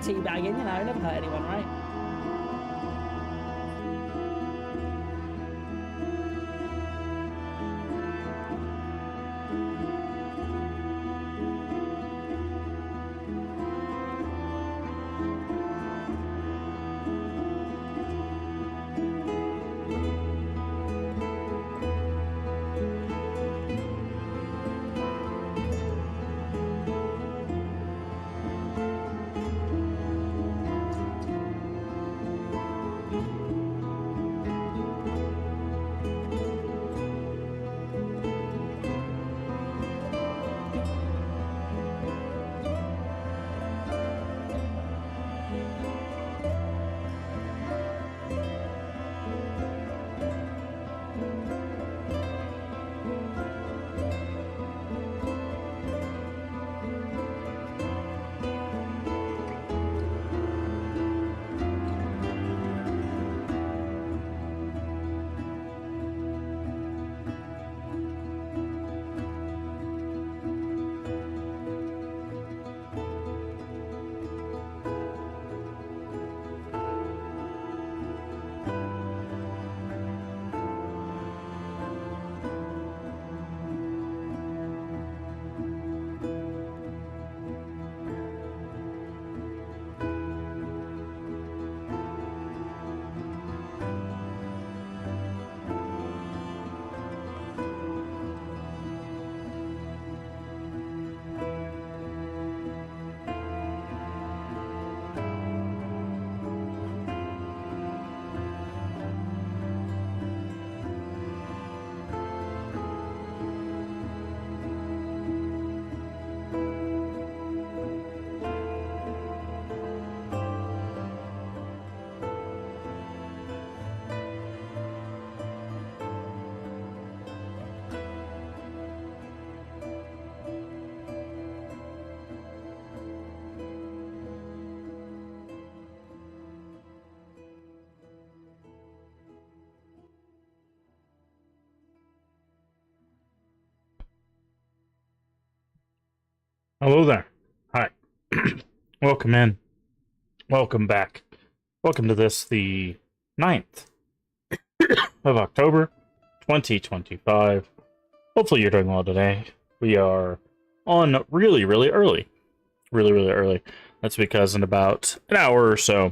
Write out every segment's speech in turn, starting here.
teabagging, never hurt anyone, right? Hello there. Hi. Welcome in. Welcome back. Welcome to this, the 9th of October, 2025. Hopefully you're doing well today. We are on really, really early. Really, really early. That's because in about an hour or so,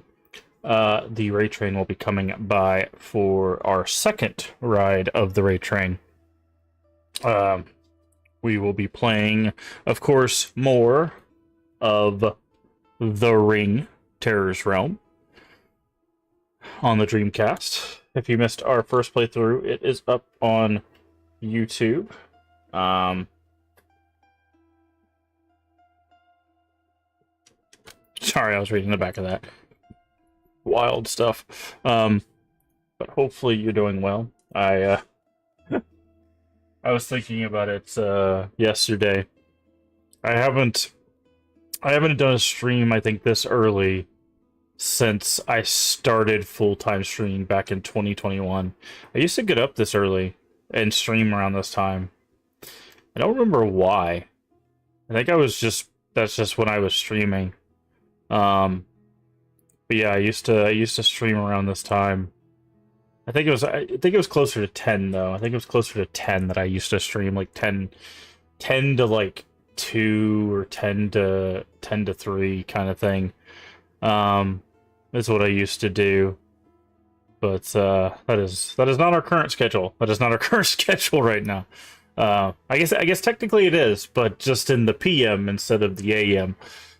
the Ray Train will be coming by for our second ride of the Ray Train. We will be playing, of course, more of The Ring, Terror's Realm on the Dreamcast. If you missed our first playthrough, it is up on YouTube. Sorry, I was reading the back of that. Wild stuff. But hopefully you're doing well. I was thinking about it yesterday. I haven't done a stream, I think, this early since I started full-time streaming back in 2021. I used to get up this early and stream around this time. I don't remember why. I think that's just when I was streaming. But yeah, I used to stream around this time. I think it was closer to 10 though. I think it was closer to 10 that I used to stream, like 10 to like 2 or 10 to 3 kind of thing. Is what I used to do. But that is not our current schedule. That is not our current schedule right now. I guess technically it is, but just in the PM instead of the AM.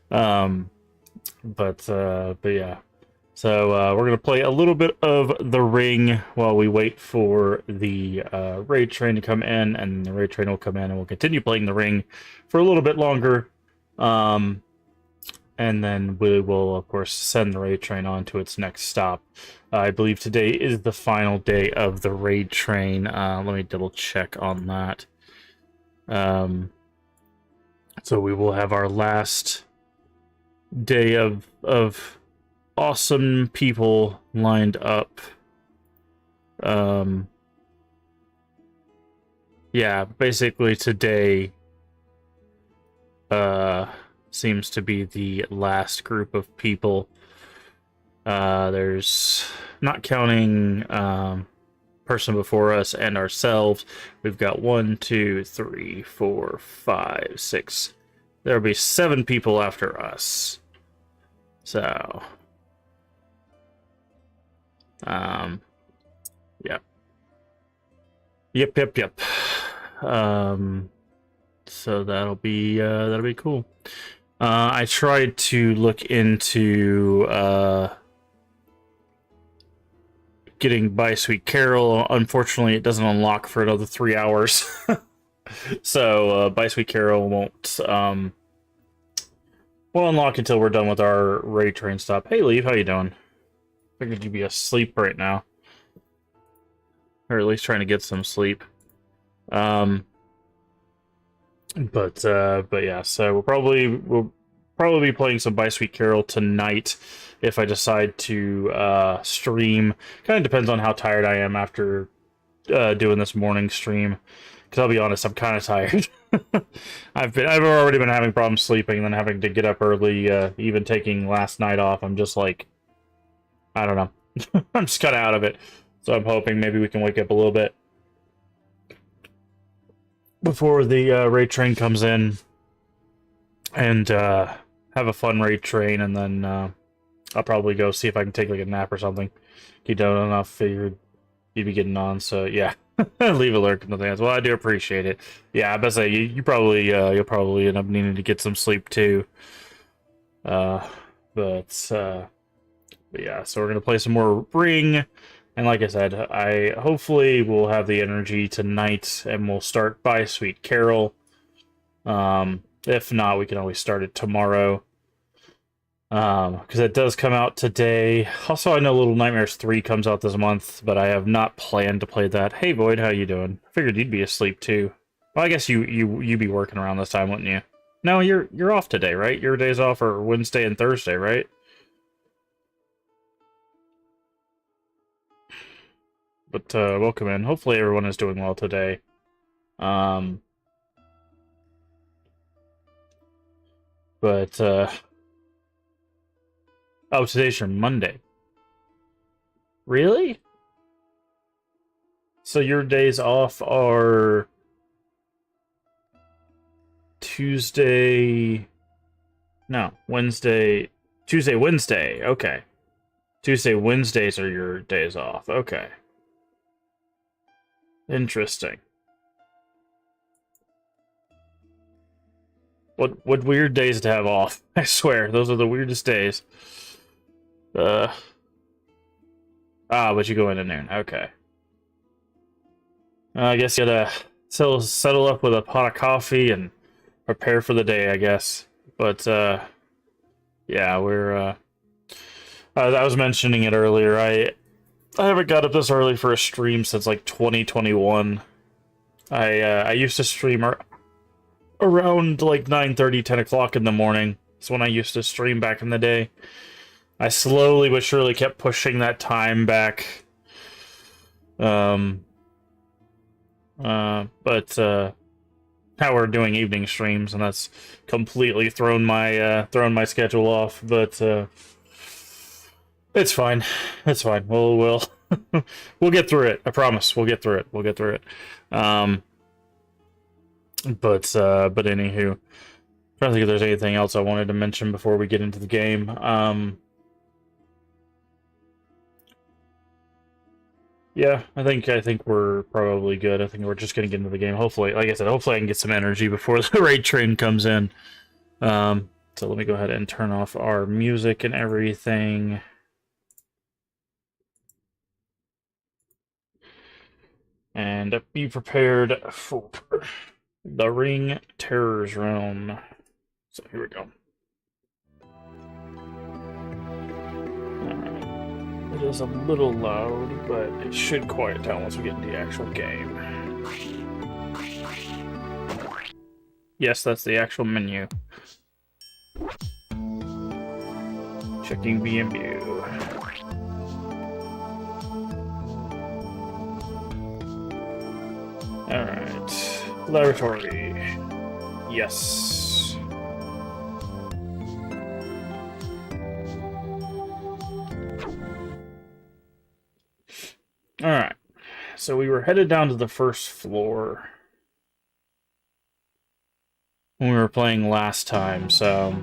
But yeah. So we're gonna play a little bit of The Ring while we wait for the raid train to come in, and the raid train will come in, and we'll continue playing The Ring for a little bit longer. And then we will, of course, send the raid train on to its next stop. I believe today is the final day of the raid train. Let me double check on that. So we will have our last day of awesome people lined up. Yeah, basically today, seems to be the last group of people. There's, not counting person before us and ourselves, we've got 1, 2, 3, 4, 5, 6. There'll be 7 people after us. So, yeah. Yep. So that'll be cool. I tried to look into getting By Sweet Carol. Unfortunately, it doesn't unlock for another 3 hours. So By Sweet Carol won't unlock until we're done with our raid train stop. Hey, Leave, how you doing? Figured you'd be asleep right now, or at least trying to get some sleep. But yeah, so we'll probably be playing some By Sweet Carol tonight if I decide to stream. Kind of depends on how tired I am after doing this morning stream. Because I'll be honest, I'm kind of tired. I've already been having problems sleeping, and then having to get up early. Even taking last night off, I'm just like, I don't know. I'm just kind of out of it. So I'm hoping maybe we can wake up a little bit before the raid train comes in, and have a fun raid train, and then I'll probably go see if I can take like a nap or something. You don't enough, figured you'd be getting on, so yeah. Leave a lurk and nothing else. Well, I do appreciate it. Yeah, I bet say you probably you'll probably end up needing to get some sleep too. But yeah, so we're gonna play some more Ring, and like I said, I hopefully will have the energy tonight, and we'll start By Sweet Carol. If not, we can always start it tomorrow. Because it does come out today. Also, I know Little Nightmares 3 comes out this month, but I have not planned to play that. Hey, Void, how you doing? I figured you'd be asleep too. Well, I guess you'd be working around this time, wouldn't you? No, you're off today, right? Your days off are Wednesday and Thursday, right? But welcome in. Hopefully everyone is doing well today. But oh, today's your Monday. Really? So your days off are Tuesday... No, Wednesday... Tuesday, Wednesday. Okay. Tuesday, Wednesdays are your days off. Okay. Interesting. What weird days to have off. I swear, those are the weirdest days. But you go in there. Okay. I guess you gotta settle up with a pot of coffee and prepare for the day, I guess. But, yeah, we're, I was mentioning it earlier, I haven't got up this early for a stream since, like, 2021. I used to stream around, like, 9:30, 10 o'clock in the morning. That's when I used to stream back in the day. I slowly but surely kept pushing that time back. But now we're doing evening streams, and that's completely thrown my schedule off. But it's fine. It's fine. We'll we'll get through it. I promise. We'll get through it. We'll get through it. But anywho, I'm trying to think if there's anything else I wanted to mention before we get into the game. Yeah, I think we're probably good. I think we're just gonna get into the game. Hopefully, like I said, hopefully I can get some energy before the raid train comes in. So let me go ahead and turn off our music and everything. And be prepared for the Ring Terrors Realm. So here we go. It is a little loud, but it should quiet down once we get into the actual game. Yes, that's the actual menu. Checking VMU. Alright. Laboratory. Yes. Alright. So we were headed down to the first floor when we were playing last time, so...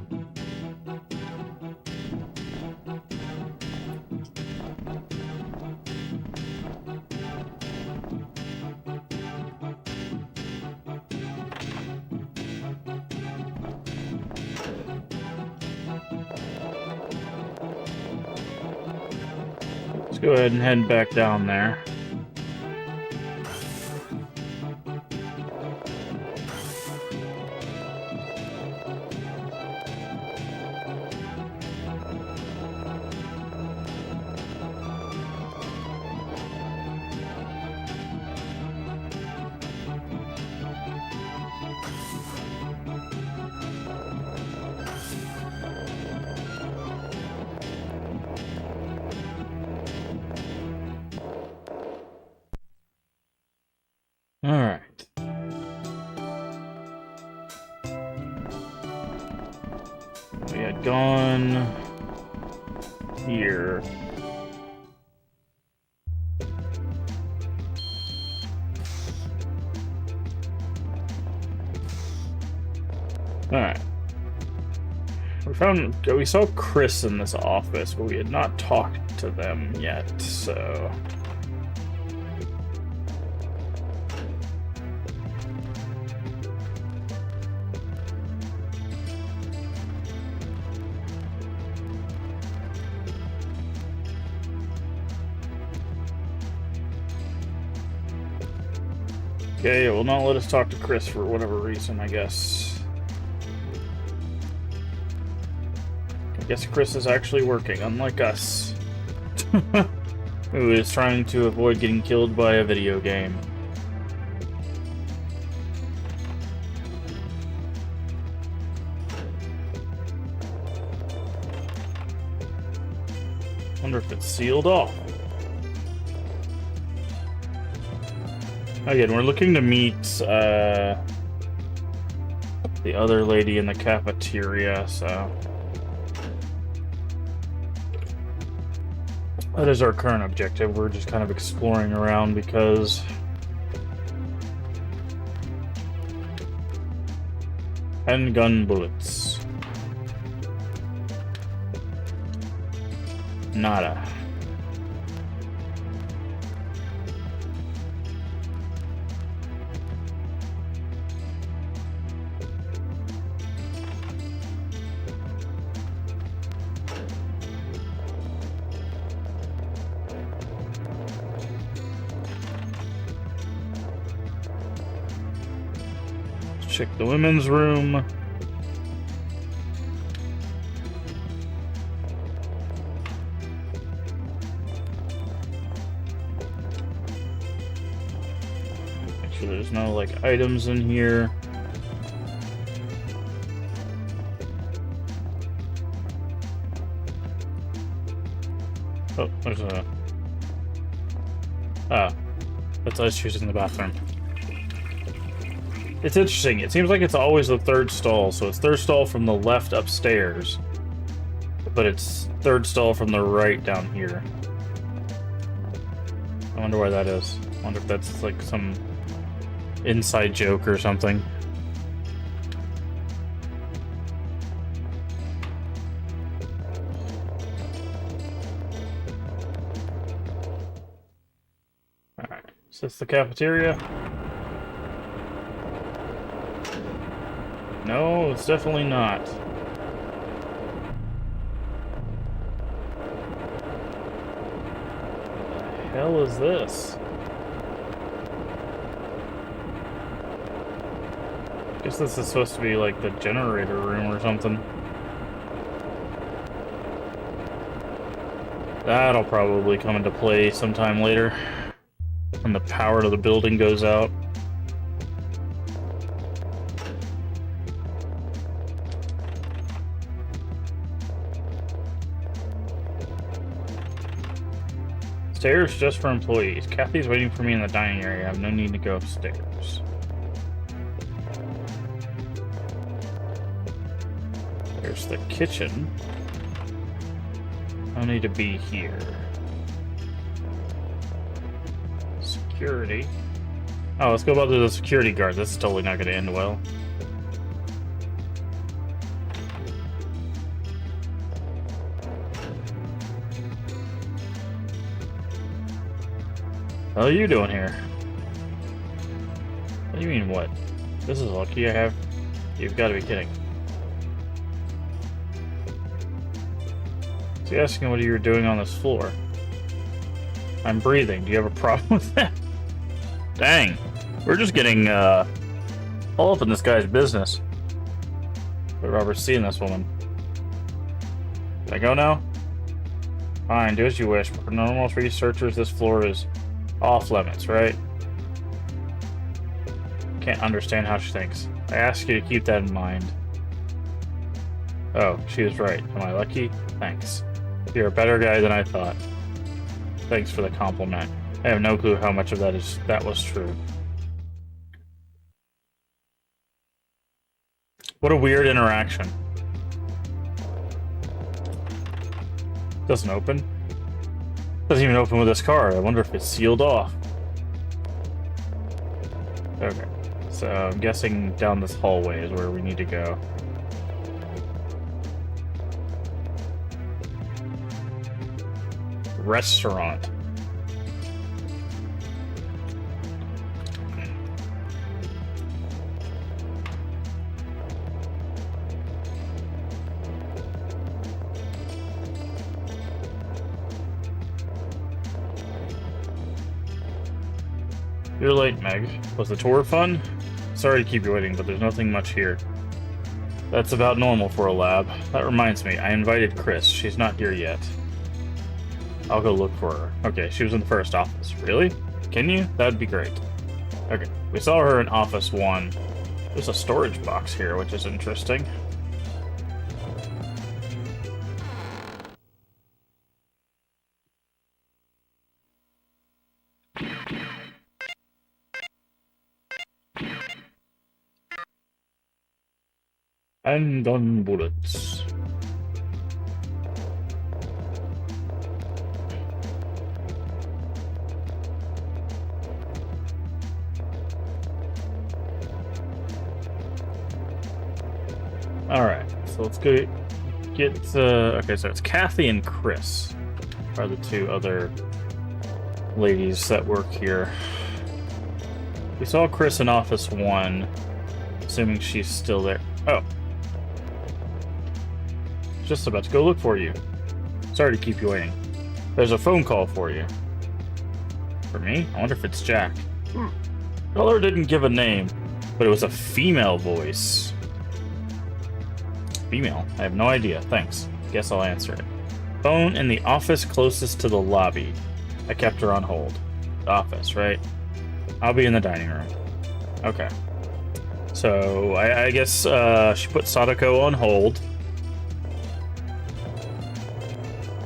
let's go ahead and head back down there. Alright. We had gone here. Alright. We saw Chris in this office, but we had not talked to them yet, so... okay, it will not let us talk to Chris for whatever reason, I guess. I guess Chris is actually working, unlike us. Who is trying to avoid getting killed by a video game. Wonder if it's sealed off. Again, we're looking to meet the other lady in the cafeteria, so... that is our current objective. We're just kind of exploring around because... handgun bullets. Nada. Check the women's room. Make sure there's no, like, items in here. Oh, there's a... ah. That's us choosing the bathroom. It's interesting. It seems like it's always the third stall, so it's third stall from the left upstairs, but it's third stall from the right down here. I wonder why that is. I wonder if that's like some inside joke or something. Alright, is this the cafeteria? No, it's definitely not. What the hell is this? I guess this is supposed to be like the generator room or something. That'll probably come into play sometime later when the power to the building goes out. Stairs just for employees. Kathy's waiting for me in the dining area. I have no need to go upstairs. There's the kitchen. I need to be here. security. Oh, let's go bother the security guard. This is totally not going to end well. What are you doing here? What do you mean, what? This is lucky I have... You've got to be kidding. Is he asking what you're doing on this floor? I'm breathing. Do you have a problem with that? Dang. We're just getting, all up in this guy's business. But Robert's seeing this woman. Can I go now? Fine, do as you wish. But for normal researchers, this floor is off limits, right? Can't understand how she thinks. I ask you to keep that in mind. Oh, she was right. Am I lucky? Thanks. You're a better guy than I thought. Thanks for the compliment. I have no clue how much of that was true. What a weird interaction. Doesn't open. Doesn't even open with this card. I wonder if it's sealed off. Okay. So I'm guessing down this hallway is where we need to go. Restaurant. You're late, Meg. Was the tour fun? Sorry to keep you waiting, but there's nothing much here. That's about normal for a lab. That reminds me, I invited Chris. She's not here yet. I'll go look for her. Okay, she was in the first office. Really? Can you? That'd be great. Okay, we saw her in Office 1. There's a storage box here, which is interesting. And on bullets. Alright, so let's go get, okay, so it's Kathy and Chris are the two other ladies that work here. We saw Chris in Office 1, assuming she's still there. Oh. Just about to go look for you. Sorry to keep you waiting. There's a phone call for you. For me? I wonder if it's Jack. Caller didn't give a name, but it was a female voice. Female? I have no idea. Thanks. Guess I'll answer it. Phone in the office closest to the lobby. I kept her on hold. The office, right? I'll be in the dining room. Okay. So, I guess she put Sadako on hold.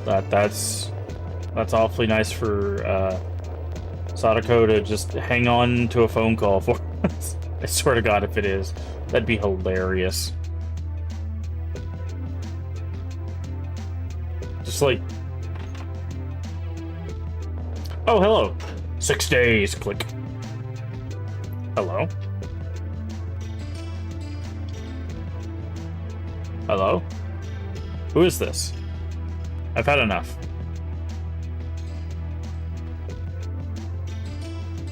That's awfully nice for Sadako to just hang on to a phone call for us. I swear to God, if it is, that'd be hilarious. Just like, oh, hello. 6 days. Click. Hello. Hello? Who is this? I've had enough.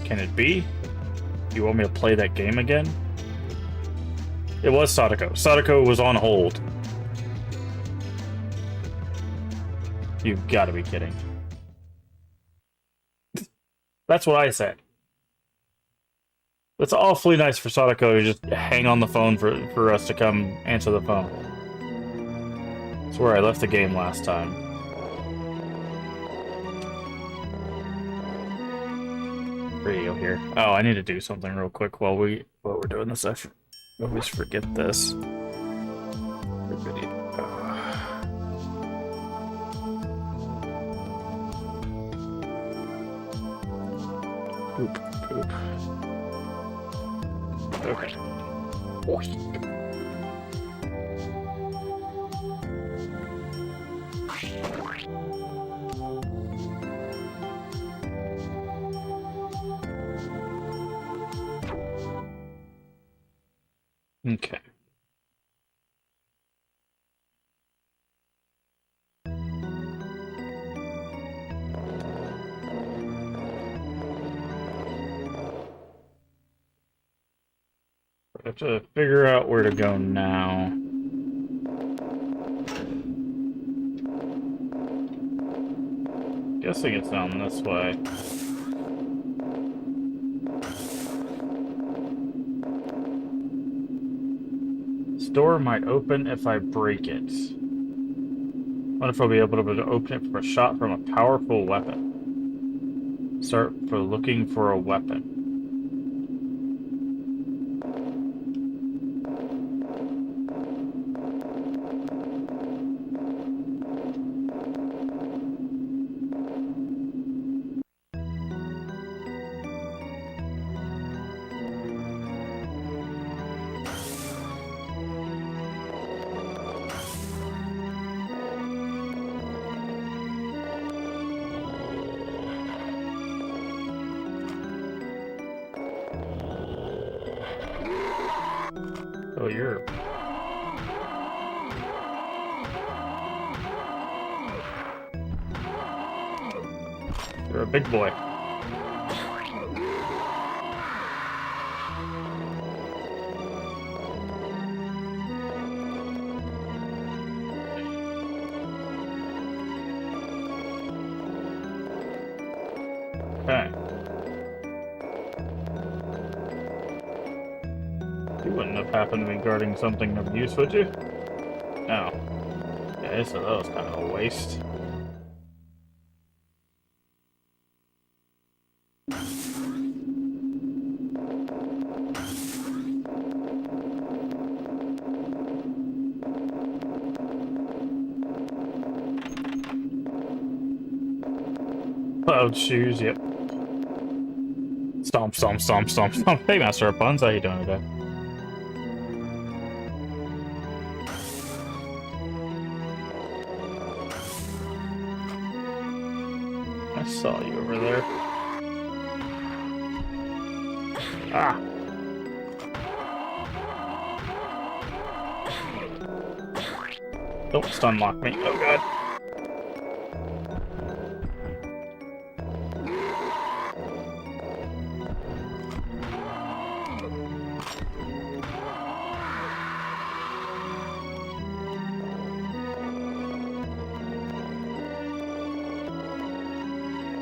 Can it be? You want me to play that game again? It was Sadako. Sadako was on hold. You've got to be kidding. That's what I said. It's awfully nice for Sadako to just hang on the phone for us to come answer the phone. That's where I left the game last time. Radio here. Oh, I need to do something real quick while we're doing this. I always forget this. Poop, poop. Okay. Okay. I have to figure out where to go now. Guessing it's down this way. This door might open if I break it. Wonder if I'll be able to open it from a shot from a powerful weapon. Start for looking for a weapon. Oh, you're... You're a big boy. Okay. You wouldn't have happened to be guarding something of use, would you? No. Yeah, so that was kind of a waste. Cloud shoes, yep. Stomp, stomp, stomp, stomp, stomp. Hey, Master of Puns, how you doing today? I saw you over there. Ah! Don't stun lock me. Oh god.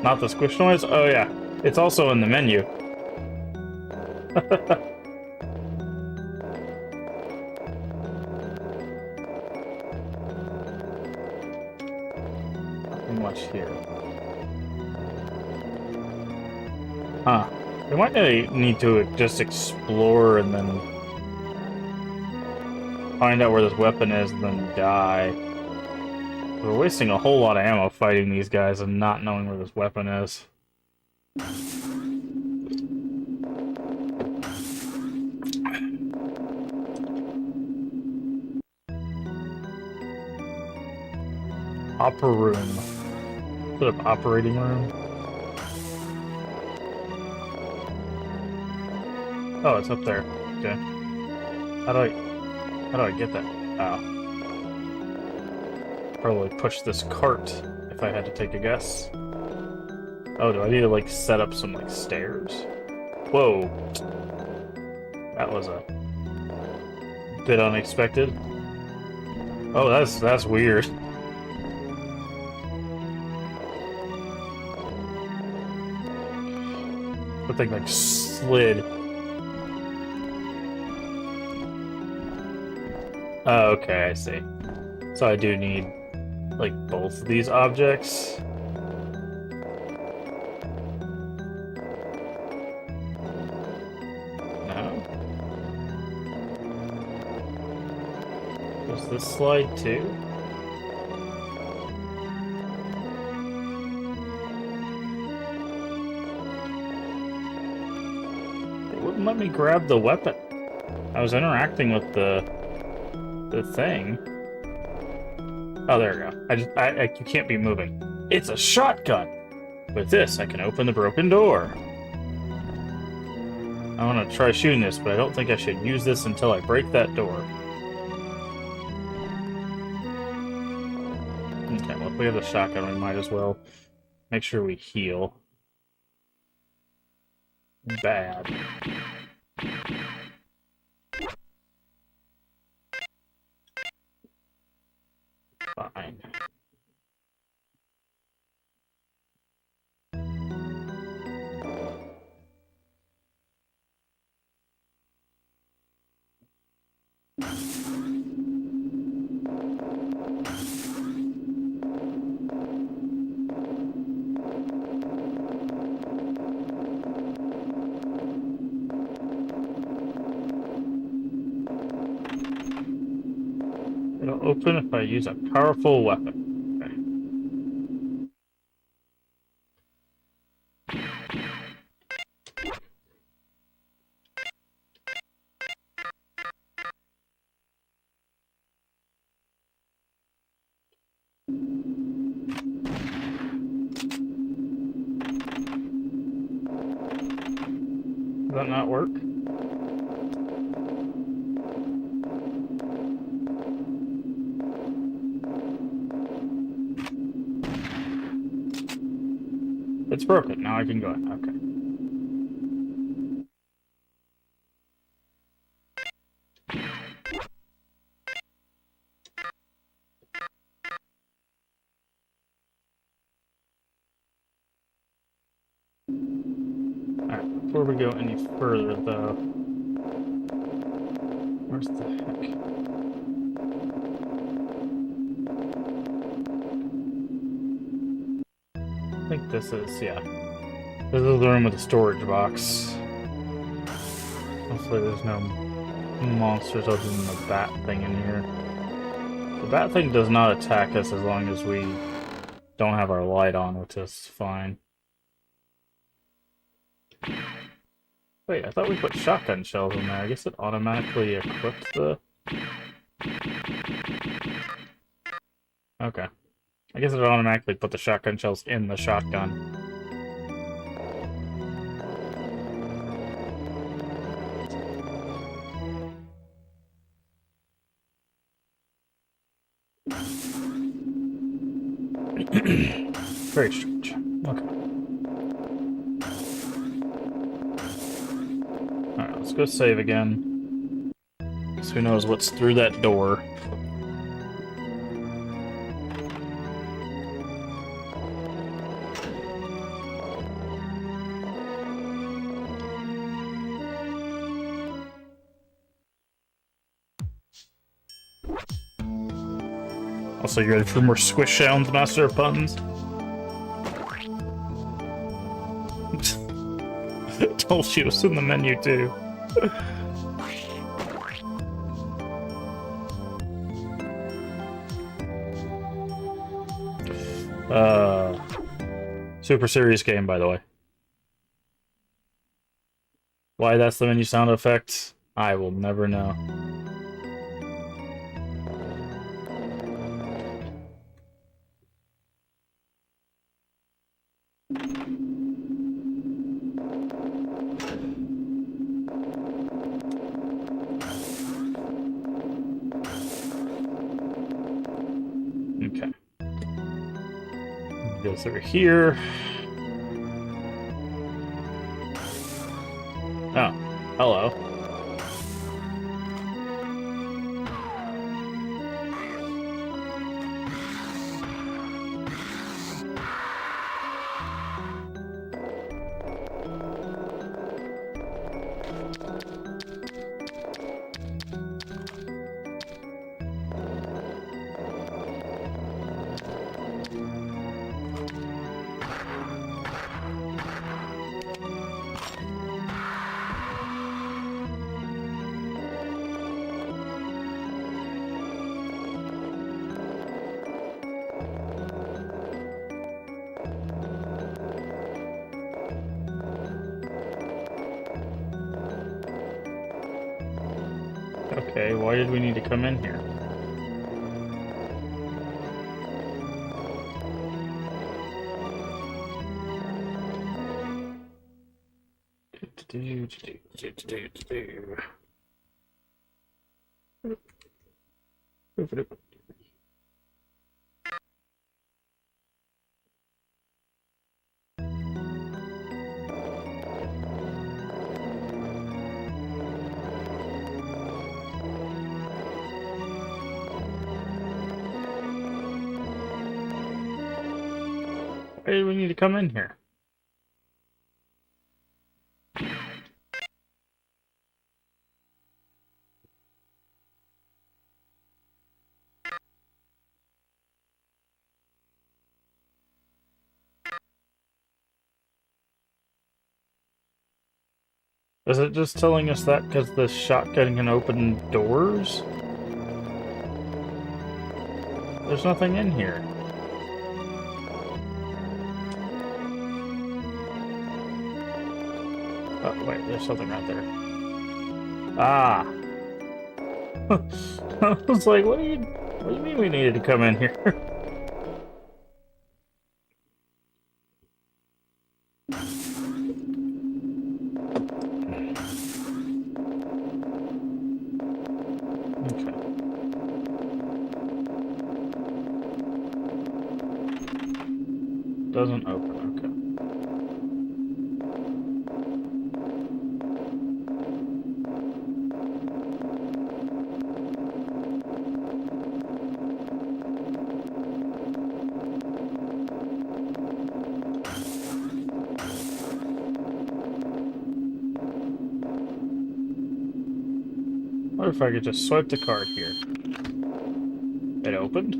Not the squish noise? Oh yeah. It's also in the menu. Nothing much here. Huh. We might need to just explore and then find out where this weapon is and then die. We're wasting a whole lot of ammo fighting these guys and not knowing where this weapon is. Opera room. Put up operating room. Oh, it's up there. Okay. How do I get that? Oh. Probably push this cart if I had to take a guess. Oh, do I need to like set up some like stairs? Whoa. That was a bit unexpected. Oh, that's weird. The thing like slid. Oh, okay, I see. So I do need like both of these objects. No. Does this slide too? It wouldn't let me grab the weapon. I was interacting with the thing. Oh, there we go. You can't be moving. It's a shotgun! With this, I can open the broken door. I want to try shooting this, but I don't think I should use this until I break that door. Okay, well, if we have the shotgun, we might as well make sure we heal. Bad. Fine. It'll open if I use a powerful weapon. Does that not work? It's broken. Now I can go in. Okay. Alright, before we go any further, though... Where's the heck? I think this is, yeah. This is the room with the storage box. Hopefully there's no monsters other than the bat thing in here. The bat thing does not attack us as long as we don't have our light on, which is fine. Wait, I thought we put shotgun shells in there. I guess it automatically equipped the... Okay. I guess it automatically put the shotgun shells in the shotgun. Very strange. Okay. Alright, let's go save again. So who knows what's through that door. Also, you ready for more squish sounds, Master of Puns? Told you it's in the menu, too. Super serious game, by the way. Why that's the menu sound effect, I will never know. Okay. Go through here. Oh, hello. Okay, why did we need to come in here? Why do we need to come in here? Is it just telling us that because the shotgun can open doors? There's nothing in here. Oh, wait, there's something right there. Ah! I was like, what do you mean we needed to come in here? Okay. Doesn't open, okay. What if I could just swipe the card here? It opened.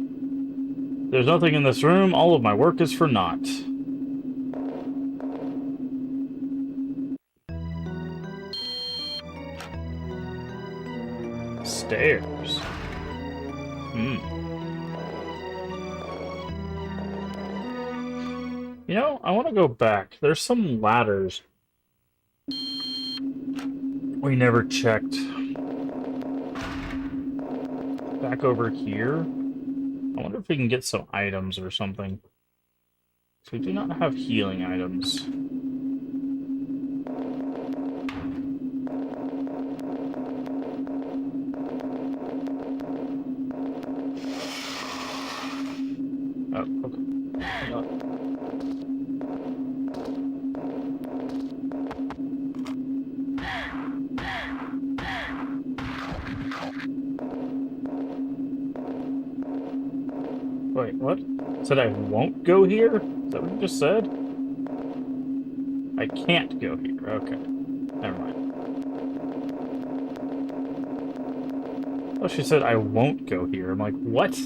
There's nothing in this room. All of my work is for naught. Stairs. You know, I want to go back. There's some ladders we never checked. Back over here. I wonder if we can get some items or something. So we do not have healing items. Oh, okay. Wait, what? Said I won't go here? Is that what you just said? I can't go here. Okay. Never mind. Oh, she said I won't go here. I'm like, what?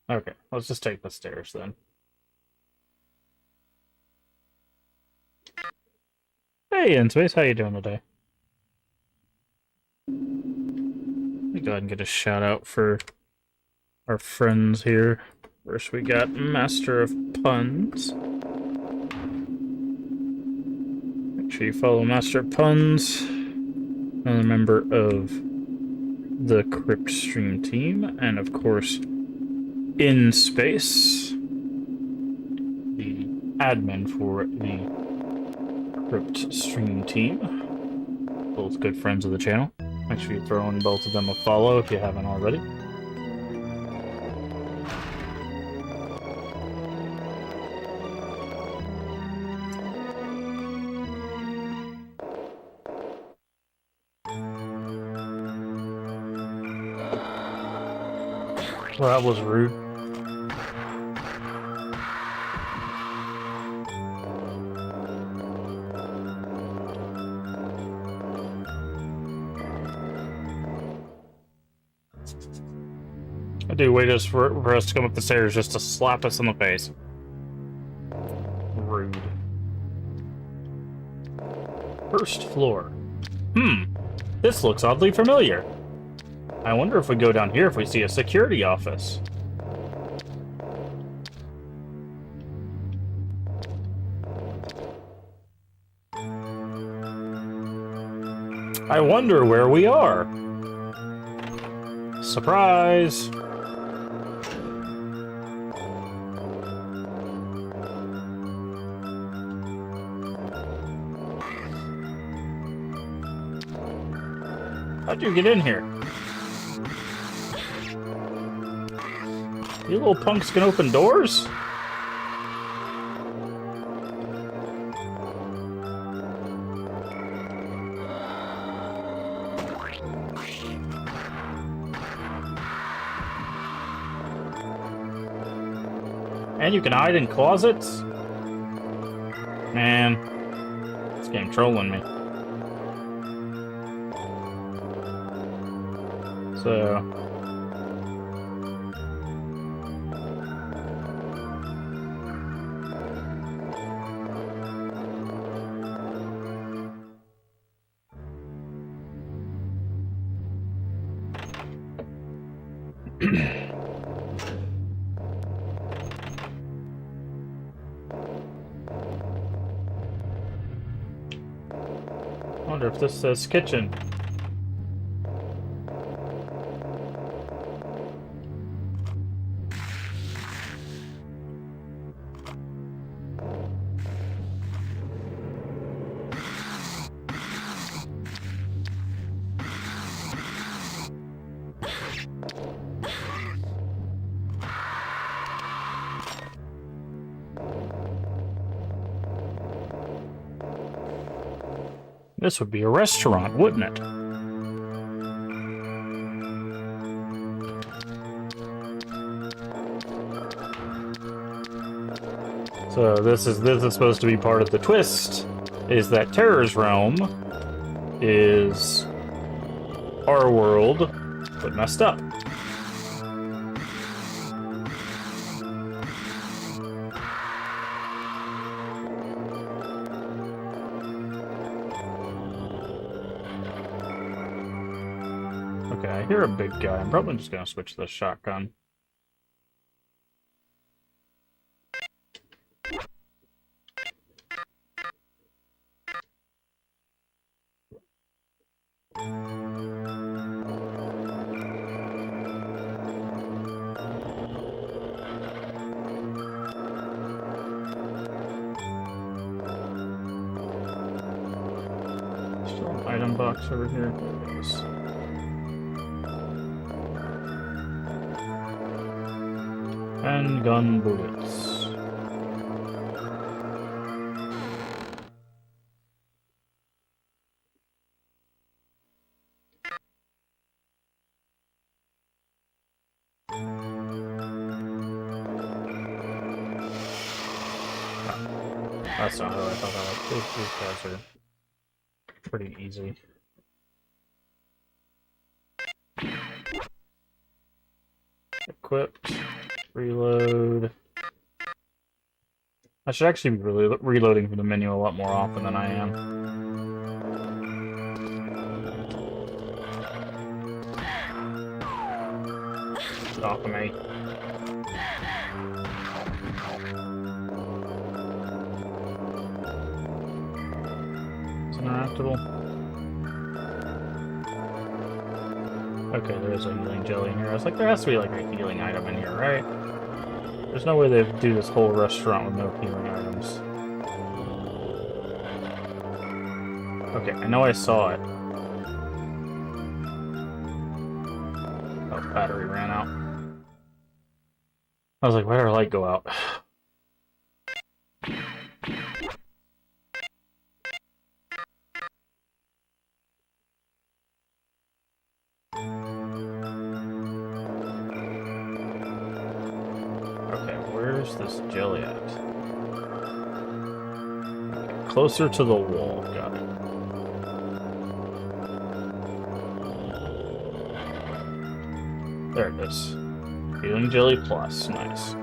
Okay, let's just take the stairs then. Hey, InSpace, how you doing today? Let me go ahead and get a shout out for our friends here. First, we got Master of Puns. Make sure you follow Master of Puns, another member of the Crypt Stream team, and of course, InSpace, the admin for the Crypt Stream team. Both good friends of the channel. Make sure you throw in both of them a follow if you haven't already. Well, that was rude. I do wait us for us to come up the stairs just to slap us in the face. Rude. First floor. This looks oddly familiar. I wonder if we go down here if we see a security office. I wonder where we are. Surprise! How'd you get in here? You little punks can open doors? And you can hide in closets? Man, this game trolling me. So... I wonder if this says kitchen. This would be a restaurant, wouldn't it? So this is supposed to be part of the twist, is that Terror's Realm is our world, but messed up. Okay, I hear a big guy. I'm probably just gonna switch to the shotgun. Still an item box over here. There it is. Handgun bullets. That's not how I thought that was. These guys are pretty easy. Equipped. Reload. I should actually be reloading from the menu a lot more often than I am. Get off of me. It's interactable. Okay, there is a healing jelly in here. I was like, there has to be like a healing item in here, right? There's no way they do this whole restaurant with no healing items. Okay, I know I saw it. Oh, battery ran out. I was like, why did our light go out? This jelly at? Okay, closer to the wall, got it. There it is. Healing jelly plus, nice.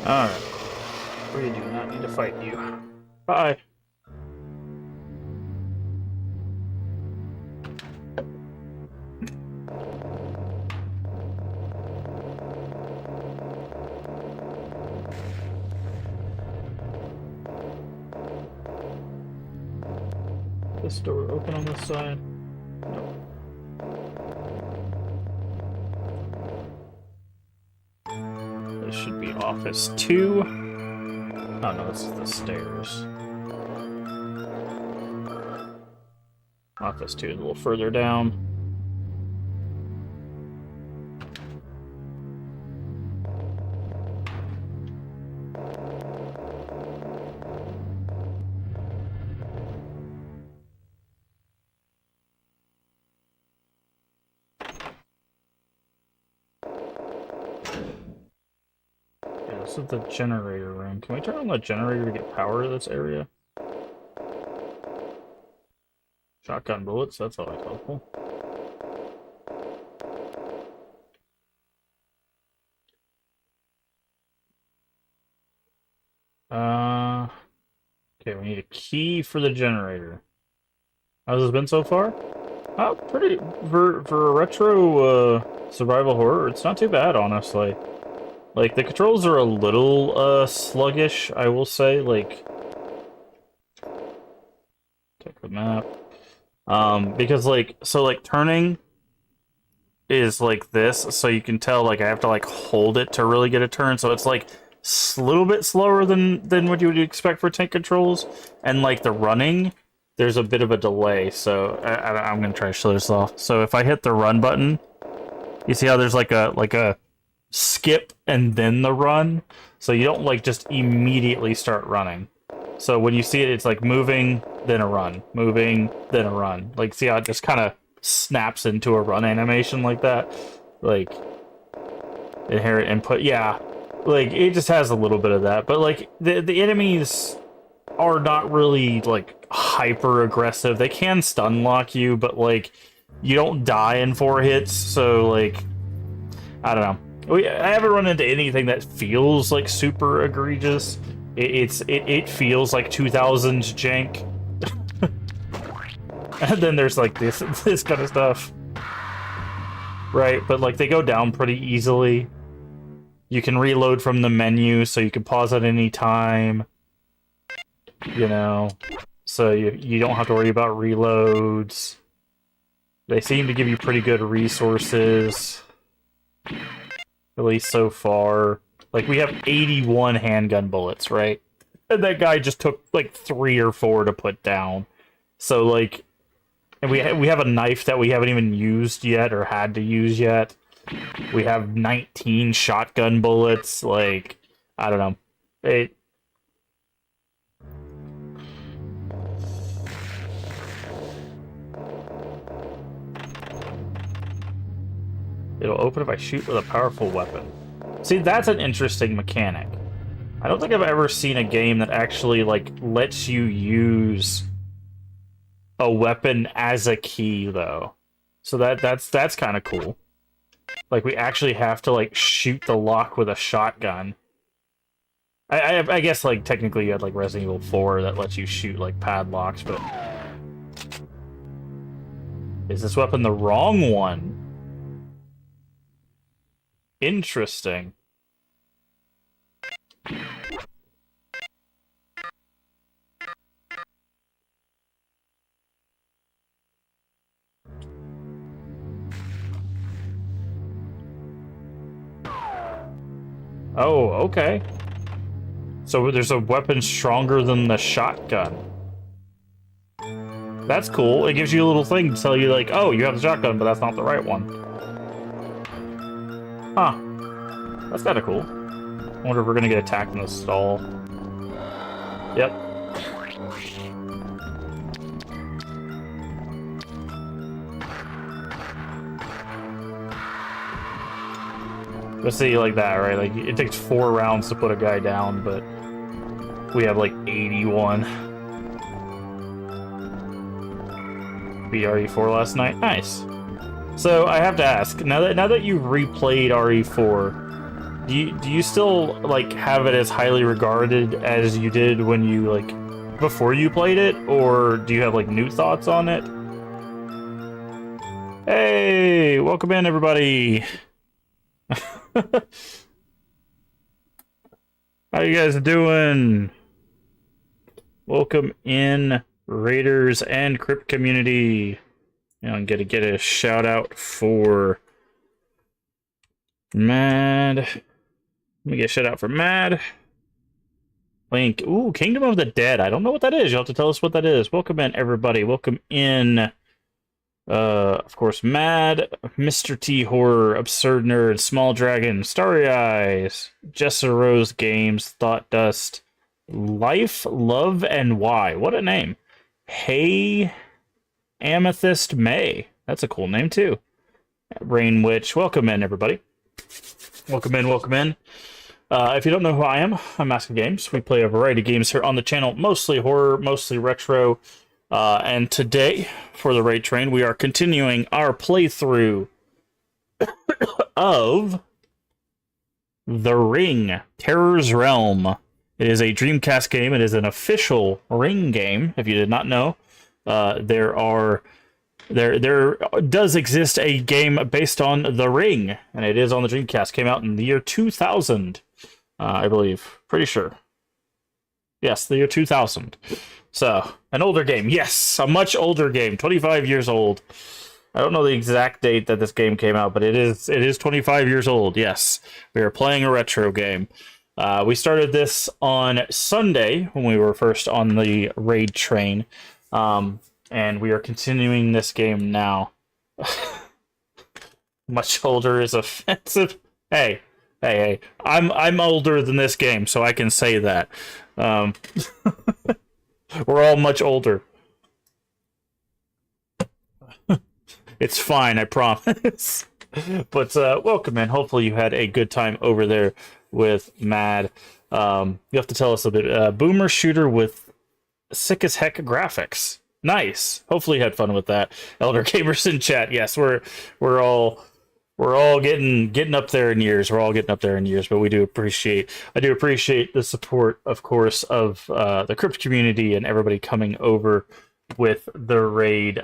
Alright. We do not need to fight you. Bye. this door open on this side? Nope. This should be office 2. Oh no, this is the stairs. Office 2 is a little further down. This is the generator room. Can we turn on the generator to get power to this area? Shotgun bullets, that's always helpful. Okay, we need a key for the generator. How's this been so far? Oh, pretty for a retro survival horror, it's not too bad, honestly. Like, the controls are a little, sluggish, I will say, like... Check the map. Because, like, so, like, turning is like this, so you can tell, like, I have to, like, hold it to really get a turn, so it's, like, a little bit slower than what you would expect for tank controls, and, like, the running, there's a bit of a delay, so I'm gonna try to show this off. So if I hit the run button, you see how there's, like a skip and then the run, so you don't like just immediately start running. So when you see it, it's like moving, then a run, moving, then a run. Like, see how it just kind of snaps into a run animation like that? Like, inherent input, yeah. Like, it just has a little bit of that, but like, the enemies are not really like hyper aggressive. They can stun lock you, but like, you don't die in 4 hits, so like, I don't know. I haven't run into anything that feels like super egregious. It feels like 2000s jank. And then there's like this kind of stuff. Right, but like they go down pretty easily. You can reload from the menu, so you can pause at any time. You know, so you don't have to worry about reloads. They seem to give you pretty good resources. At least so far. Like, we have 81 handgun bullets, right? And that guy just took, like, 3 or 4 to put down. So, like... And we have a knife that we haven't even used yet, or had to use yet. We have 19 shotgun bullets. Like, I don't know. It'll open if I shoot with a powerful weapon. See, that's an interesting mechanic. I don't think I've ever seen a game that actually, like, lets you use a weapon as a key, though. So that's kind of cool. Like, we actually have to, like, shoot the lock with a shotgun. I guess, like, technically you had, like, Resident Evil 4 that lets you shoot, like, padlocks, but... Is this weapon the wrong one? Interesting. Oh, okay. So there's a weapon stronger than the shotgun. That's cool. It gives you a little thing to tell you, like, oh, you have the shotgun, but that's not the right one. Huh. That's kind of cool. I wonder if we're gonna get attacked in the stall. Yep. Let's see, like that, right? Like, it takes 4 rounds to put a guy down, but we have, like, 81. Beat RE4 last night. Nice. So, I have to ask, now that you've replayed RE4, do you still, like, have it as highly regarded as you did when you, like, before you played it? Or do you have, like, new thoughts on it? Hey! Welcome in, everybody! How you guys doing? Welcome in, Raiders and Crypt community. I'm gonna get a shout out for Mad. Let me get a shout out for Mad. Link. Ooh, Kingdom of the Dead. I don't know what that is. You'll have to tell us what that is. Welcome in, everybody. Welcome in. Of course, Mad, Mr. T Horror, Absurd Nerd, Small Dragon, Starry Eyes, Jessa Rose Games, Thought Dust, Life, Love, and Why. What a name. Hey, Amethyst May. That's a cool name, too. Rain Witch. Welcome in, everybody. Welcome in, welcome in. If you don't know who I am, I'm Massive Games. We play a variety of games here on the channel, mostly horror, mostly retro. And today, for the Raid Train, we are continuing our playthrough of The Ring, Terror's Realm. It is a Dreamcast game. It is an official Ring game, if you did not know. There does exist a game based on The Ring, and it is on the Dreamcast. Came out in the year 2000, I believe. Pretty sure. Yes, the year 2000. So, an older game. Yes, a much older game. 25 years old. I don't know the exact date that this game came out, but it is 25 years old. Yes, we are playing a retro game. We started this on Sunday when we were first on the Raid Train. And we are continuing this game now. Much older is offensive. Hey. I'm older than this game, so I can say that. We're all much older. It's fine, I promise. But welcome in. Hopefully you had a good time over there with Mad. You have to tell us a bit. Boomer shooter with sick as heck graphics. Nice. Hopefully you had fun with that. Elder Gamers in chat. Yes, we're all getting up there in years. We're all getting up there in years, but I do appreciate the support, of course, of the Crypt community and everybody coming over with the raid.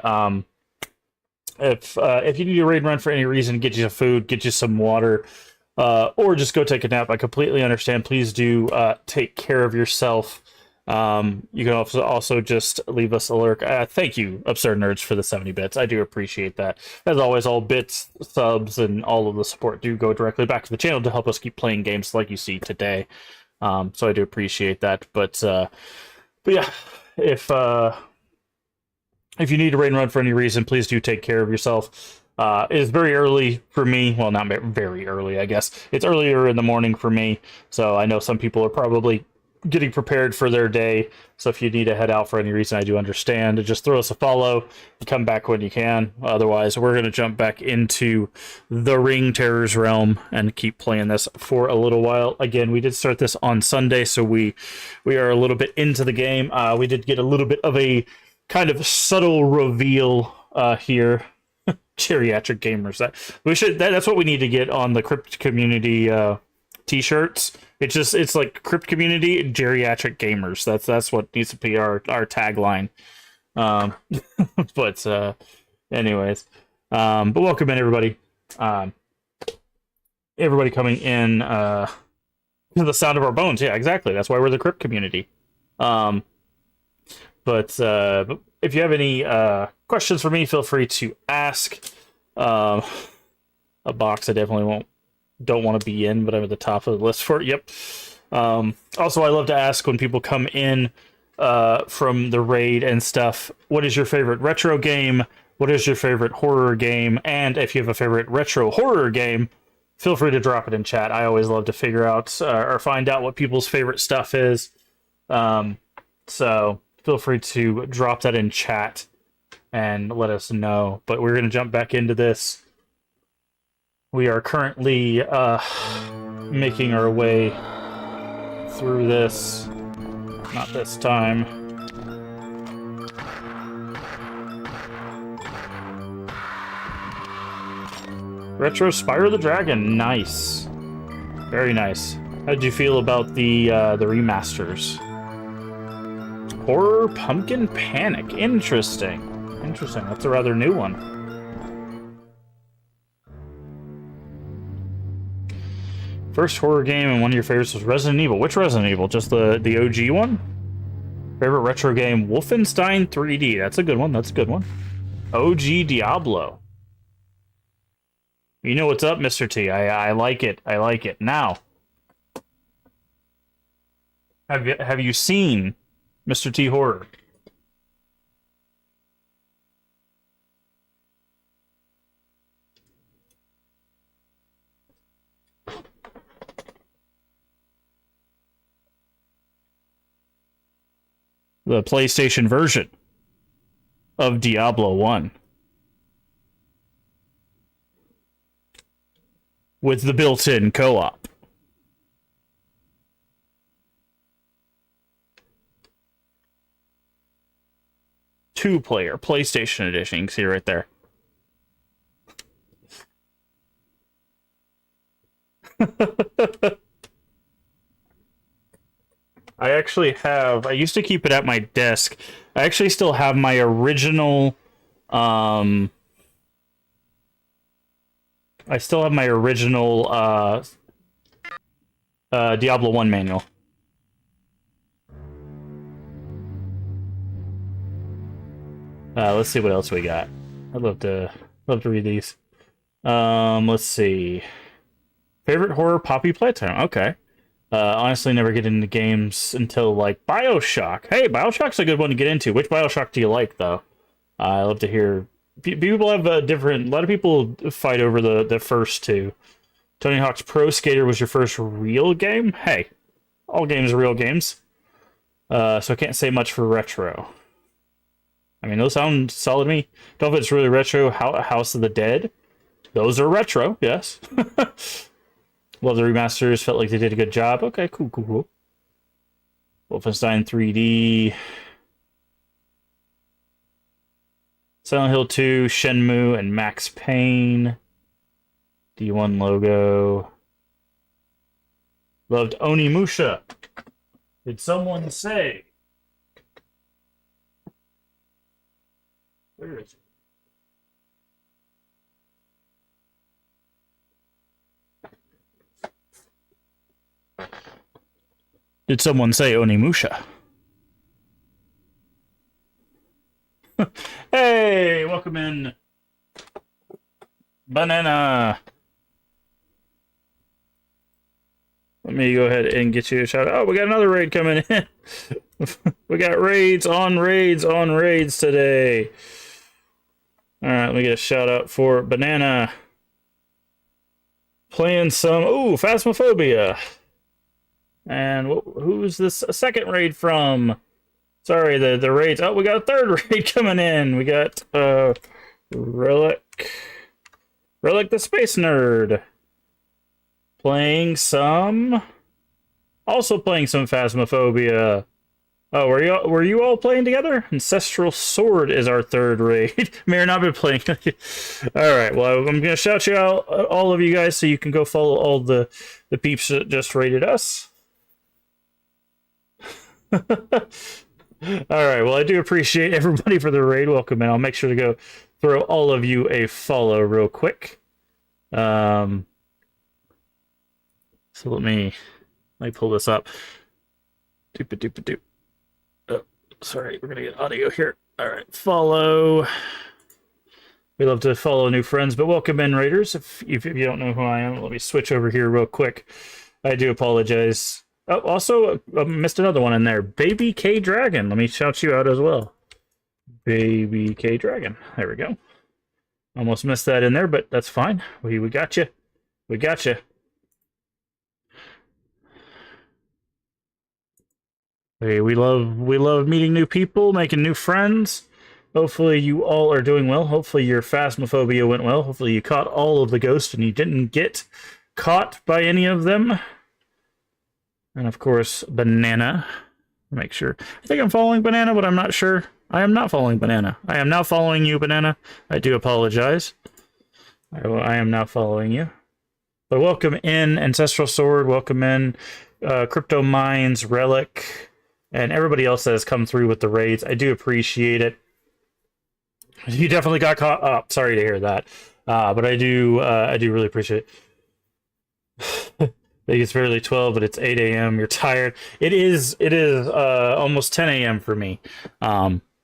If you need a raid run for any reason, get you some food, get you some water, or just go take a nap, I completely understand. Please do take care of yourself. You can also just leave us a lurk. Thank you, Absurd Nerds, for the 70 bits. I do appreciate that. As always, all bits, subs, and all of the support do go directly back to the channel to help us keep playing games like you see today. So I do appreciate that. But yeah, if you need a raid and run for any reason, please do take care of yourself. It is very early for me. Well, not very early, I guess. It's earlier in the morning for me, so I know some people are probably getting prepared for their day. So if you need to head out for any reason, I do understand. Just throw us a follow and come back when you can. Otherwise, we're going to jump back into The Ring, Terror's Realm and keep playing this for a little while. Again, we did start this on Sunday, so we are a little bit into the game. We did get a little bit of a kind of subtle reveal here. Geriatric gamers. That's what we need to get on the Crypt community t-shirts. It's like Crypt community geriatric gamers. That's what needs to be our tagline. But anyways, but welcome in, everybody. Everybody coming in to the sound of our bones. Yeah, exactly. That's why we're the Crypt community. But if you have any questions for me, feel free to ask. A box I definitely don't want to be in, but I'm at the top of the list for it. Yep. Also, I love to ask when people come in from the raid and stuff, what is your favorite retro game? What is your favorite horror game? And if you have a favorite retro horror game, feel free to drop it in chat. I always love to figure out or find out what people's favorite stuff is. So feel free to drop that in chat and let us know. But we're going to jump back into this. We are currently making our way through this. Not this time. Retro Spyro the Dragon. Nice. Very nice. How did you feel about the remasters? Horror Pumpkin Panic. Interesting. That's a rather new one. First horror game and one of your favorites was Resident Evil. Which Resident Evil? Just the OG one? Favorite retro game? Wolfenstein 3D. That's a good one. That's a good one. OG Diablo. You know what's up, Mr. T. I like it. I like it. Now, have you seen Mr. T Horror? The PlayStation version of Diablo 1. With the built-in co-op. Two-player PlayStation edition. You can see it right there. I actually have... I used to keep it at my desk. I actually still have my original... I still have my original Diablo 1 manual. Let's see what else we got. I'd love to read these. Let's see. Favorite horror Poppy playtime. Okay. Honestly, never get into games until like BioShock. Hey, BioShock's a good one to get into. Which BioShock do you like, though? I love to hear. People have a lot of people fight over the first two. Tony Hawk's Pro Skater was your first real game? Hey, all games are real games. So I can't say much for retro. I mean, those sound solid to me. Don't know if it's really retro. House of the Dead. Those are retro, yes. Love the remasters. Felt like they did a good job. Okay, cool. Wolfenstein 3D. Silent Hill 2, Shenmue, and Max Payne. D1 logo. Loved Onimusha. Did someone say? Where is it? Did someone say Onimusha? Hey, welcome in. Banana. Let me go ahead and get you a shout out. Oh, we got another raid coming in. We got raids on raids today. All right, let me get a shout out for Banana. Playing some, Phasmophobia. And who's this second raid from? Sorry, the raids. Oh, we got a third raid coming in. We got Relic the Space Nerd. Also playing some Phasmophobia. Oh, were you all playing together? Ancestral Sword is our third raid. May or not be playing. Alright, well, I'm gonna shout you out, all of you guys, so you can go follow all the peeps that just raided us. Alright, well, I do appreciate everybody for the raid. Welcome in. I'll make sure to go throw all of you a follow real quick. So let me pull this up. Doop. Oh, sorry, we're gonna get audio here. Alright, follow. We love to follow new friends, but welcome in, raiders. If you don't know who I am, let me switch over here real quick. I do apologize. Oh, also, I missed another one in there. Baby K Dragon. Let me shout you out as well. Baby K Dragon. There we go. Almost missed that in there, but that's fine. We got you. We got you. Hey, we love meeting new people, making new friends. Hopefully you all are doing well. Hopefully your Phasmophobia went well. Hopefully you caught all of the ghosts and you didn't get caught by any of them. And of course, Banana. Make sure. I think I'm following Banana, but I'm not sure. I am not following Banana. I am now following you, Banana. I do apologize. I am now following you. But welcome in, Ancestral Sword. Welcome in, Crypto Mines, Relic, and everybody else that has come through with the raids. I do appreciate it. You definitely got caught up. Sorry to hear that. But I do really appreciate it. think it's barely 12, but it's 8 a.m. You're tired. It is almost 10 a.m. for me.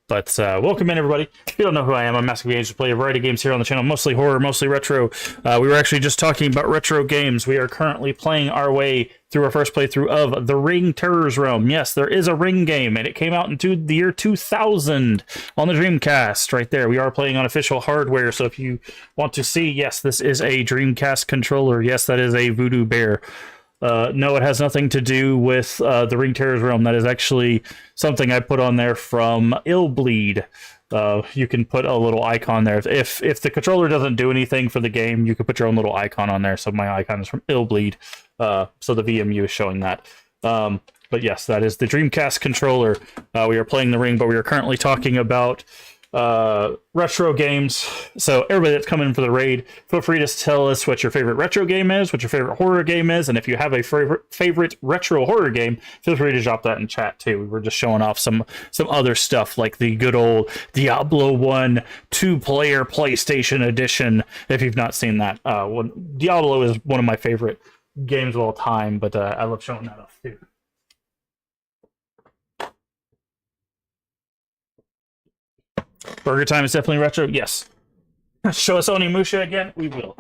But welcome in, everybody. If you don't know who I am, I'm Massive Games. We play a variety of games here on the channel, mostly horror, mostly retro. We were actually just talking about retro games. We are currently playing our way through our first playthrough of The Ring Terror's Realm. Yes, there is a Ring game, and it came out into the year 2000 on the Dreamcast. Right there, we are playing on official hardware, so if you want to see, yes, this is a Dreamcast controller. Yes, that is a Voodoo Bear. No, it has nothing to do with the Ring Terror's Realm. That is actually something I put on there from Illbleed. You can put a little icon there. If the controller doesn't do anything for the game, you can put your own little icon on there. So my icon is from Illbleed. So the VMU is showing that. But yes, that is the Dreamcast controller. We are playing the Ring, but we are currently talking about retro games. So everybody that's coming for the raid, feel free to tell us what your favorite retro game is, what your favorite horror game is, and if you have a favorite retro horror game, feel free to drop that in chat too. We were just showing off some other stuff like the good old Diablo 1 2-player PlayStation edition. If you've not seen that, Diablo is one of my favorite games of all time, but I love showing that off too. Burger Time is definitely retro. Yes. Show us Onimusha again. We will.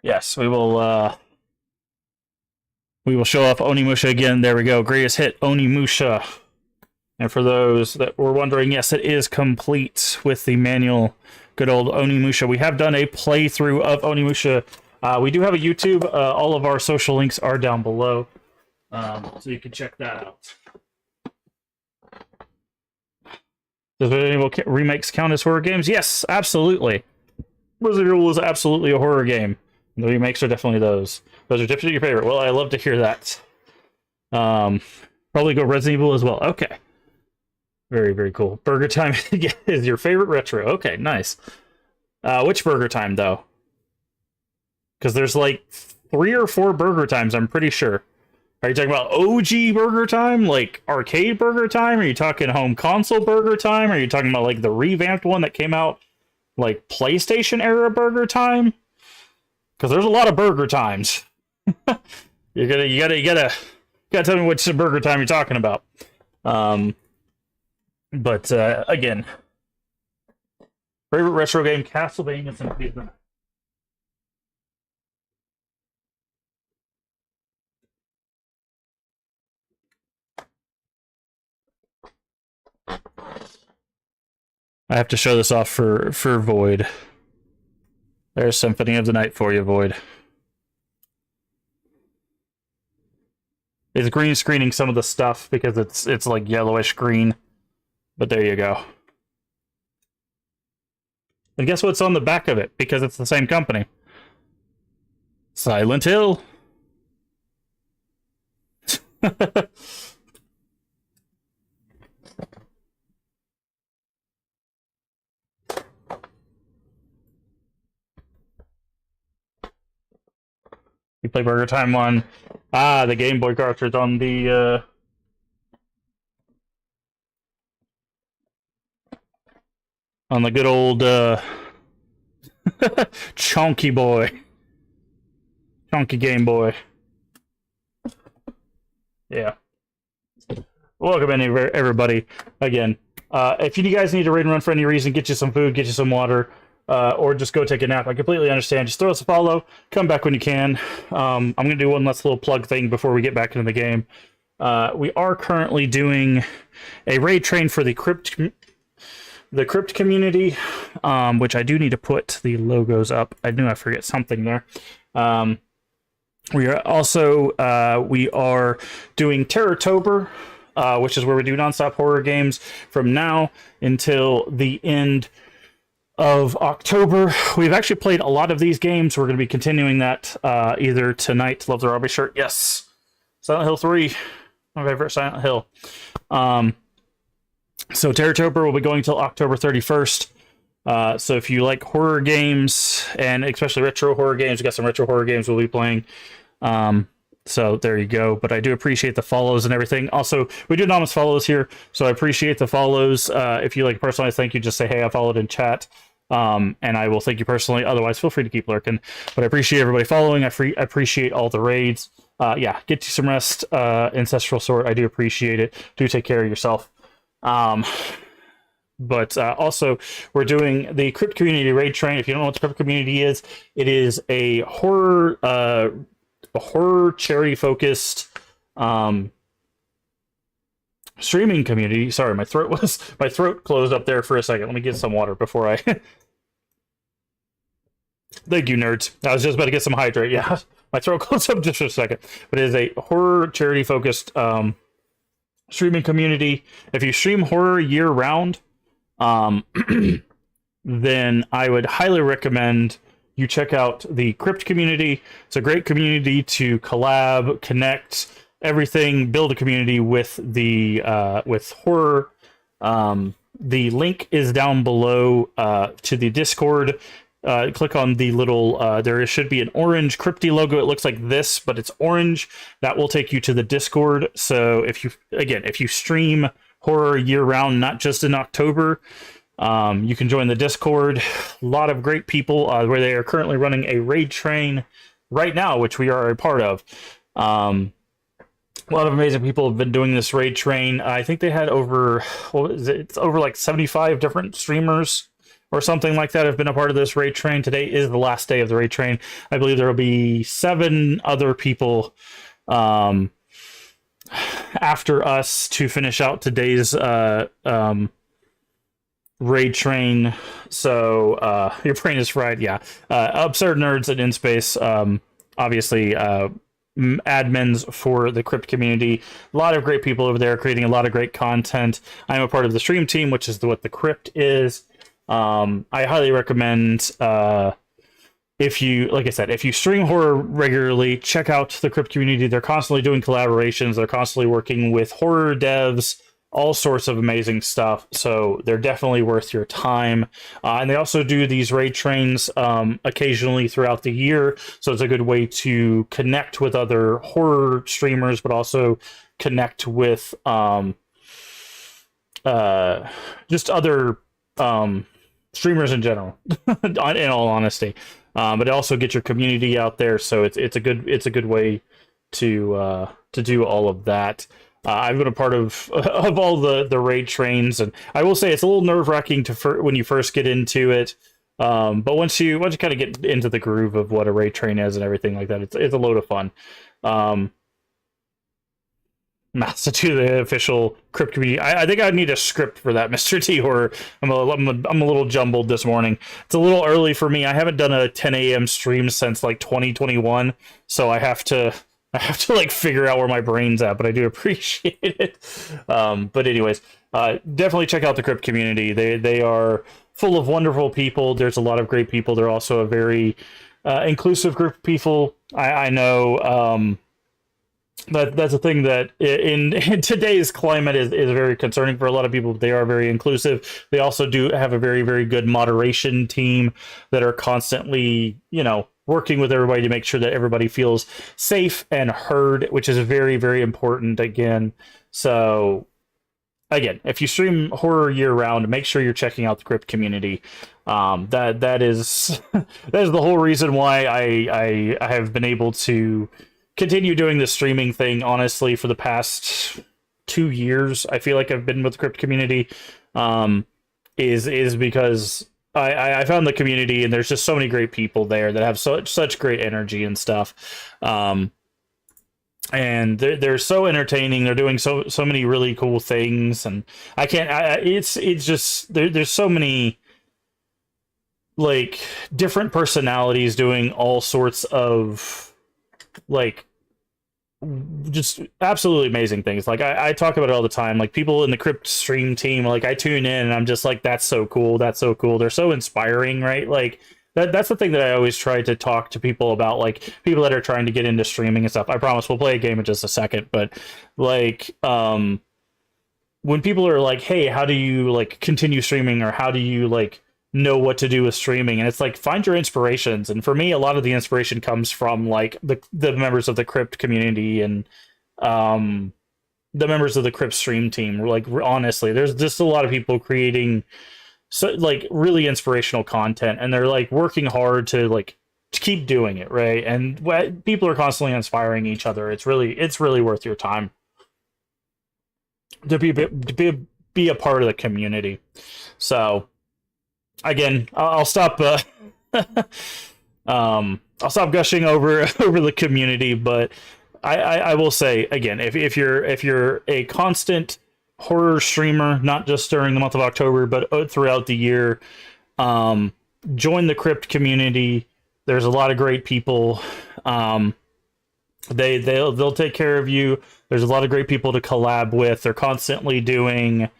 Yes, we will. We will show off Onimusha again. There we go. Greatest hit, Onimusha. And for those that were wondering, yes, it is complete with the manual. Good old Onimusha. We have done a playthrough of Onimusha. We do have a YouTube. All of our social links are down below, so you can check that out. Does Resident Evil remakes count as horror games? Yes, absolutely. Resident Evil was absolutely a horror game. The remakes are definitely those. Those are definitely your favorite. Well, I love to hear that. Probably go Resident Evil as well. Okay. Very, very cool. Burger Time is your favorite retro. Okay, nice. Which Burger Time, though? Because there's like 3 or 4 Burger Times, I'm pretty sure. Are you talking about OG Burger Time, like arcade Burger Time? Are you talking home console Burger Time? Are you talking about like the revamped one that came out like PlayStation era Burger Time? Because there's a lot of Burger Times. you gotta tell me which Burger Time you're talking about. But again, favorite retro game, Castlevania Symphony of the Night. I have to show this off for Void. There's Symphony of the Night for you, Void. It's green screening some of the stuff because it's like yellowish green. But there you go. And guess what's on the back of it? Because it's the same company. Silent Hill. You play Burger Time on the Game Boy cartridge on the good old chunky boy. Chunky Game Boy. Yeah. Welcome in, everybody. Again, if you guys need to raid and run for any reason, get you some food, get you some water, or just go take a nap. I completely understand. Just throw us a follow. Come back when you can. I'm going to do one last little plug thing before we get back into the game. We are currently doing a raid train for the Crypt community, which I do need to put the logos up. I knew I forget something there. We are also we are doing Terrortober, which is where we do nonstop horror games from now until the end of October. We've actually played a lot of these games. We're going to be continuing that either tonight. Love the Robbie shirt. Yes. Silent Hill 3. My favorite Silent Hill. So Terrortober will be going till October 31st. So if you like horror games, and especially retro horror games, we got some retro horror games we'll be playing. So there you go. But I do appreciate the follows and everything. Also, we do anonymous follows here, so I appreciate the follows. If you like personalized thank you, just say, hey, I followed in chat. And I will thank you personally. Otherwise, feel free to keep lurking. But I appreciate everybody following. I appreciate all the raids. Yeah, get you some rest, Ancestral Sword. I do appreciate it. Do take care of yourself. But also, we're doing the Crypt Community Raid Train. If you don't know what the Crypt Community is, it is a horror charity-focused streaming community. Sorry, my throat closed up there for a second. Let me get some water before I. Thank you, nerds. I was just about to get some hydrate. Yeah, my throat closed up just for a second. But it is a horror charity-focused streaming community. If you stream horror year-round, then I would highly recommend you check out the Crypt Community. It's a great community to collab, connect, everything, build a community with the with horror. The link is down below to the Discord. Click on the little, there should be an orange Crypty logo. It looks like this, but it's orange. That will take you to the Discord. So if you stream horror year-round, not just in October, you can join the Discord. A lot of great people where they are currently running a raid train right now, which we are a part of. A lot of amazing people have been doing this raid train. I think they had over, it's over like 75 different streamers or something like that have been a part of this raid train. Today is the last day of the raid train. I believe there will be 7 other people after us to finish out today's raid train. So your brain is fried. Yeah. Absurd Nerds and InSpace, obviously admins for the Crypt Community. A lot of great people over there creating a lot of great content. I'm a part of the stream team, which is what the Crypt is. I highly recommend if you, like I said, if you stream horror regularly, check out the Crypt Community. They're constantly doing collaborations. They're constantly working with horror devs, all sorts of amazing stuff. So they're definitely worth your time. And they also do these raid trains occasionally throughout the year. So it's a good way to connect with other horror streamers, but also connect with just other streamers in general, in all honesty. But also get your community out there. So it's a good way to do all of that. I've been a part of all the raid trains, and I will say it's a little nerve-wracking when you first get into it. But once you kind of get into the groove of what a raid train is and everything like that, it's a load of fun. To do the official Crypt Community. I think I need a script for that, Mr. T Horror. I'm a little jumbled this morning. It's a little early for me. I haven't done a 10 a.m. stream since like 2021, so I have to like figure out where my brain's at, but I do appreciate it. But anyways, definitely check out the Crypt Community. They are full of wonderful people. There's a lot of great people. They're also a very inclusive group of people. I know that's a thing that in today's climate is very concerning for a lot of people. But they are very inclusive. They also do have a very, very good moderation team that are constantly, working with everybody to make sure that everybody feels safe and heard, which is very, very important again. So again, if you stream horror year round, make sure you're checking out the Crypt Community. That is the whole reason why I have been able to continue doing the streaming thing, honestly, for the past 2 years. I feel like I've been with the Crypt Community, is because I found the community, and there's just so many great people there that have such great energy and stuff. And they're so entertaining. They're doing so many really cool things, and it's just there's so many like different personalities doing all sorts of like just absolutely amazing things. Like I talk about it all the time. Like people in the Crypt stream team, like I tune in and I'm just like, that's so cool. That's so cool. They're so inspiring, right? Like that's the thing that I always try to talk to people about, like people that are trying to get into streaming and stuff. I promise we'll play a game in just a second, but like when people are like, hey, how do you like continue streaming, or how do you like know what to do with streaming? And it's like, find your inspirations. And for me, a lot of the inspiration comes from like the members of the Crypt community and the members of the Crypt stream team. Like honestly, there's just a lot of people creating so like really inspirational content, and they're like working hard to keep doing it, right? And people are constantly inspiring each other. It's really worth your time to be a part of the community. So again, I'll stop. I'll stop gushing over the community, but I will say again, if you're a constant horror streamer, not just during the month of October, but throughout the year, join the Crypt community. There's a lot of great people. They'll take care of you. There's a lot of great people to collab with. They're constantly doing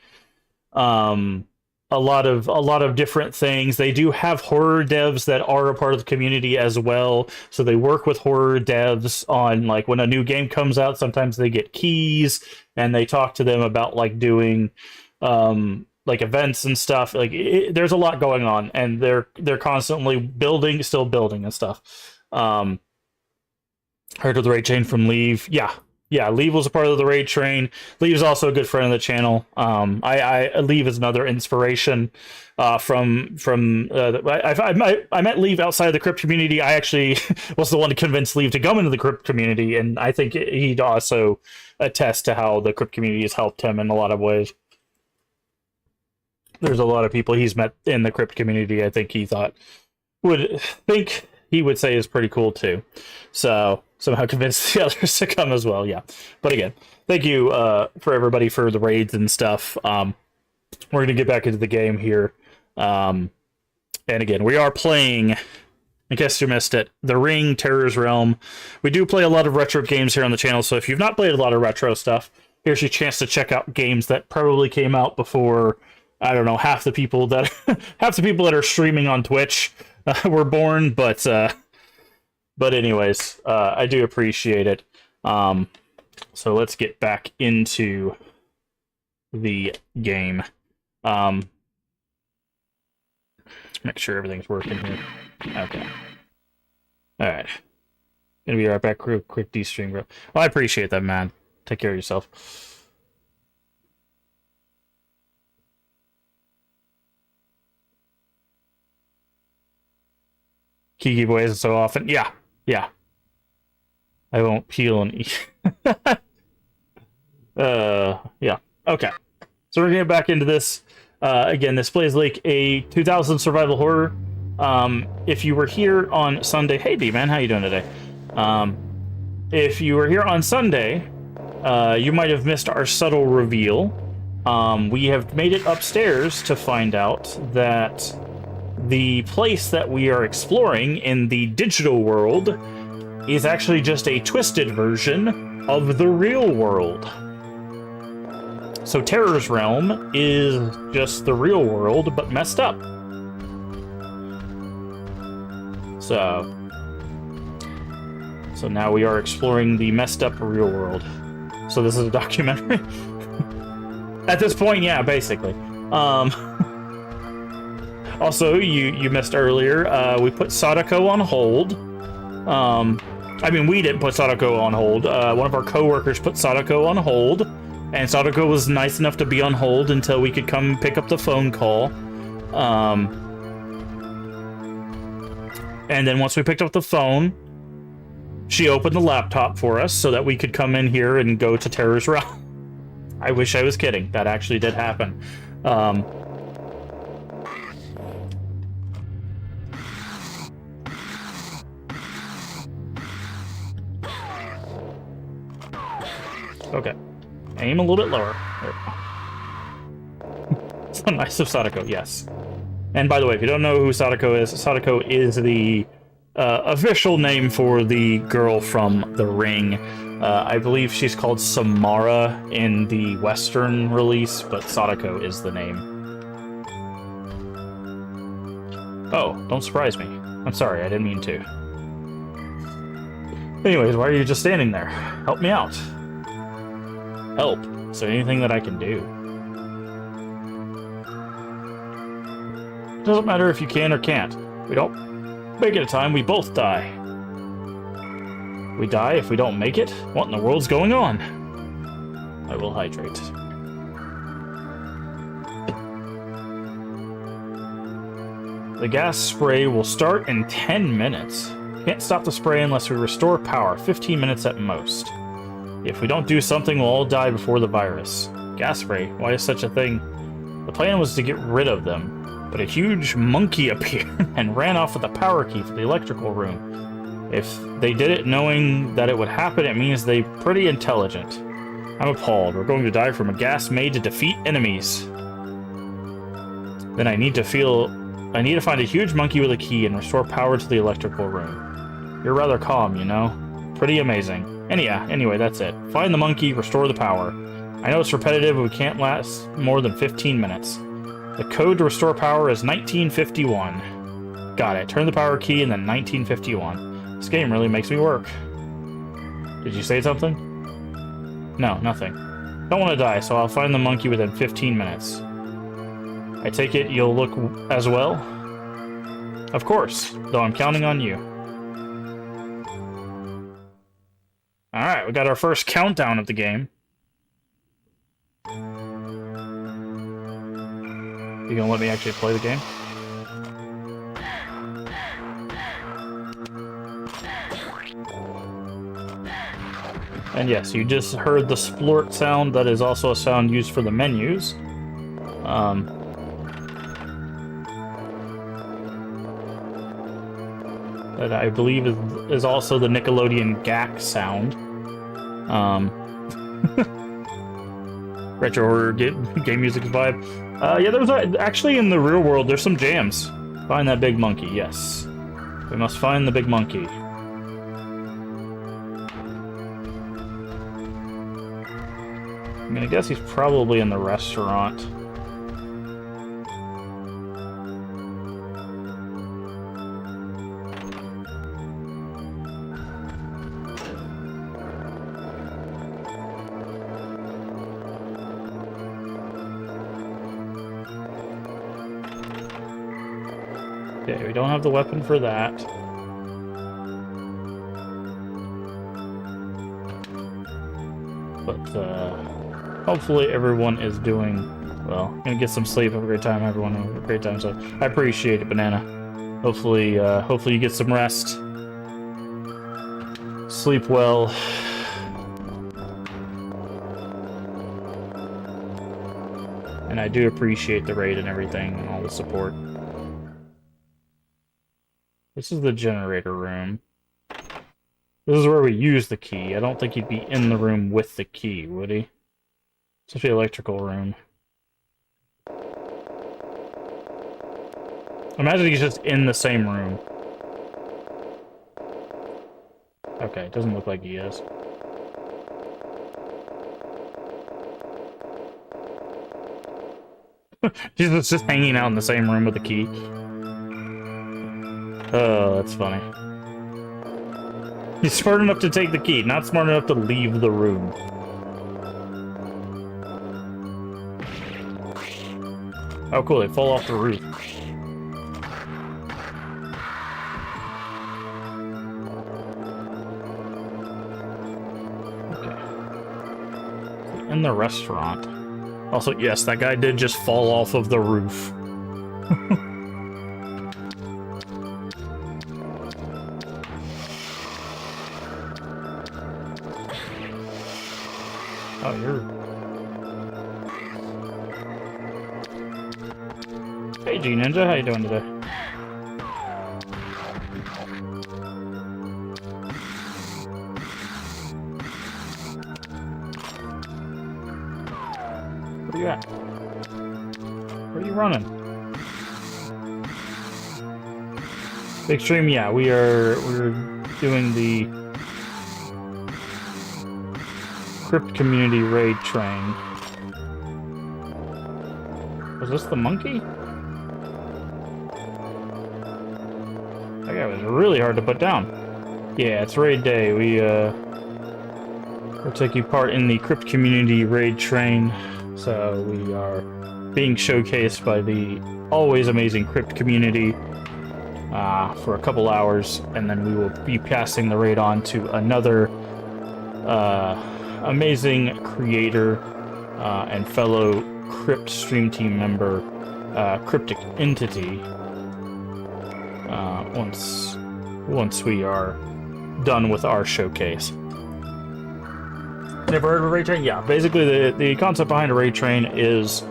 a lot of different things. They do have horror devs that are a part of the community as well. So they work with horror devs on like when a new game comes out, sometimes they get keys and they talk to them about like doing like events and stuff. Like there's a lot going on, and they're constantly still building and stuff. Heard of the raid train from Leave. Yeah, Leave was a part of the raid train. Leave is also a good friend of the channel. Leave is another inspiration from I met Leave outside of the Crypt community. I actually was the one to convince Leave to come into the Crypt community, and I think he'd also attest to how the Crypt community has helped him in a lot of ways. There's a lot of people he's met in the Crypt community I think he would say is pretty cool too. So somehow convinced the others to come as well. Yeah. But again, thank you for everybody for the raids and stuff. We're going to get back into the game here. And again, we are playing, in case you missed it, The Ring, Terror's Realm. We do play a lot of retro games here on the channel, so if you've not played a lot of retro stuff, here's your chance to check out games that probably came out before, I don't know, half the people that are streaming on Twitch were born, but anyways, I do appreciate it. So let's get back into the game. Make sure everything's working here. Okay. All right. Gonna be right back. Quick de-stream, bro. Well, I appreciate that, man. Take care of yourself. Kiki boy isn't so often. Yeah. I won't peel and eat. Yeah. Okay. So we're gonna get back into this. Again, this plays like a 2000 survival horror. If you were here on Sunday, hey D-Man, how you doing today? If you were here on Sunday, you might have missed our subtle reveal. We have made it upstairs to find out that the place that we are exploring in the digital world is actually just a twisted version of the real world. So Terror's Realm is just the real world, but messed up. So now we are exploring the messed up real world. So this is a documentary? At this point, yeah, basically. Also, you missed earlier, we put Sadako on hold. I mean, we didn't put Sadako on hold. One of our coworkers put Sadako on hold, and Sadako was nice enough to be on hold until we could come pick up the phone call. And then once we picked up the phone, she opened the laptop for us so that we could come in here and go to Terror's Realm. I wish I was kidding. That actually did happen. Okay. Aim a little bit lower. So nice of Sadako, yes. And by the way, if you don't know who Sadako is the official name for the girl from The Ring. I believe she's called Samara in the Western release, but Sadako is the name. Oh, don't surprise me. I'm sorry, I didn't mean to. Anyways, why are you just standing there? Help me out. Help. Is there anything that I can do? Doesn't matter if you can or can't. We don't make it in time, we both die. We die if we don't make it? What in the world's going on? I will hydrate. The gas spray will start in 10 minutes. Can't stop the spray unless we restore power, 15 minutes at most. If we don't do something, we'll all die before the virus. Gas spray? Why is such a thing? The plan was to get rid of them, but a huge monkey appeared and ran off with the power key for the electrical room. If they did it knowing that it would happen, it means they're pretty intelligent. I'm appalled. We're going to die from a gas made to defeat enemies. Then I need to find a huge monkey with a key and restore power to the electrical room. You're rather calm, you know? Pretty amazing. Anyway, that's it. Find the monkey, restore the power. I know it's repetitive, but we can't last more than 15 minutes. The code to restore power is 1951. Got it. Turn the power key and then 1951. This game really makes me work. Did you say something? No, nothing. Don't want to die, so I'll find the monkey within 15 minutes. I take it you'll look as well? Of course, though I'm counting on you. Alright, we got our first countdown of the game. You gonna let me actually play the game? And yes, you just heard the splort sound. That is also a sound used for the menus. That I believe is also the Nickelodeon GAC sound. Retro horror game music vibe. Yeah, there's actually in the real world, there's some jams. Find that big monkey, yes. We must find the big monkey. I mean, I guess he's probably in the restaurant. Okay, we don't have the weapon for that. But, hopefully everyone is doing well. Gonna get some sleep, have a great time, everyone. Have a great time, so I appreciate it, Banana. Hopefully you get some rest. Sleep well. And I do appreciate the raid and everything and all the support. This is the generator room. This is where we use the key. I don't think he'd be in the room with the key, would he? It's the electrical room. Imagine he's just in the same room. Okay, it doesn't look like he is. He's just hanging out in the same room with the key. Oh, that's funny. He's smart enough to take the key, not smart enough to leave the room. Oh, cool, they fall off the roof. Okay. In the restaurant. Also, yes, that guy did just fall off of the roof. Oh, you're... Hey, G-Ninja, how you doing today? Where you at? Where are you running? Big stream, yeah, we're doing the Crypt Community Raid Train. Was this the monkey? That guy was really hard to put down. Yeah, it's raid day. We're taking part in the Crypt Community Raid Train. So we are being showcased by the always amazing Crypt community for a couple hours, and then we will be passing the raid on to another amazing creator and fellow Crypt stream team member, Cryptic Entity. once we are done with our showcase. Never heard of a raid train? Yeah, basically the concept behind a raid train is,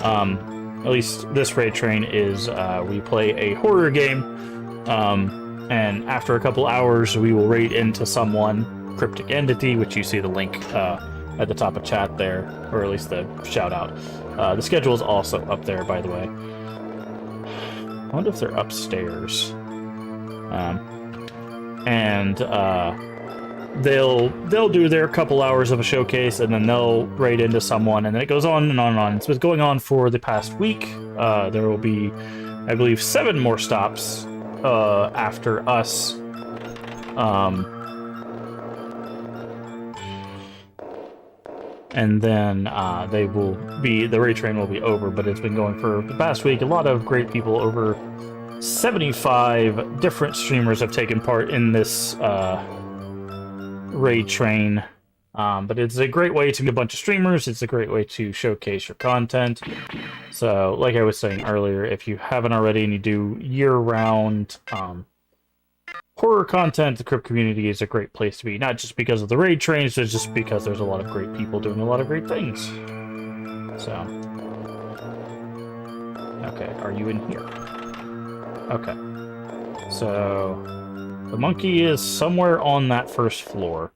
at least this raid train is, we play a horror game, and after a couple hours we will raid into someone, cryptic entity, which you see the link at the top of chat there, or at least the shout out. The schedule is also up there, by the way. I wonder if they're upstairs. They'll do their couple hours of a showcase, and then they'll raid into someone, and then it goes on and on and on. It's been going on for the past week. There will be, I believe, 7 more stops after us. And then the raid train will be over, but it's been going for the past week. A lot of great people, over 75 different streamers have taken part in this raid train. But it's a great way to meet a bunch of streamers. It's a great way to showcase your content. So, like I was saying earlier, if you haven't already and you do year-round horror content, the Crypt community is a great place to be. Not just because of the raid trains, but just because there's a lot of great people doing a lot of great things. So, okay, are you in here? Okay. So, the monkey is somewhere on that first floor.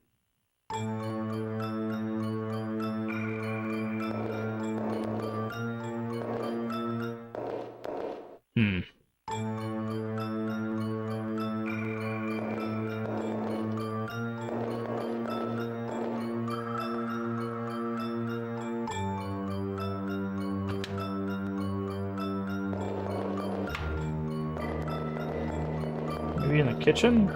Maybe in the kitchen?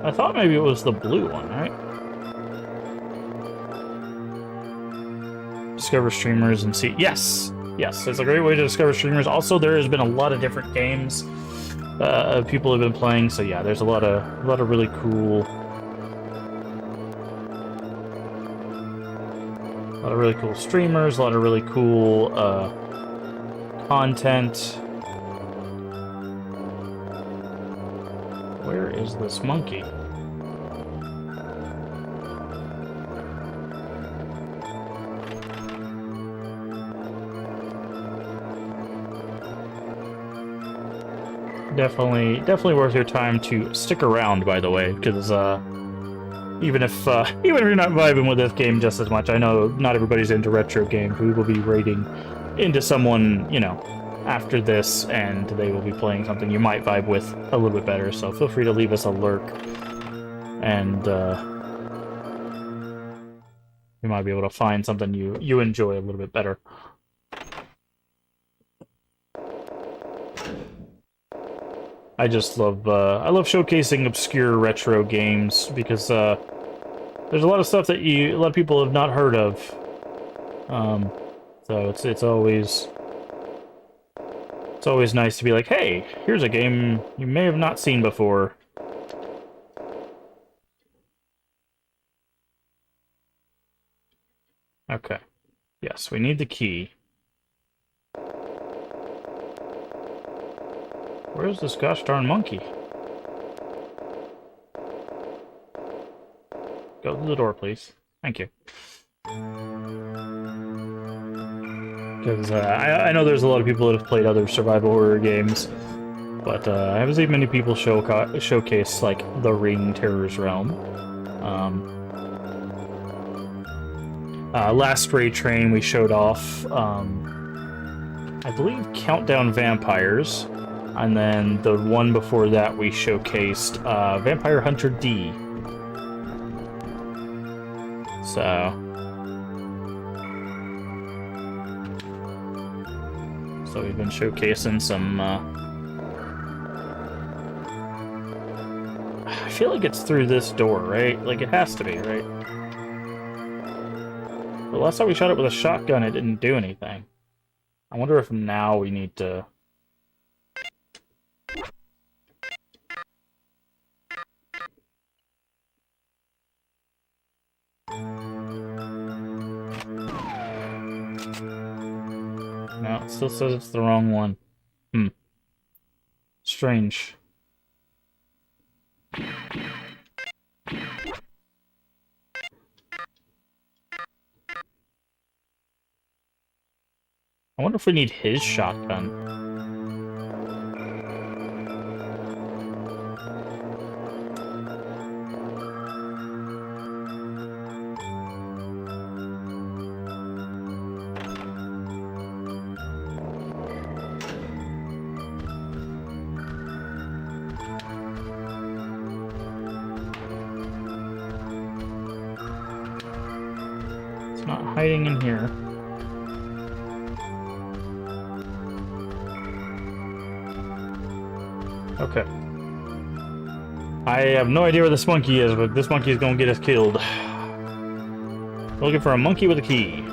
I thought maybe it was the blue one, right? Discover streamers and see... Yes! Yes, it's a great way to discover streamers. Also, there has been a lot of different games people have been playing, so yeah, there's a lot of really cool... A lot of really cool streamers, a lot of really cool content. Where is this monkey? Definitely worth your time to stick around, by the way, because even if you're not vibing with this game just as much, I know not everybody's into retro games. We will be raiding into someone, you know, after this, and they will be playing something you might vibe with a little bit better, so feel free to leave us a lurk, and you might be able to find something you enjoy a little bit better. I just love I love showcasing obscure retro games, because there's a lot of stuff that a lot of people have not heard of. So it's always nice to be like, hey, here's a game you may have not seen before. Okay. Yes, we need the key. Where's this gosh darn monkey? Go to the door, please. Thank you. Because I know there's a lot of people that have played other survival horror games, but I haven't seen many people showcase, like, The Ring Terror's Realm. Last Raid Train we showed off, I believe, Countdown Vampires, and then the one before that we showcased Vampire Hunter D. So we've been showcasing some, I feel like it's through this door, right? Like, it has to be, right? But last time we shot it with a shotgun, it didn't do anything. I wonder if now we need to... No, It still says it's the wrong one. Hmm. Strange. I wonder if we need his shotgun. It's not hiding in here. Okay. I have no idea where this monkey is, but this monkey is gonna get us killed. We're looking for a monkey with a key.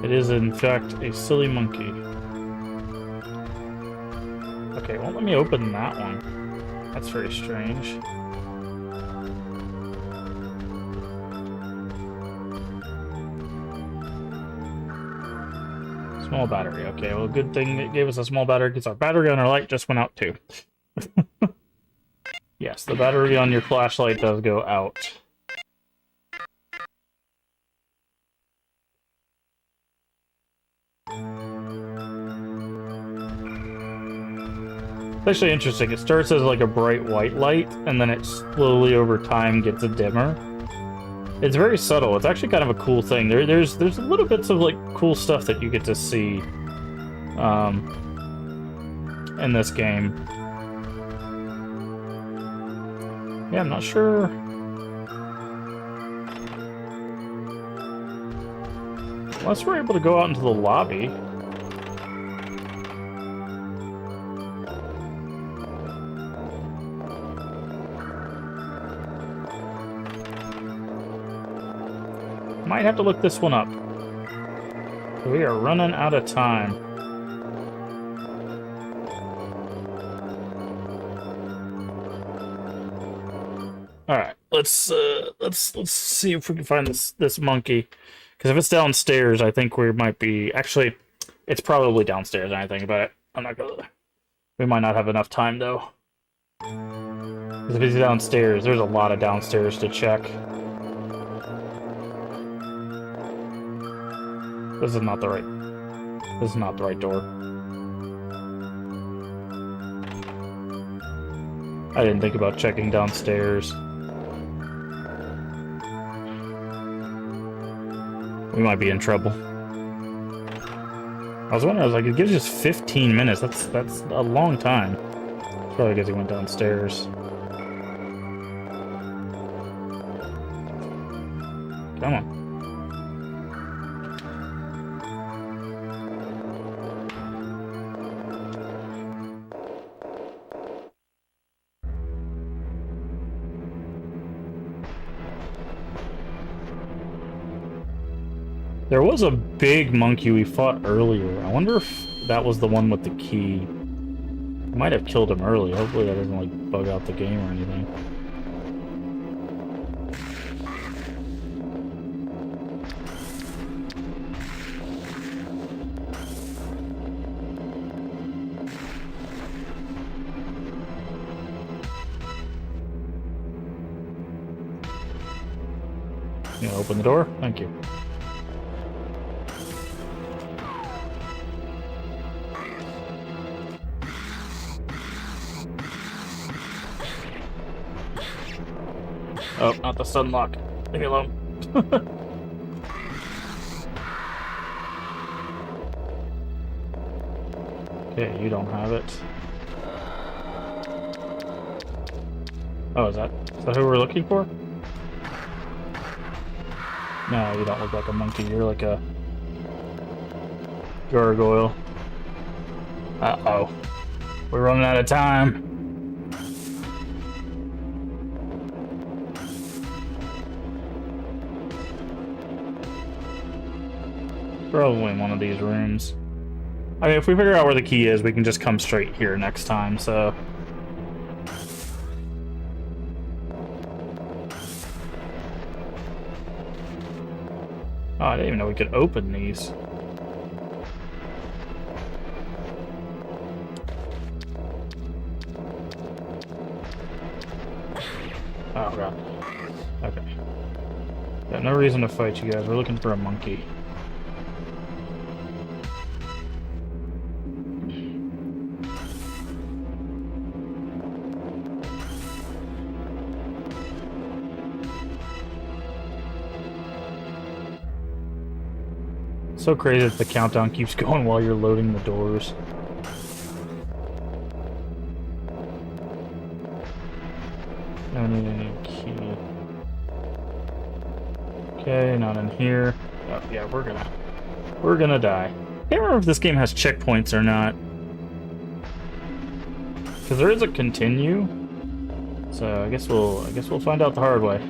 It is, in fact, a silly monkey. Okay, won't let me open that one. That's very strange. Small battery. Okay, well, good thing it gave us a small battery because our battery on our light just went out too. Yes, the battery on your flashlight does go out. It's actually interesting. It starts as like a bright white light, and then it slowly over time gets a dimmer. It's very subtle. It's actually kind of a cool thing. There's little bits of like cool stuff that you get to see in this game. Yeah, I'm not sure. Unless we're able to go out into the lobby. Might have to look this one up. We are running out of time. Alright, let's see if we can find this monkey. Because if it's downstairs, I think we might be... Actually, it's probably downstairs, I think, but I'm not gonna... We might not have enough time, though. Because if it's downstairs, there's a lot of downstairs to check. This is not the right door. I didn't think about checking downstairs. We might be in trouble. I was wondering, like, it gives us 15 minutes. That's a long time. Probably because he went downstairs. Come on. There was a big monkey we fought earlier. I wonder if that was the one with the key. We might have killed him early. Hopefully that doesn't, like, bug out the game or anything. You gonna open the door? Thank you. Oh, not the stun lock. Leave me alone. Okay, you don't have it. Oh, is that who we're looking for? No, you don't look like a monkey. You're like a gargoyle. Uh-oh. We're running out of time. Probably in one of these rooms. I mean, if we figure out where the key is, we can just come straight here next time, so... Oh, I didn't even know we could open these. Oh, God. Okay. Got no reason to fight you guys. We're looking for a monkey. So crazy that the countdown keeps going while you're loading the doors. No need any key. Okay, not in here. Oh, yeah, we're gonna die. Can't remember if this game has checkpoints or not. Because there is a continue. So I guess we'll find out the hard way.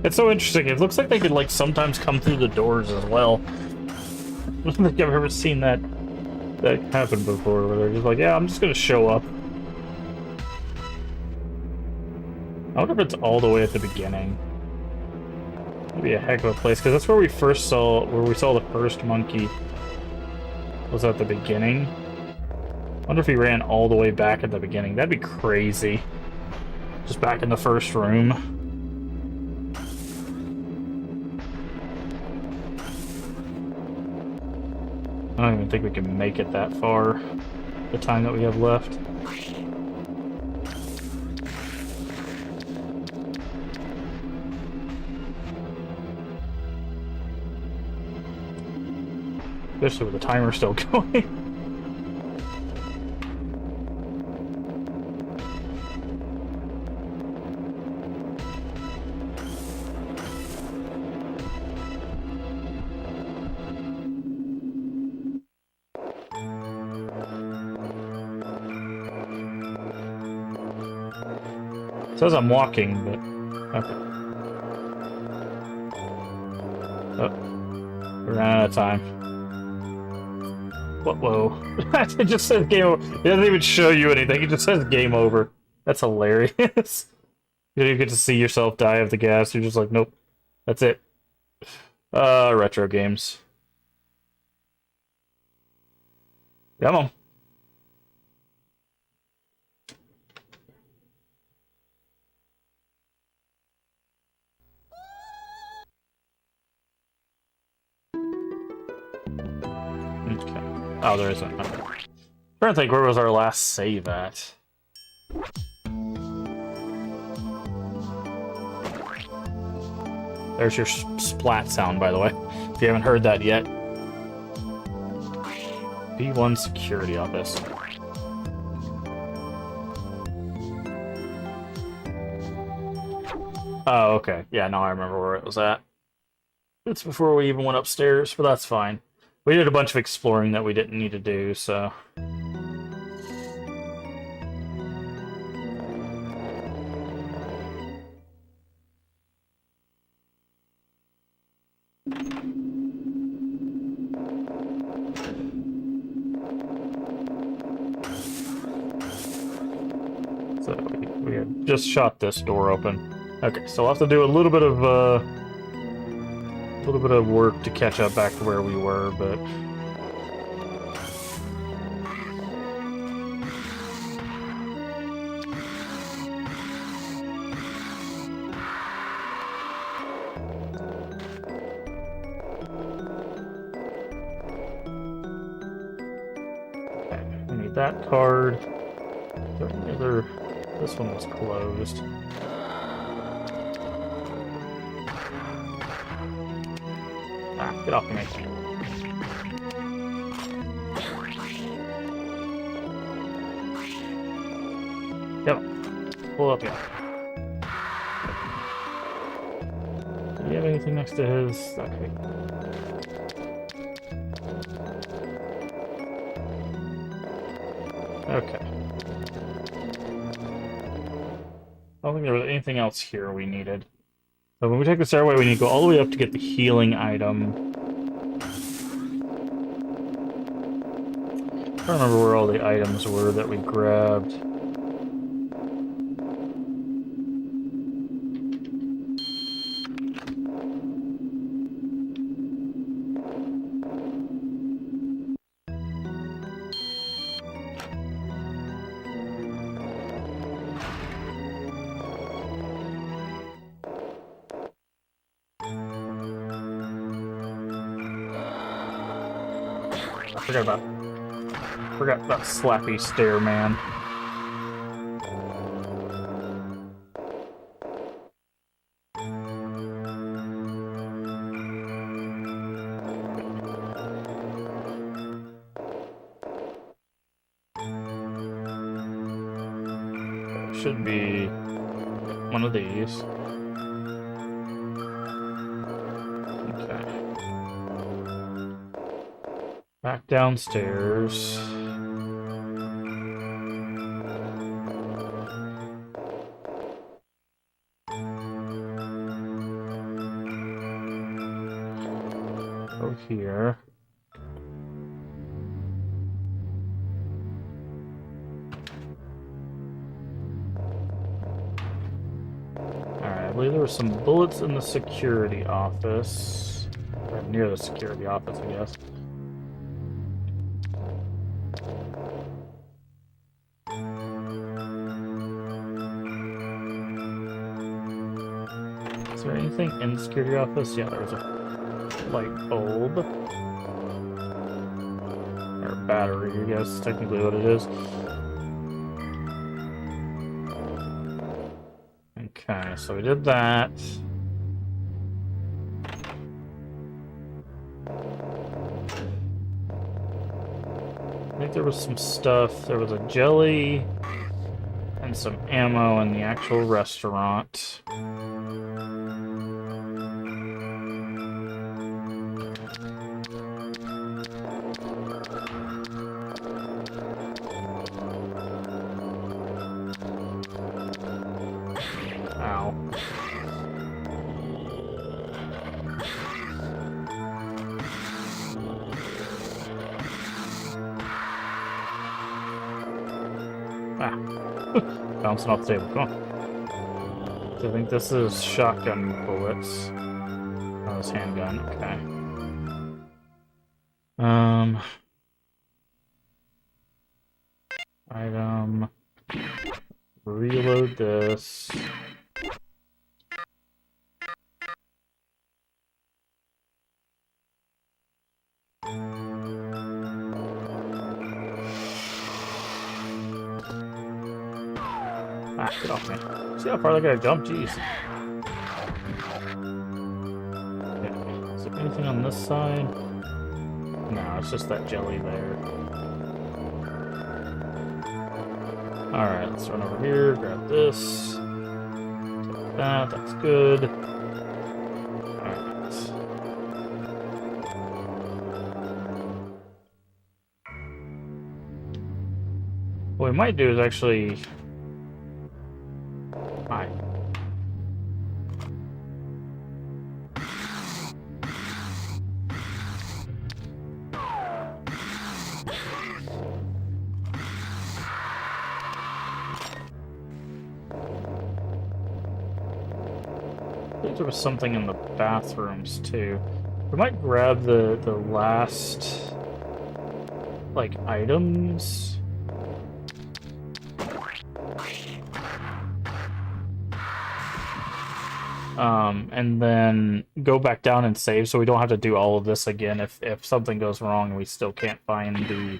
It's so interesting. It looks like they could, like, sometimes come through the doors as well. I don't think I've ever seen that happen before, where they're just like, yeah, I'm just gonna show up. I wonder if it's all the way at the beginning. It'd be a heck of a place, because that's where we saw the first monkey. Was at the beginning. I wonder if he ran all the way back at the beginning. That'd be crazy. Just back in the first room. I don't even think we can make it that far, the time that we have left. Especially with the timer still going. It says I'm walking, but... Okay. Oh. We ran out of time. Whoa. It just says game over. It doesn't even show you anything. It just says game over. That's hilarious. You get to see yourself die of the gas. You're just like, nope. That's it. Retro games. Come on. Okay. Oh, there isn't. Okay. I'm trying to think, where was our last save at? There's your splat sound, by the way, if you haven't heard that yet. B1 security office. Oh, okay. Yeah, now I remember where it was at. It's before we even went upstairs, but that's fine. We did a bunch of exploring that we didn't need to do, so... So we had just shot this door open. Okay, so we'll have to do a little bit of work to catch up back to where we were, but okay, we need that card. Is there any other? This one was closed. Get off me. Yep. Pull up, yeah. Do you have anything next to his? Okay. Okay. I don't think there was anything else here we needed. So when we take the stairway, we need to go all the way up to get the healing item. I don't remember where all the items were that we grabbed. Forgot about Slappy Stair Man. Should be one of these. Okay. Back downstairs. Go here. I believe there were some bullets in the security office. Or near the security office, I guess. Is there anything in the security office? Yeah, there was a light bulb. Or battery, I guess is technically what it is. Okay, so we did that. I think there was some stuff. There was a jelly and some ammo in the actual restaurant. Ow. Ah. Bouncing off the table. Come on. So I think this is shotgun bullets. Oh, this handgun. Okay. Item. Reload this. Ah, get off me. See how far I gotta jump? Jeez. Okay. Is there anything on this side? No, it's just that jelly there. Alright, let's run over here, grab this. Take that, that's good. Alright. What we might do is actually... Hi. I think there was something in the bathrooms too. We might grab the last like items. And then go back down and save so we don't have to do all of this again if something goes wrong and we still can't find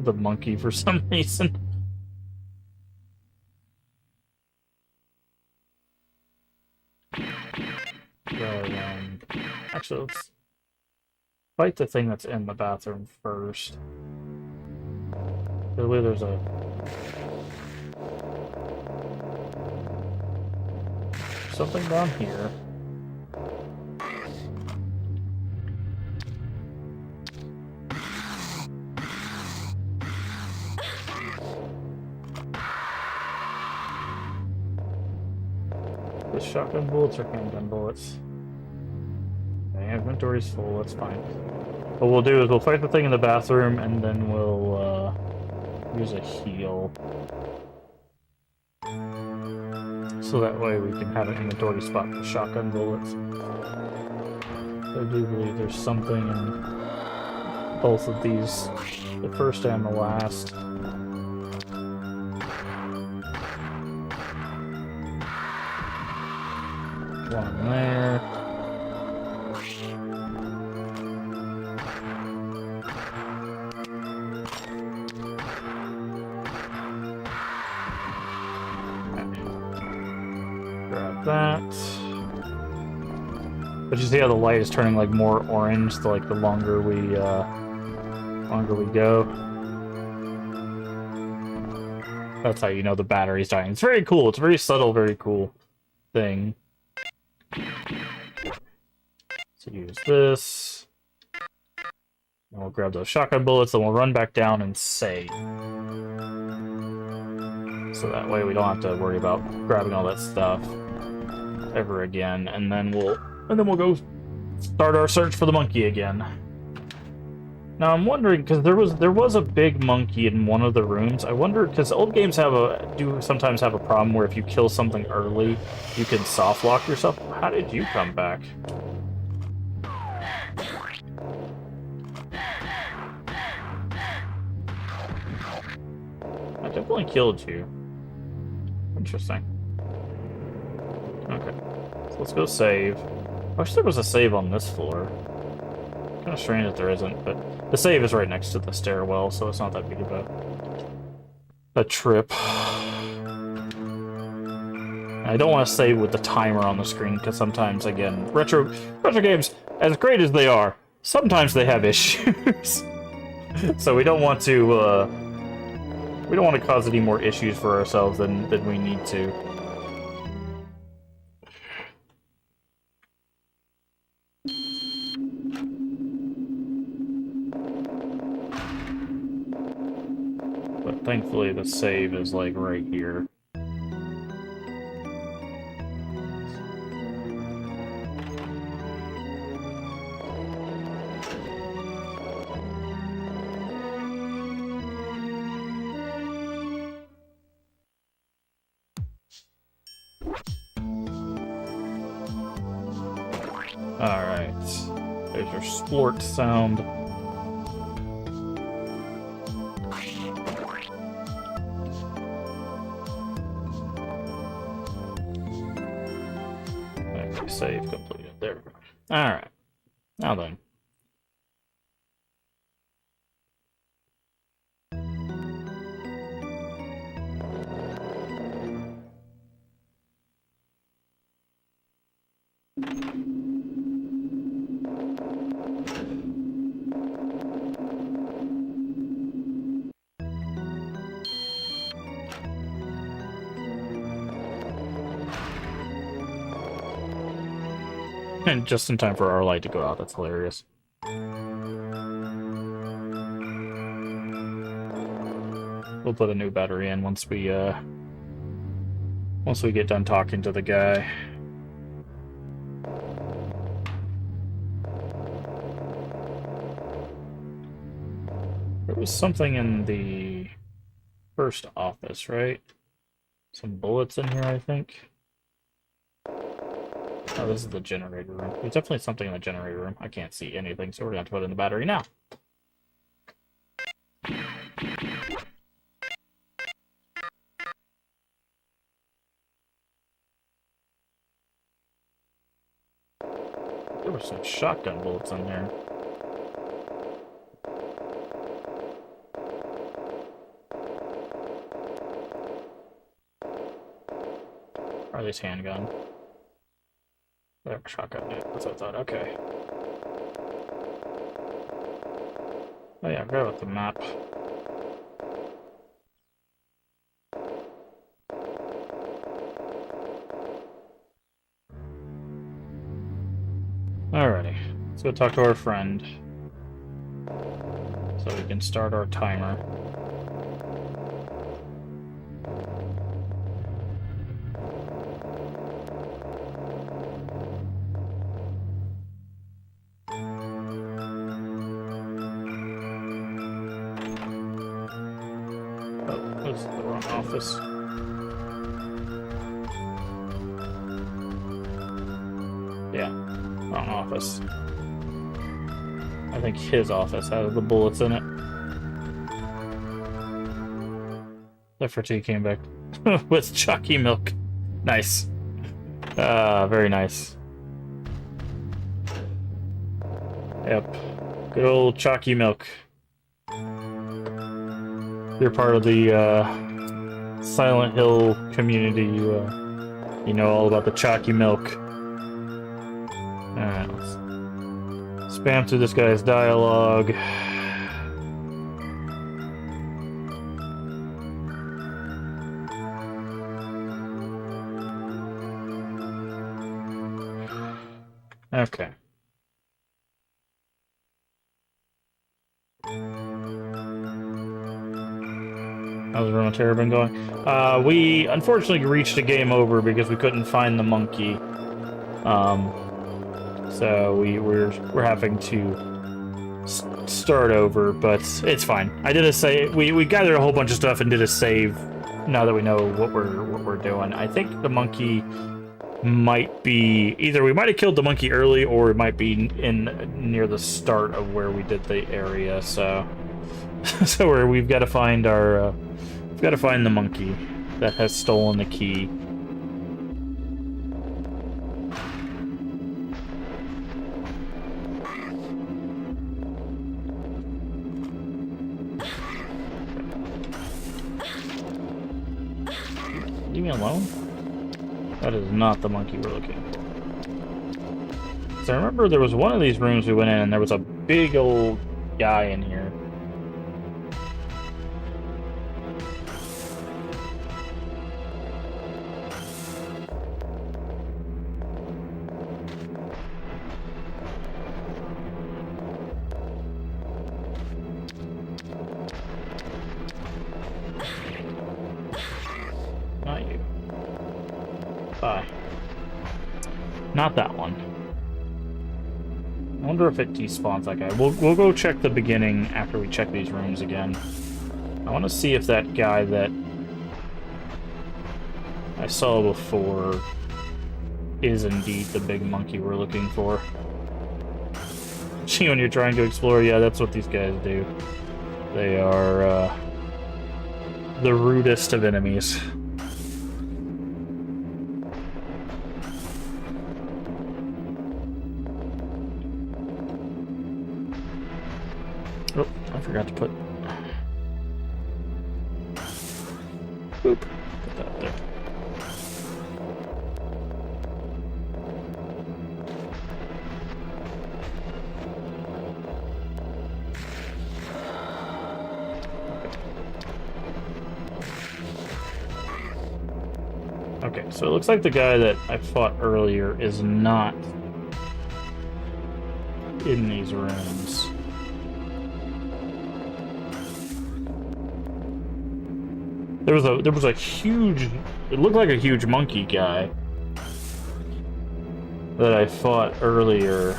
the monkey for some reason. Actually, let's fight the thing that's in the bathroom first. I believe there's a... something down here. The shotgun bullets or handgun bullets? Okay, inventory's full, that's fine. What we'll do is we'll fight the thing in the bathroom and then we'll use a heal. So that way we can have an inventory spot for shotgun bullets. I do believe there's something in both of these, the first and the last. One there. Grab that. But you see how the light is turning like more orange the longer we go. That's how you know the battery's dying. It's very cool. It's a very subtle, very cool thing. So use this. And we'll grab those shotgun bullets, then we'll run back down and save. So that way we don't have to worry about grabbing all that stuff ever again. And then we'll go start our search for the monkey again. Now I'm wondering, because there was a big monkey in one of the rooms. I wonder, because old games do sometimes have a problem where if you kill something early, you can soft lock yourself. How did you come back? I definitely killed you. Interesting. Okay, so let's go save. I wish there was a save on this floor. Kind of strange that there isn't, but the save is right next to the stairwell, so it's not that big of a trip. I don't want to save with the timer on the screen, because sometimes, again, retro games, as great as they are, sometimes they have issues. So we don't want to cause any more issues for ourselves than we need to. But thankfully the save is like right here. Alright, there's your splort sound. Okay, save completed. There we go. Alright, now then. And just in time for our light to go out. That's hilarious. We'll put a new battery in once we get done talking to the guy. There was something in the first office, right? Some bullets in here, I think. Oh, this is the generator room. There's definitely something in the generator room. I can't see anything, so we're going to have to put in the battery now. There were some shotgun bullets in there. Or at least handgun. I there, shotgun. Yeah, that's what I thought. Okay. Oh yeah, I forgot about the map. Alrighty, let's go talk to our friend so we can start our timer. Oh, this is the wrong office. Yeah, wrong office. I think his office has the bullets in it. Nefertiti came back with chalky milk. Nice. Very nice. Yep. Good old chalky milk. You're part of the Silent Hill community. You know all about the chalky milk. Alright, let's spam through this guy's dialogue. Okay. How's Room of Terror been going? We unfortunately reached a game over because we couldn't find the monkey. So we're having to start over, but it's fine. I did a save. We gathered a whole bunch of stuff and did a save. Now that we know what we're doing, I think the monkey might be either we might have killed the monkey early, or it might be in near the start of where we did the area. So we've got to find our we've got to find the monkey that has stolen the key. Leave me alone? That is not the monkey we're looking for. So I remember there was one of these rooms we went in and there was a big old guy in here. Not you. Bye. Not that one. I wonder if it despawns that guy. We'll go check the beginning after we check these rooms again. I want to see if that guy that I saw before is indeed the big monkey we're looking for. See, when you're trying to explore, yeah, that's what these guys do. They are the rudest of enemies. Oh, I forgot to put... Boop. Put that there. Okay, so it looks like the guy that I fought earlier is not in these rooms. There was a huge, it looked like a huge monkey guy that I fought earlier.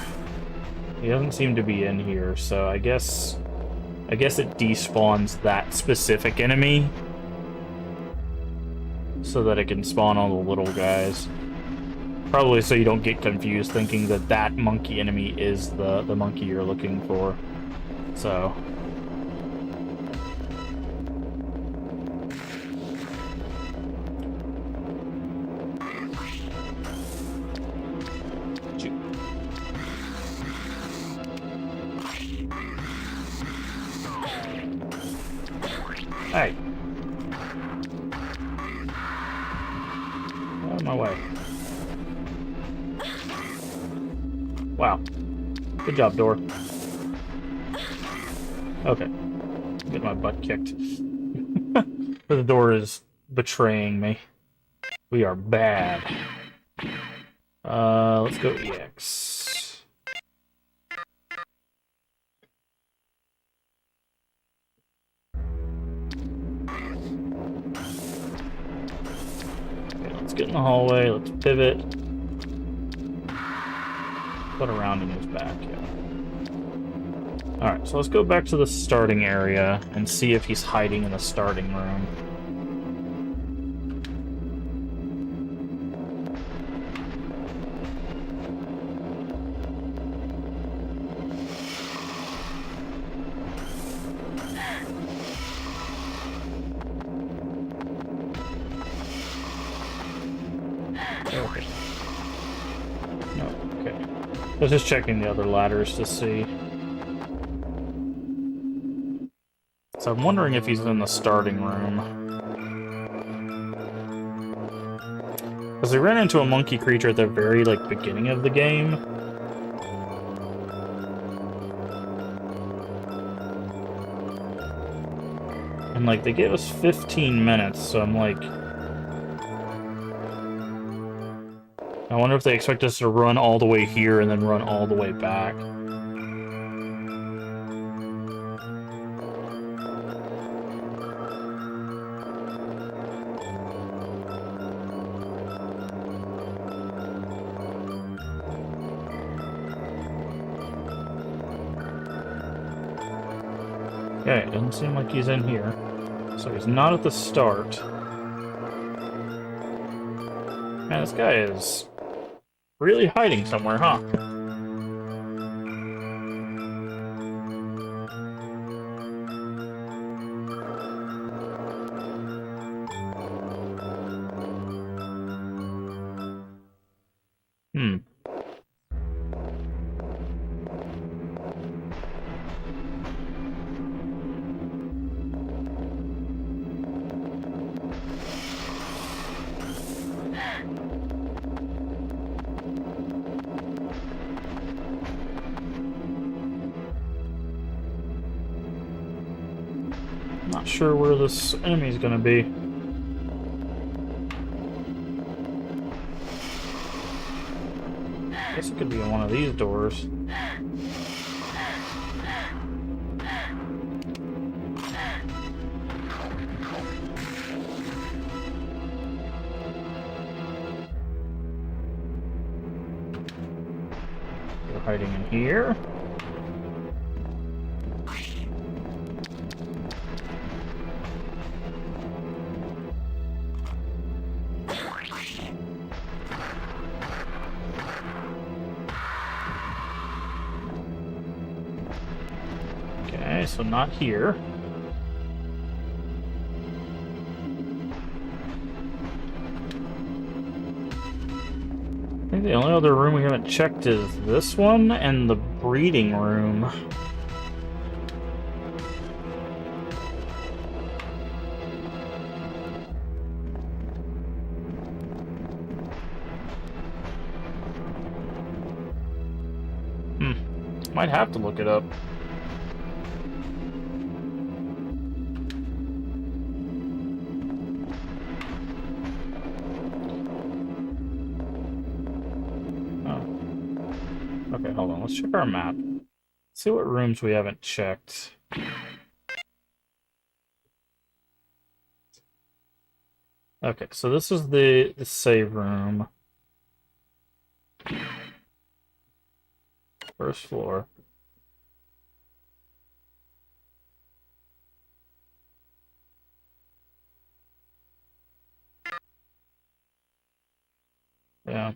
He doesn't seem to be in here, so I guess it despawns that specific enemy so that it can spawn all the little guys. Probably so you don't get confused thinking that that monkey enemy is the monkey you're looking for. So... Hey! Out of my way. Wow. Good job, door. Okay. Get my butt kicked. The door is betraying me. We are bad. Let's go EX. Okay, let's get in the hallway. Let's pivot. Put around in his back, yeah. Alright, so let's go back to the starting area and see if he's hiding in the starting room. Okay. No, okay. I was just checking the other ladders to see. So I'm wondering if he's in the starting room. Because we ran into a monkey creature at the very, beginning of the game. And, they gave us 15 minutes, so I'm like... I wonder if they expect us to run all the way here and then run all the way back. Okay, it doesn't seem like he's in here. So he's not at the start. Man, this guy is really hiding somewhere, huh? Not sure where this enemy's gonna be. Guess it could be in one of these doors. They're hiding in here. Okay, so not here. I think the only other room we haven't checked is this one and the breeding room. Might have to look it up. Okay, hold on. Let's check our map. See what rooms we haven't checked. Okay, so this is the save room. First floor. Yeah.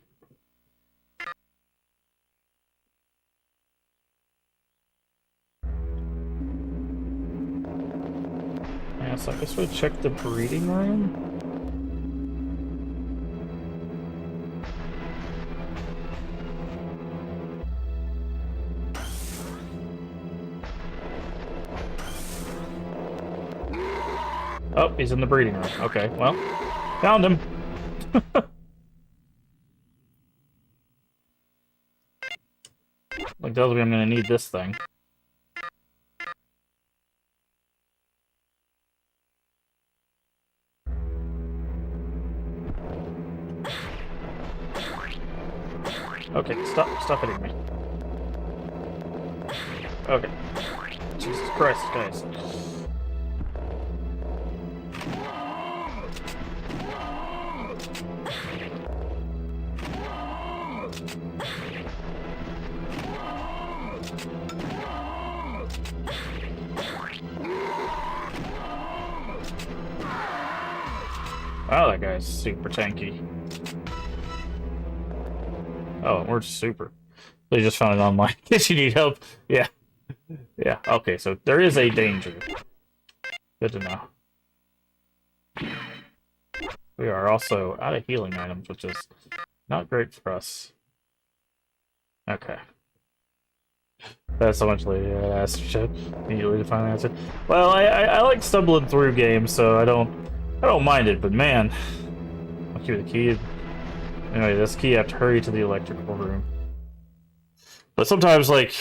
Yeah, so I guess we'll check the breeding room. Oh, he's in the breeding room. Okay, well, found him. tells me I'm gonna need this thing. Okay, stop hitting me. Okay. Jesus Christ, guys. Wow, that guy's super tanky. Oh, we're super. They just found it online. If you need help. Yeah. Yeah, okay, so there is a danger. Good to know. We are also out of healing items, which is not great for us. Okay. That's so much later. Ask shit immediately to find an answer. Well, I like stumbling through games, so I don't mind it. But man, I'll give you the key. Anyway, this key, I have to hurry to the electrical room. But sometimes, like,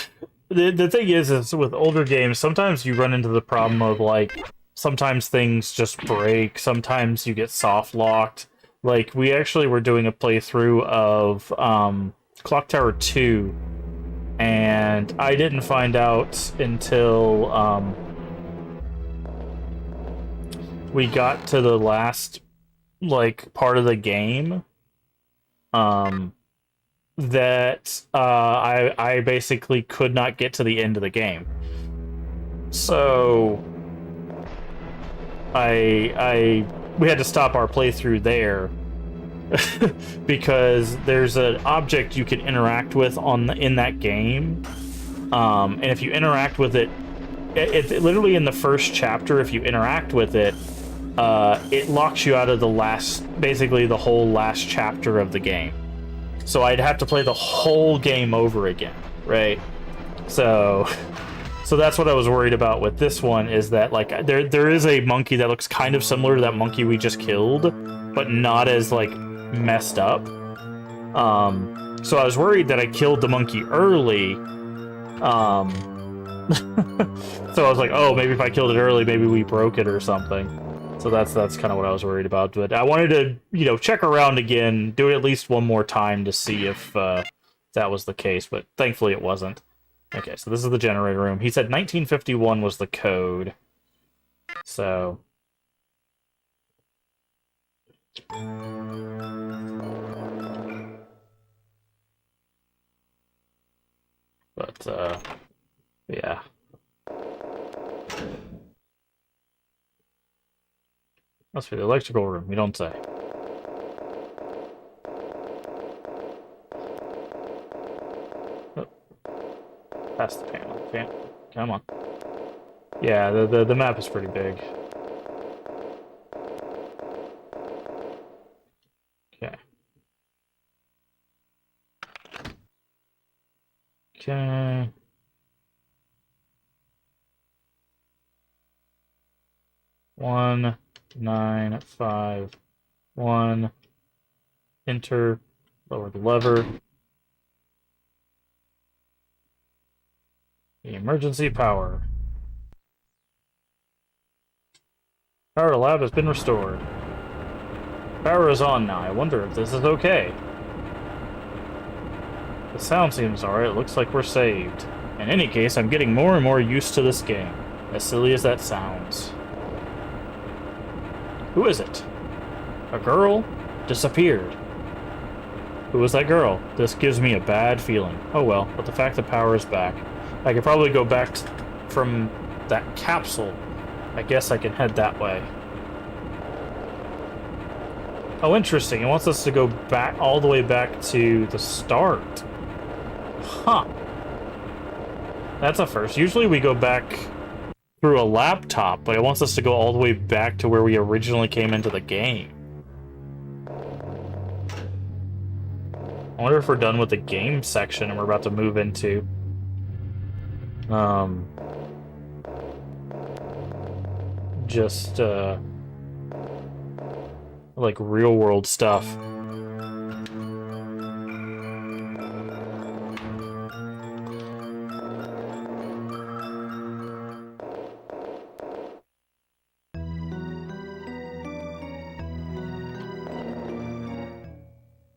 the thing is with older games, sometimes you run into the problem of, like, sometimes things just break, sometimes you get soft locked. Like, we actually were doing a playthrough of Clock Tower 2, and I didn't find out until we got to the last, like, part of the game, that I basically could not get to the end of the game. So we had to stop our playthrough there because there's an object you can interact with in that game, and if you interact with it, it literally in the first chapter, if you interact with it, it locks you out of basically the whole last chapter of the game. So I'd have to play the whole game over again, right? So that's what I was worried about with this one, is that, like, there is a monkey that looks kind of similar to that monkey we just killed, but not as, like, messed up. So I was worried that I killed the monkey early. So I was like, oh, maybe if I killed it early, maybe we broke it or something. So that's kind of what I was worried about. But I wanted to, check around again, do it at least one more time to see if that was the case. But thankfully it wasn't. Okay, so this is the generator room. He said 1951 was the code. So... But, yeah. Must be the electrical room, you don't say. Oh. Past the panel. Okay. Come on. Yeah, the map is pretty big. Okay. Okay. One, 9, 5, 1. Enter. Lower the lever. The emergency power. Power lab has been restored. Power is on now. I wonder if this is okay. The sound seems alright. It looks like we're saved. In any case, I'm getting more and more used to this game. As silly as that sounds. Who is it? A girl? Disappeared. Who was that girl? This gives me a bad feeling. Oh well, but the fact the power is back. I could probably go back from that capsule. I guess I can head that way. Oh, interesting. It wants us to go back all the way back to the start. Huh. That's a first. Usually we go back through a laptop, but it wants us to go all the way back to where we originally came into the game. I wonder if we're done with the game section and we're about to move into just like real world stuff.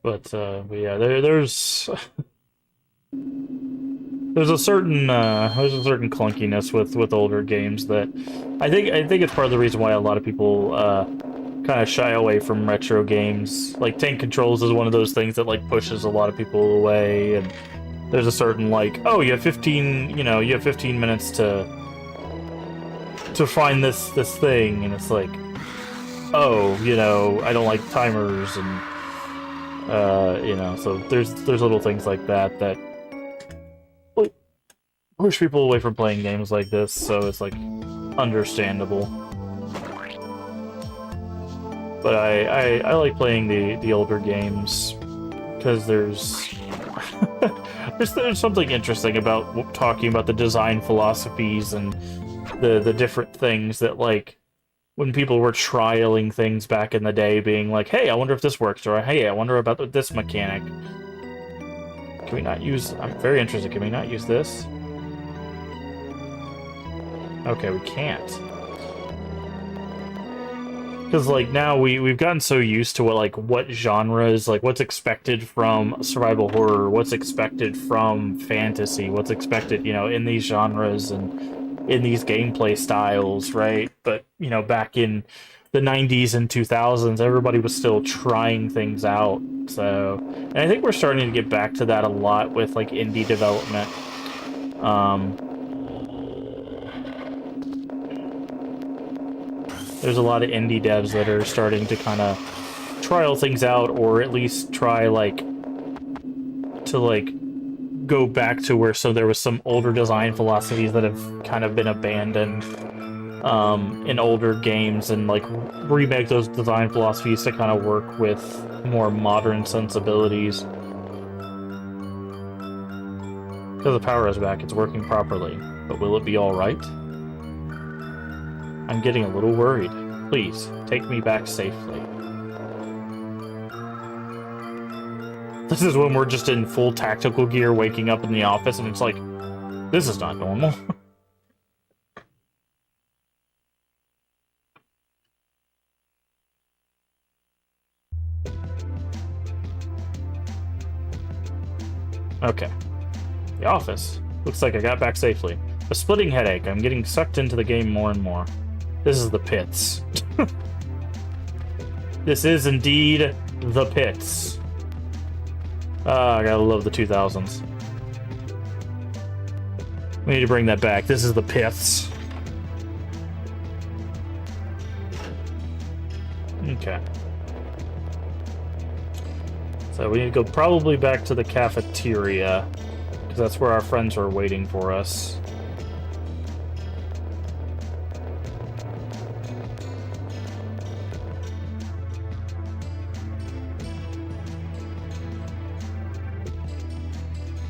But yeah, there's a certain clunkiness with older games that I think it's part of the reason why a lot of people kind of shy away from retro games. Like Tank Controls is one of those things that like pushes a lot of people away, and there's a certain like, oh, you have 15 minutes to find this thing, and it's like, oh, I don't like timers, and so there's little things like that push people away from playing games like this, so it's like understandable. But I like playing the older games because there's there's something interesting about talking about the design philosophies and the different things that, like, when people were trialing things back in the day, being like, hey, I wonder if this works, or hey, I wonder about this mechanic. Can we not use... I'm very interested. Can we not use this? Okay, we can't. Because, like, now we've gotten so used to what genres, like, what's expected from survival horror, what's expected from fantasy, what's expected, in these genres and in these gameplay styles, right? But, back in the 90s and 2000s, everybody was still trying things out. So, and I think we're starting to get back to that a lot with, like, indie development. There's a lot of indie devs that are starting to kind of trial things out, or at least try, to go back to where there was some older design philosophies that have kind of been abandoned in older games, and, remake those design philosophies to kind of work with more modern sensibilities. Because the power is back, it's working properly. But will it be alright? I'm getting a little worried. Please, take me back safely. This is when we're just in full tactical gear, waking up in the office, and it's like, this is not normal. Okay. The office. Looks like I got back safely. A splitting headache. I'm getting sucked into the game more and more. This is the pits. This is indeed the pits. I gotta love the 2000s. We need to bring that back. This is the pits. Okay. So we need to go probably back to the cafeteria, because that's where our friends are waiting for us.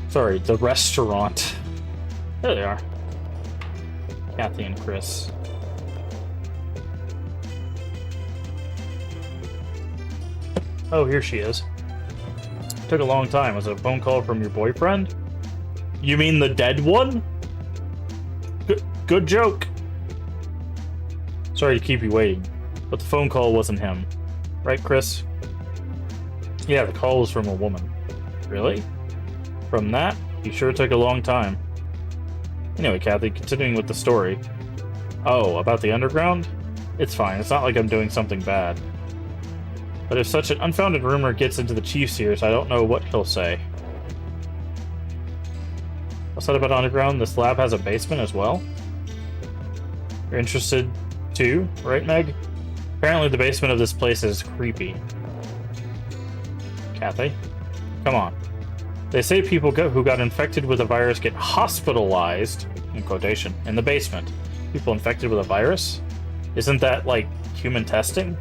Sorry, the restaurant. There they are. Kathy and Chris. Oh, here she is. Took a long time. Was it a phone call from your boyfriend? You mean the dead one? Good joke. Sorry to keep you waiting, but the phone call wasn't him. Right, Chris? Yeah, the call was from a woman. Really? From that, you sure took a long time. Anyway, Kathy, continuing with the story. Oh, about the underground? It's fine. It's not like I'm doing something bad. But if such an unfounded rumor gets into the chief's ears, I don't know what he'll say. What's that about underground? This lab has a basement as well? You're interested too, right, Meg? Apparently the basement of this place is creepy. Kathy? Come on. They say people who got infected with a virus get hospitalized, in quotation, in the basement. People infected with a virus? Isn't that, like, human testing?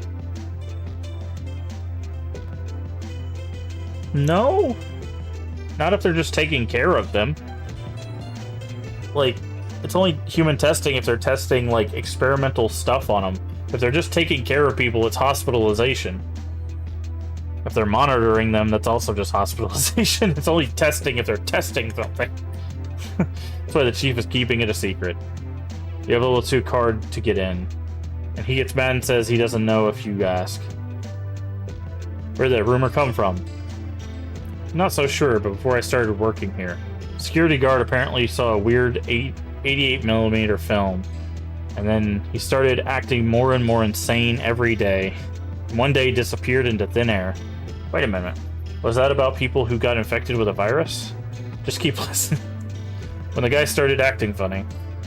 No? Not if they're just taking care of them. Like, it's only human testing if they're testing, like, experimental stuff on them. If they're just taking care of people, it's hospitalization. If they're monitoring them, that's also just hospitalization. It's only testing if they're testing something. That's why the chief is keeping it a secret. You have a level 2 card to get in. And he gets mad and says he doesn't know if you ask. Where'd that rumor come from? not so sure, but before I started working here, security guard apparently saw a weird 88mm film, and then he started acting more and more insane every day. One day disappeared into thin air. Wait a minute. Was that about people who got infected with a virus? Just keep listening. When the guy started acting funny,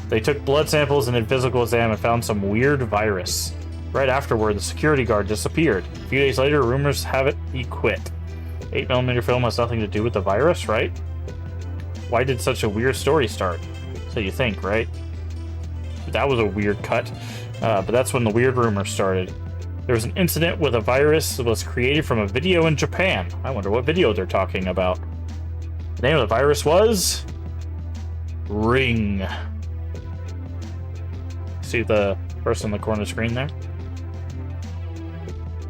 they took blood samples and did physical exam and found some weird virus. Right afterward, the security guard disappeared. A few days later, rumors have it he quit. 8mm film has nothing to do with the virus, right? Why did such a weird story start? So you think, right? That was a weird cut. But that's when the weird rumors started. There was an incident with a virus that was created from a video in Japan. I wonder what video they're talking about. The name of the virus was... Ring. See the person in the corner screen there?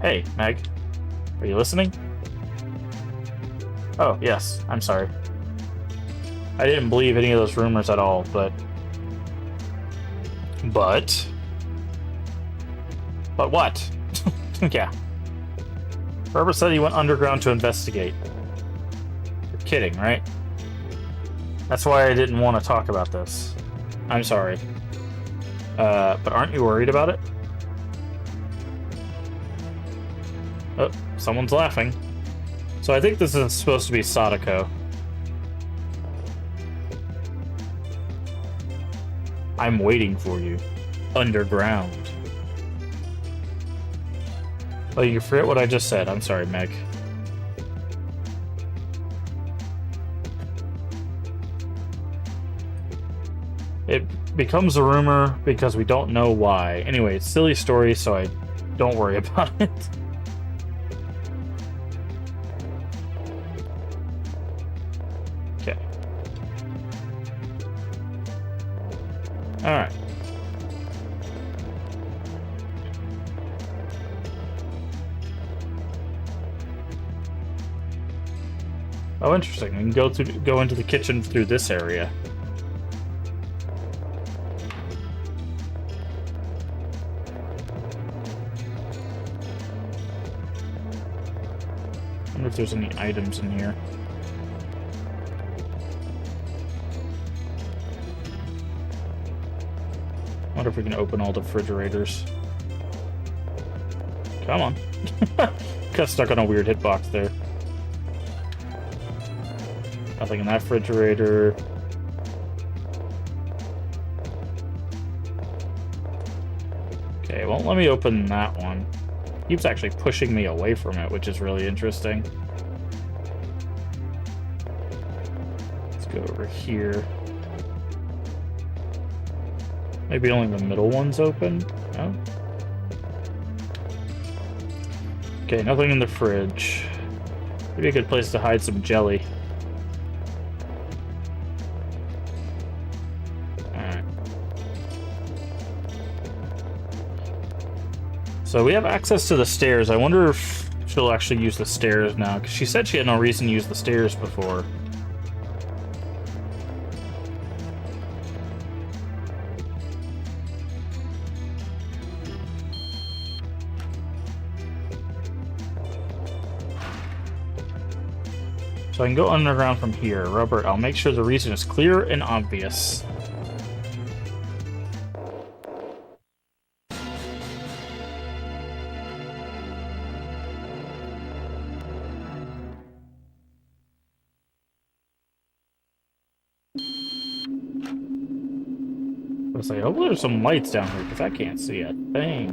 Hey, Meg. Are you listening? Oh, yes. I'm sorry. I didn't believe any of those rumors at all, but... But what? Yeah. Herbert said he went underground to investigate. You're kidding, right? That's why I didn't want to talk about this. I'm sorry. But aren't you worried about it? Oh, someone's laughing. So I think this is supposed to be Sadako. I'm waiting for you. Underground. Oh, you forget what I just said. I'm sorry, Meg. It becomes a rumor because we don't know why. Anyway, it's a silly story, so I don't worry about it. Okay. Alright. Oh, interesting. We can go into the kitchen through this area. I wonder if there's any items in here. I wonder if we can open all the refrigerators. Come on. Got stuck on a weird hitbox there. Nothing in that refrigerator. Okay, it won't let me open that one. It keeps actually pushing me away from it, which is really interesting. Let's go over here. Maybe only the middle one's open? No? Okay, nothing in the fridge. Maybe a good place to hide some jelly. So we have access to the stairs. I wonder if she'll actually use the stairs now, because she said she had no reason to use the stairs before. So I can go underground from here. Robert, I'll make sure the reason is clear and obvious. I hope there's some lights down here, because I can't see a thing.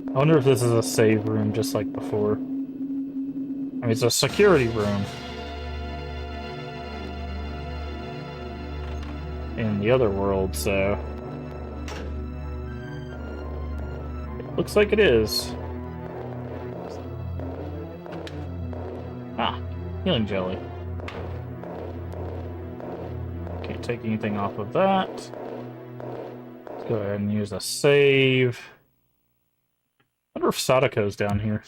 I wonder if this is a save room, just like before. I mean, it's a security room. In the other world, so... It looks like it is. Ah, healing jelly. Can't take anything off of that. Let's go ahead and use a save. I wonder if Sadako's down here.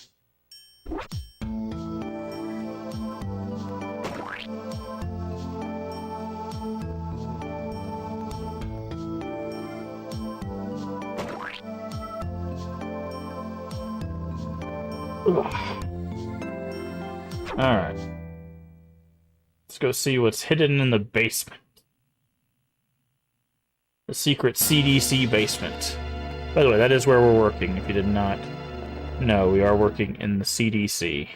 Ugh. Alright. Let's go see what's hidden in the basement. The secret CDC basement. By the way, that is where we're working, if you did not know. We are working in the CDC.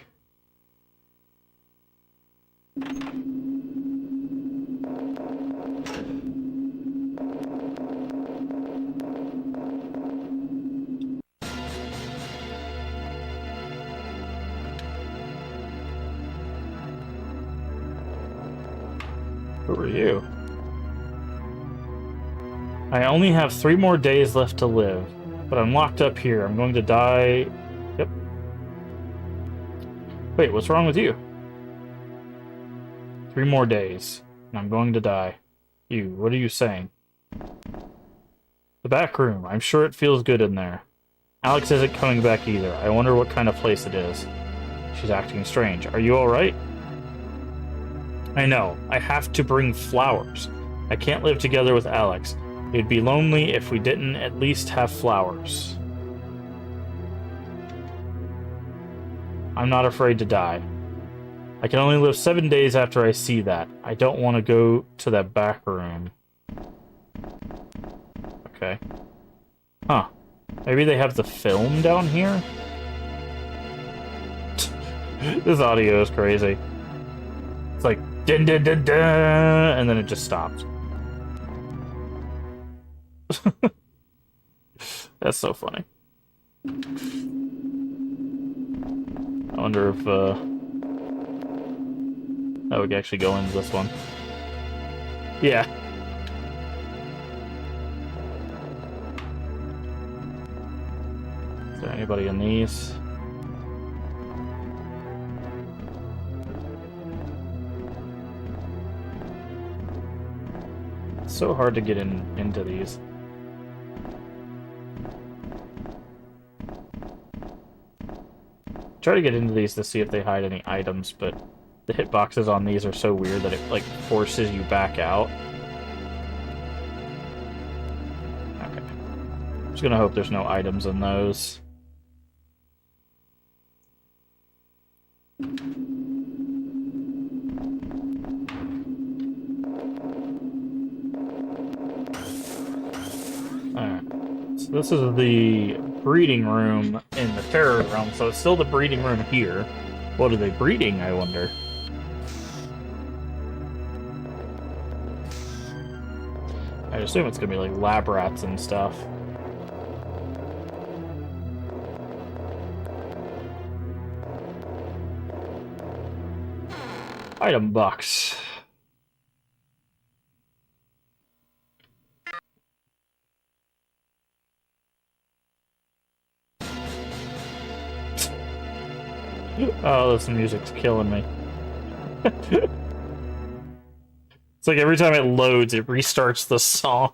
Who are you? I only have 3 more days left to live, but I'm locked up here. I'm going to die. Yep. Wait, what's wrong with you? 3 more days, and I'm going to die. You, what are you saying? The back room. I'm sure it feels good in there. Alex isn't coming back either. I wonder what kind of place it is. She's acting strange. Are you alright? I know. I have to bring flowers. I can't live together with Alex. It'd be lonely if we didn't at least have flowers. I'm not afraid to die. I can only live 7 days after I see that. I don't want to go to that back room. Okay. Huh. Maybe they have the film down here? This audio is crazy. It's like, dun dun dun dun, and then it just stops. That's so funny. I wonder if, we can actually go into this one. Yeah. Is there anybody in these? It's so hard to get into these. Try to get into these to see if they hide any items, but the hitboxes on these are so weird that it, like, forces you back out. Okay. I'm just gonna hope there's no items in those. Alright. So this is the breeding room in the Terror Realm, so it's still the breeding room here. What are they breeding, I wonder? I assume it's gonna be like lab rats and stuff. Item box. Oh, this music's killing me. It's like every time it loads, it restarts the song.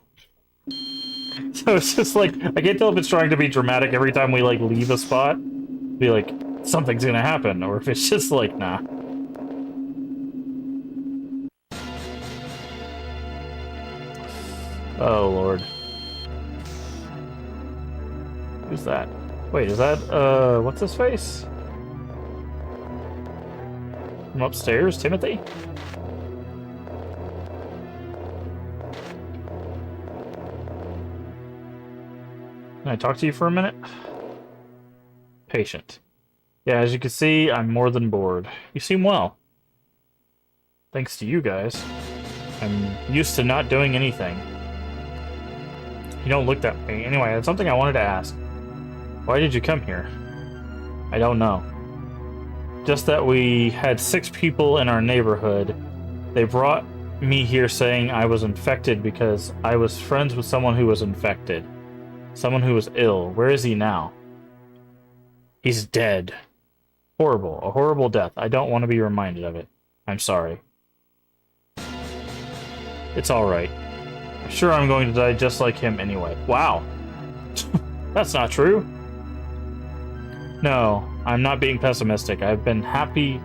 So it's just like, I can't tell if it's trying to be dramatic every time we, like, leave a spot. Be like, something's gonna happen, or if it's just like, nah. Oh, Lord. Who's that? Wait, is that, what's his face? From upstairs, Timothy? Can I talk to you for a minute? Patient. Yeah, as you can see, I'm more than bored. You seem well. Thanks to you guys. I'm used to not doing anything. You don't look that way. Anyway, I had something I wanted to ask. Why did you come here? I don't know. Just that we had 6 people in our neighborhood. They brought me here saying I was infected because I was friends with someone who was infected. Someone who was ill. Where is he now? He's dead. Horrible. A horrible death. I don't want to be reminded of it. I'm sorry. It's alright. I'm sure I'm going to die just like him anyway. Wow. That's not true. No, I'm not being pessimistic. I've been happy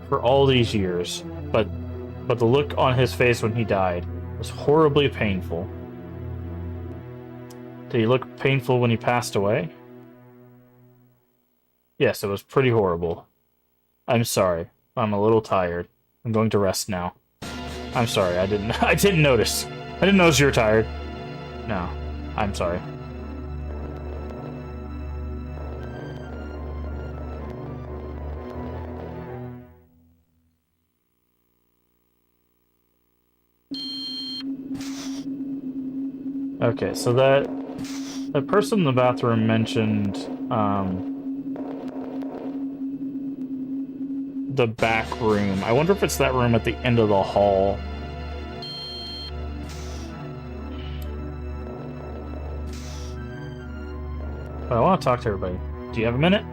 for all these years, but the look on his face when he died was horribly painful. Did he look painful when he passed away? Yes, it was pretty horrible. I'm sorry. I'm a little tired. I'm going to rest now. I'm sorry, I didn't I didn't notice. I didn't notice you were tired. No. I'm sorry. Okay, so that person in the bathroom mentioned the back room. I wonder if it's that room at the end of the hall. But I want to talk to everybody. Do you have a minute?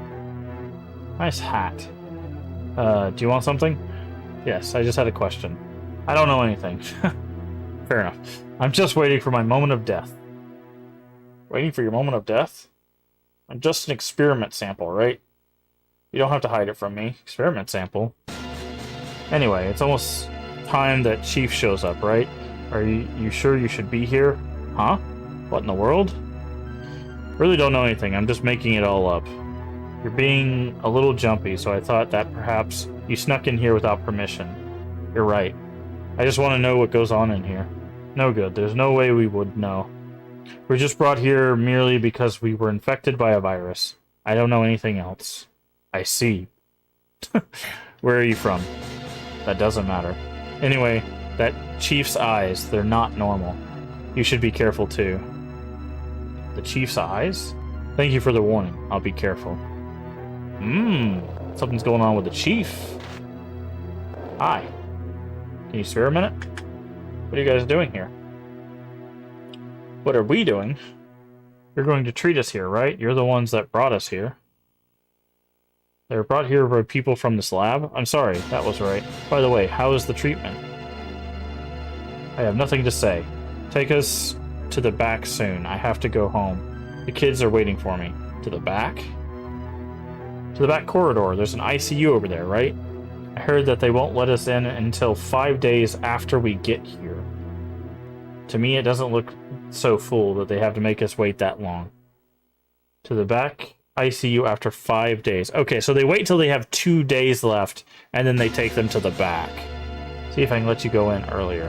Nice hat. Do you want something? Yes, I just had a question. I don't know anything. Fair enough. I'm just waiting for my moment of death. Waiting for your moment of death? I'm just an experiment sample, right? You don't have to hide it from me. Experiment sample. Anyway, it's almost time that Chief shows up, right? Are you sure you should be here? Huh? What in the world? Really don't know anything. I'm just making it all up. You're being a little jumpy, so I thought that perhaps you snuck in here without permission. You're right. I just want to know what goes on in here. No good. There's no way we would know. We're just brought here merely because we were infected by a virus. I don't know anything else. I see. Where are you from? That doesn't matter. Anyway, that Chief's eyes, they're not normal. You should be careful too. The Chief's eyes? Thank you for the warning. I'll be careful. Something's going on with the Chief. Hi. Can you spare a minute? What are you guys doing here? What are we doing? You're going to treat us here, right? You're the ones that brought us here. They were brought here by people from this lab? I'm sorry, that was right. By the way, how is the treatment? I have nothing to say. Take us to the back soon. I have to go home. The kids are waiting for me. To the back? To the back corridor. There's an ICU over there, right? I heard that they won't let us in until 5 days after we get here. To me, it doesn't look so full that they have to make us wait that long. To the back ICU after 5 days. Okay, so they wait till they have 2 days left, and then they take them to the back. See if I can let you go in earlier.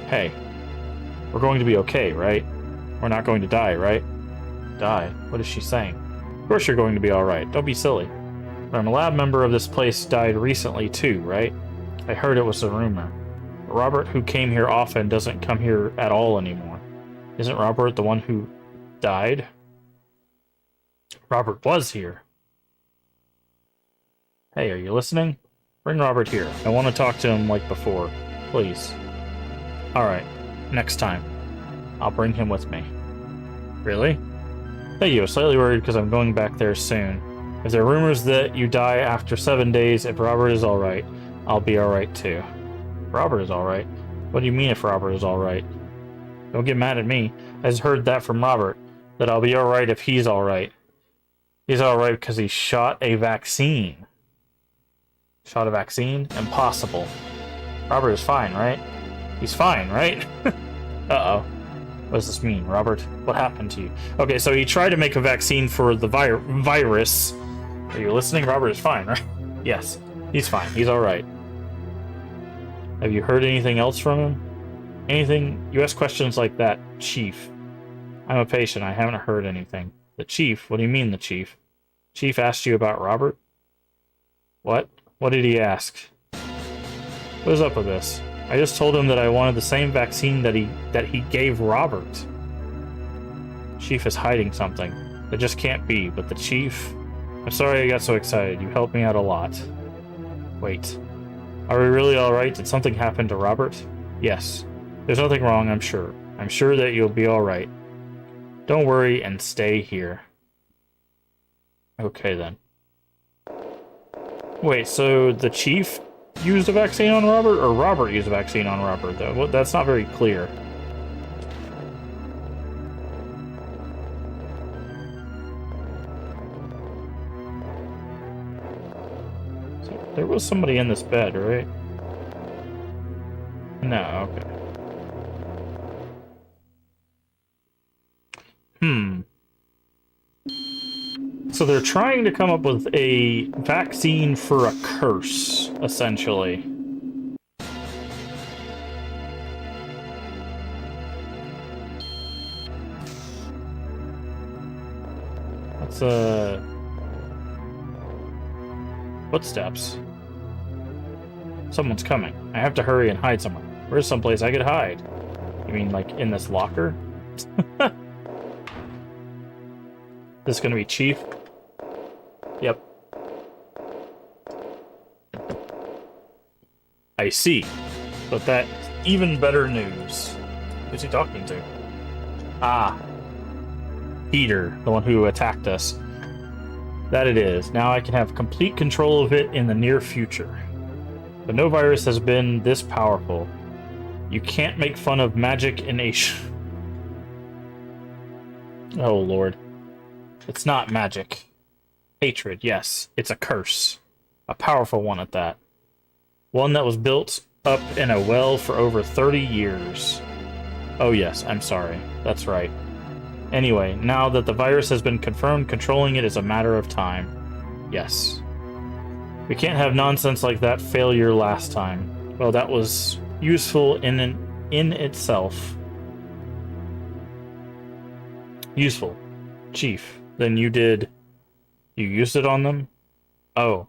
Hey, we're going to be okay, right? We're not going to die, right? Die? What is she saying? Of course you're going to be alright. Don't be silly. But I'm a lab member of this place died recently too, right? I heard it was a rumor. Robert, who came here often, doesn't come here at all anymore. Isn't Robert the one who died? Robert was here. Hey, are you listening? Bring Robert here. I want to talk to him like before. Please. Alright, next time. I'll bring him with me. Really? Thank you. I'm slightly worried because I'm going back there soon. If there are rumors that you die after 7 days, if Robert is alright, I'll be alright too. Robert is alright? What do you mean if Robert is alright? Don't get mad at me. I just heard that from Robert, that I'll be alright if he's alright. He's alright because he shot a vaccine. Shot a vaccine? Impossible. Robert is fine, right? He's fine, right? Uh-oh. What does this mean, Robert? What happened to you? Okay, so he tried to make a vaccine for the virus. Are you listening? Robert is fine, right? Yes, he's fine. He's alright. Have you heard anything else from him? Anything? You ask questions like that, Chief. I'm a patient. I haven't heard anything. The Chief? What do you mean, the Chief? Chief asked you about Robert? What? What did he ask? What is up with this? I just told him that I wanted the same vaccine that he gave Robert. Chief is hiding something. That just can't be, but the Chief... I'm sorry I got so excited. You helped me out a lot. Wait. Are we really alright? Did something happen to Robert? Yes. There's nothing wrong, I'm sure. I'm sure that you'll be alright. Don't worry and stay here. Okay, then. Wait, so the Chief used a vaccine on Robert, or Robert used a vaccine on Robert, though? Well, that's not very clear. So, there was somebody in this bed, right? No, okay. So they're trying to come up with a vaccine for a curse, essentially. That's footsteps. Someone's coming. I have to hurry and hide somewhere. Where's someplace I could hide? You mean like in this locker? This gonna be Chief? Yep. I see. But that's even better news. Who's he talking to? Ah. Peter, the one who attacked us. That it is. Now I can have complete control of it in the near future. But no virus has been this powerful. You can't make fun of magic in Oh, Lord. It's not magic. Hatred, yes. It's a curse. A powerful one at that. One that was built up in a well for over 30 years. Oh yes, I'm sorry. That's right. Anyway, now that the virus has been confirmed, controlling it is a matter of time. Yes. We can't have nonsense like that failure last time. Well, that was useful in itself. Useful. Chief, then you used it on them? Oh.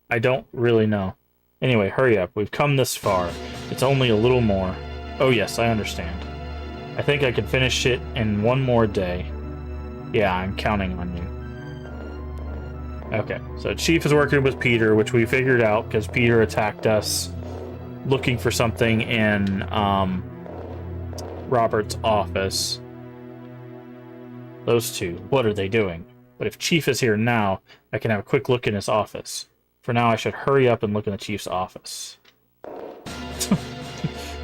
I don't really know. Anyway, hurry up. We've come this far. It's only a little more. Oh yes, I understand. I think I can finish it in one more day. Yeah, I'm counting on you. Okay, so Chief is working with Peter, which we figured out because Peter attacked us looking for something in Robert's office. Those two, what are they doing? But if Chief is here now, I can have a quick look in his office. For now, I should hurry up and look in the Chief's office.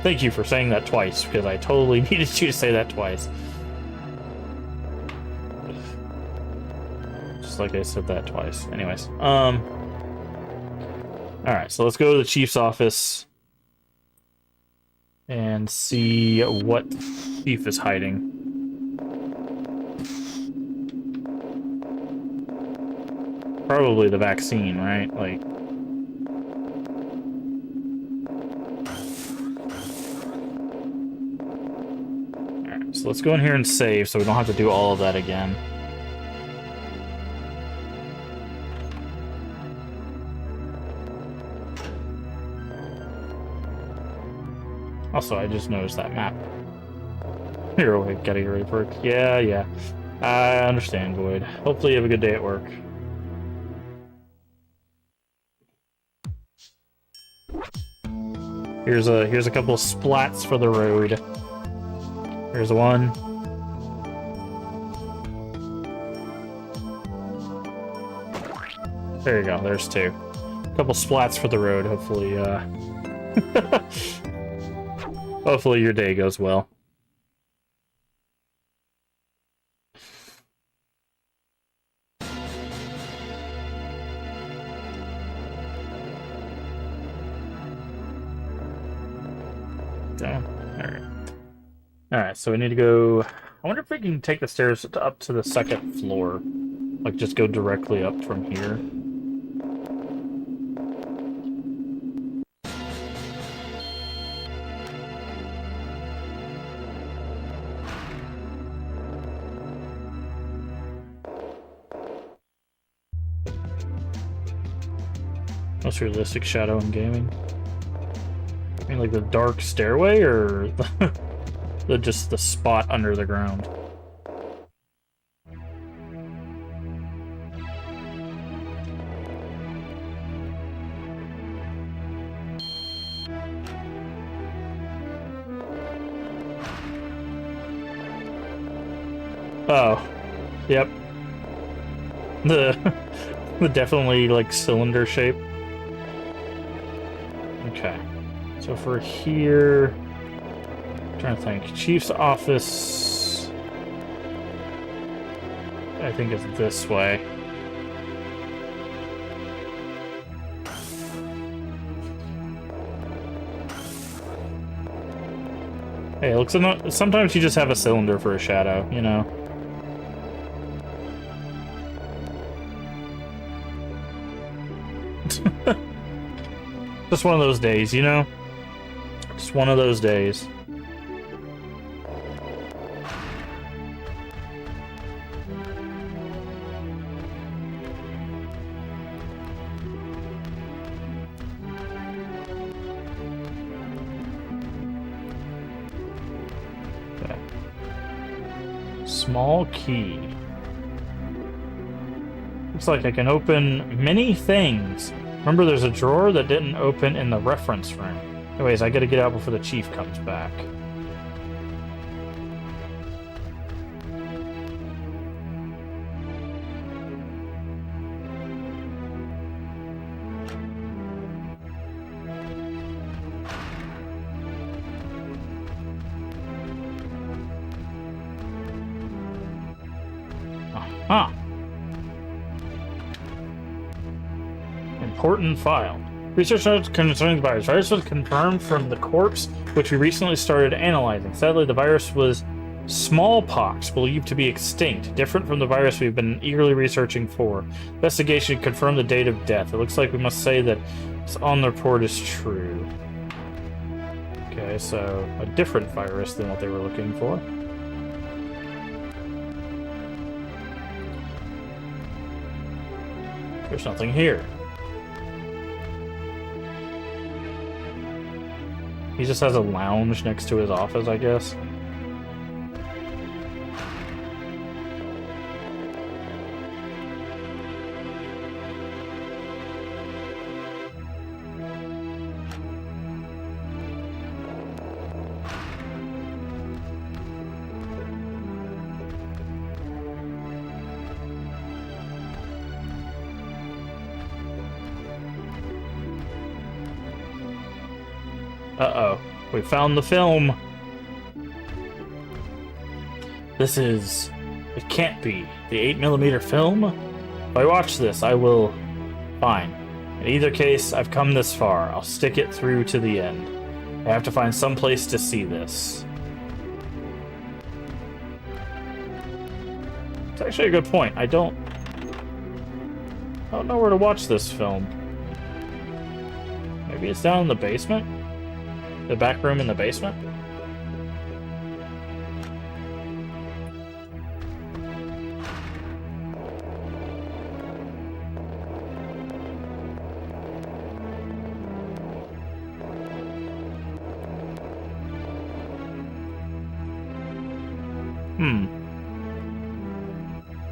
Thank you for saying that twice, because I totally needed you to say that twice. Just like I said that twice. Anyways, alright, so let's go to the Chief's office and see what Chief is hiding. Probably the vaccine, right? Like... Alright, so let's go in here and save so we don't have to do all of that again. Also, I just noticed that map. Here, we gotta get ready for work. Yeah. I understand, Void. Hopefully you have a good day at work. Here's a couple of splats for the road. Here's one. There you go, there's two. A couple splats for the road, hopefully, hopefully your day goes well. Alright, so we need to go... I wonder if we can take the stairs up to the second floor. Like, just go directly up from here. Most realistic shadow in gaming. I mean, like the dark stairway, or just the spot under the ground? Oh, yep. The definitely like cylinder shape. Okay. So for here, I'm trying to think. Chief's office, I think it's this way. Hey, it looks like sometimes you just have a cylinder for a shadow, you know. Just one of those days, you know? Just one of those days. Okay. Small key. Looks like I can open many things. Remember, there's a drawer that didn't open in the reference room. Anyways, I gotta get out before the chief comes back. Huh. Important file. Research notes concerning the virus. Virus was confirmed from the corpse, which we recently started analyzing. Sadly, the virus was smallpox, believed to be extinct, different from the virus we've been eagerly researching for. Investigation confirmed the date of death. It looks like we must say that what's on the report is true. Okay, so a different virus than what they were looking for. There's nothing here. He just has a lounge next to his office, I guess. Uh-oh. We found the film. This is... It can't be. The 8mm film? If I watch this, I will... Fine. In either case, I've come this far. I'll stick it through to the end. I have to find some place to see this. It's actually a good point. I don't know where to watch this film. Maybe it's down in the basement? The back room in the basement?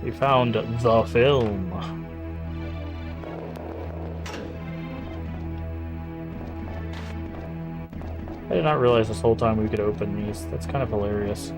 We found the film. I did not realize this whole time we could open these. That's kind of hilarious.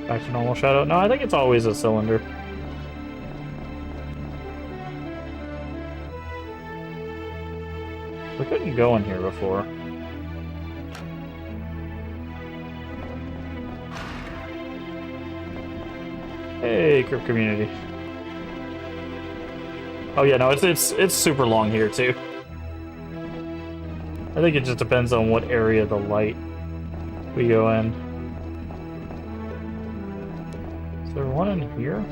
Back to normal shadow. No, I think it's always a cylinder. We couldn't go in here before. Hey, Crypt Community. Oh yeah, no, it's super long here too. I think it just depends on what area of the light we go in. Is there one in here?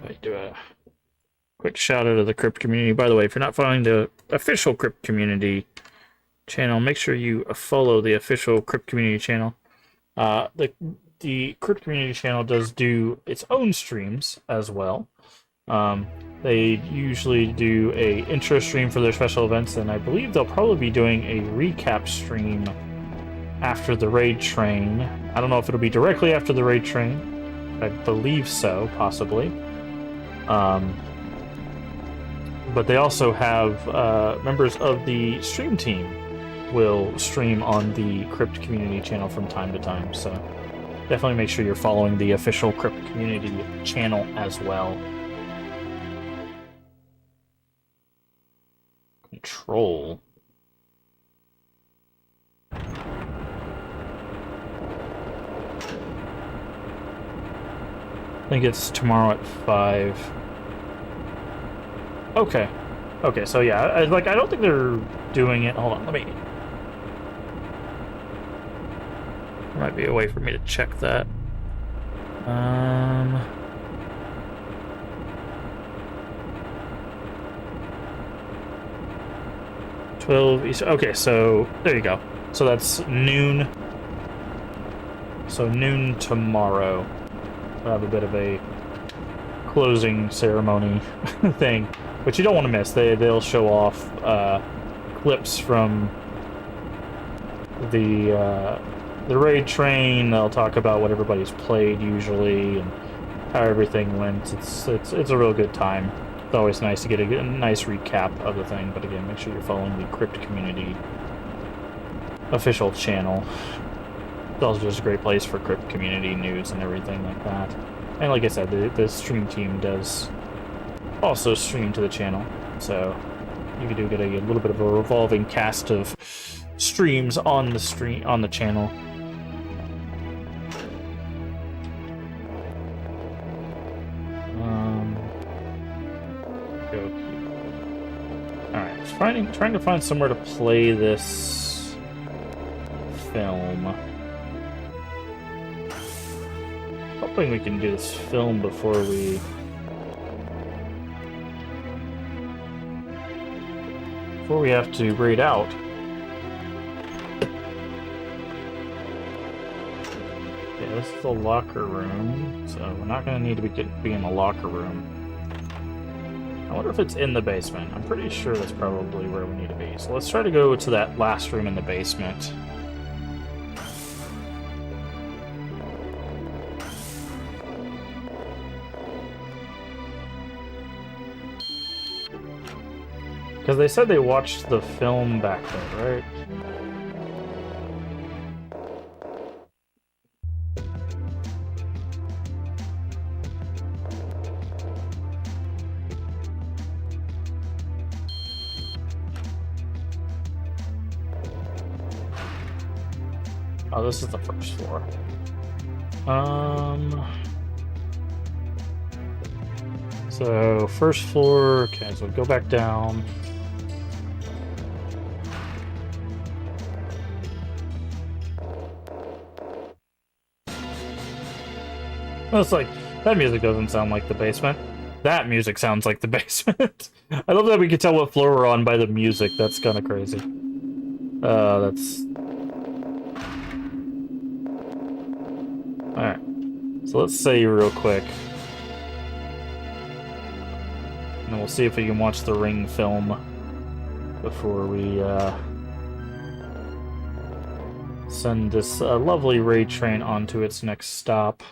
I do a quick shout out to the Crypt Community. By the way, if you're not following the official Crypt Community channel, make sure you follow the official Crypt Community channel. The Crypt Community channel does do its own streams as well. They usually do a intro stream for their special events, and I believe they'll probably be doing a recap stream after the raid train. I don't know if it'll be directly after the raid train. I believe so, possibly. But they also have members of the stream team will stream on the Crypt Community channel from time to time, so definitely make sure you're following the official Crypt Community channel as well. Control. I think it's tomorrow at 5. Okay. Okay, so yeah, I don't think they're doing it. Hold on, let me... There might be a way for me to check that. 12 Eastern. Okay, so there you go. So that's noon. So noon tomorrow. We'll have a bit of a closing ceremony thing, which you don't want to miss. They'll show off clips from the raid train. They'll talk about what everybody's played usually and how everything went. It's a real good time. It's always nice to get a nice recap of the thing, but again, make sure you're following the Crypt Community official channel. It's also just a great place for Crypt Community news and everything like that. And like I said, the stream team does also stream to the channel, so you do get a little bit of a revolving cast of streams on the channel. Alright, trying to find somewhere to play this film. Hoping we can do this film before we have to raid out. Yeah, this is the locker room, so we're not going to need to be in the locker room. I wonder if it's in the basement. I'm pretty sure that's probably where we need to be. So let's try to go to that last room in the basement. Because they said they watched the film back there, right? Oh, this is the first floor. So, first floor, okay, so go back down. Well, it's like, that music doesn't sound like the basement. That music sounds like the basement. I love that we can tell what floor we're on by the music. That's kind of crazy. That's... Alright. So let's say real quick. And we'll see if we can watch the Ring film before we, send this lovely raid train onto its next stop.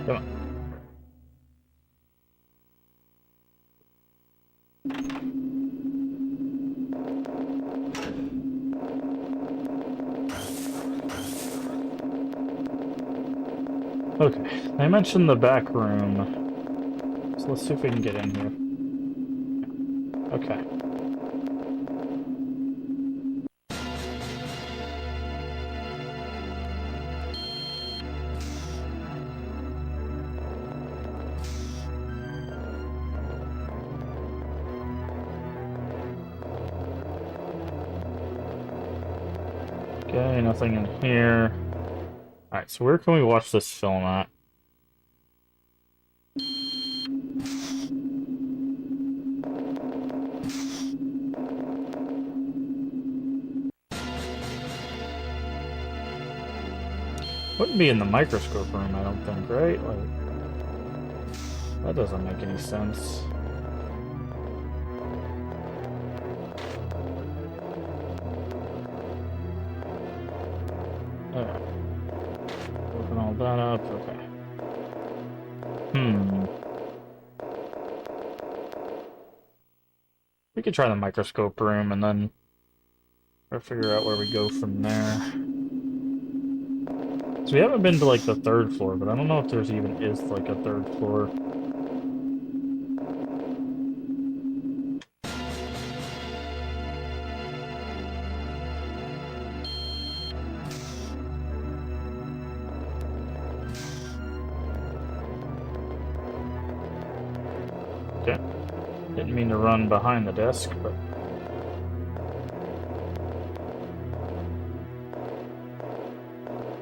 Come on. Okay, I mentioned the back room, so let's see if we can get in here. Okay. Okay, nothing in here. Alright, so where can we watch this film at? Wouldn't be in the microscope room, I don't think, right? Like, that doesn't make any sense. Alright. Open all that up, okay. We could try the microscope room and then try to figure out where we go from there. So we haven't been to like the 3rd floor, but I don't know if there's even is like a 3rd floor. Okay. Didn't mean to run behind the desk, but...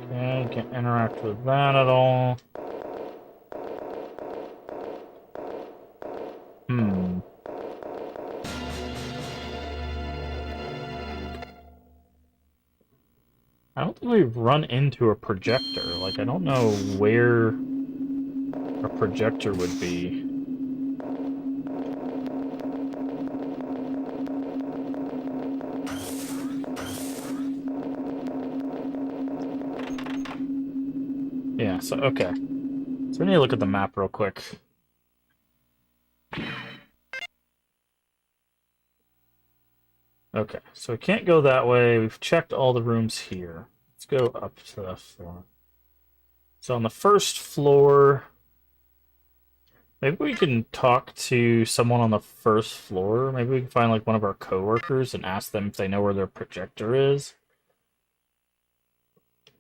Okay, can't interact with that at all. I don't think we've run into a projector. Like, I don't know where a projector would be. Yeah, so, okay. So we need to look at the map real quick. Okay, so we can't go that way. We've checked all the rooms here. Let's go up to the floor. So on the 1st floor, maybe we can talk to someone on the 1st floor. Maybe we can find like one of our coworkers and ask them if they know where their projector is.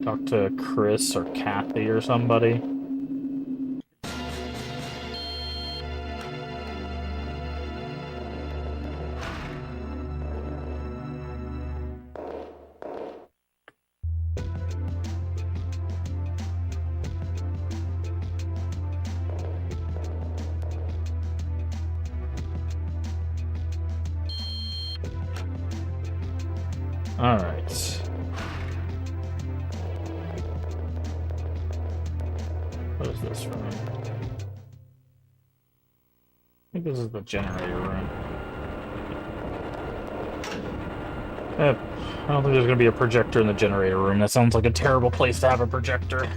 Talk to Chris or Kathy or somebody. Alright. What is this room? I think this is the generator room. I don't think there's going to be a projector in the generator room. That sounds like a terrible place to have a projector.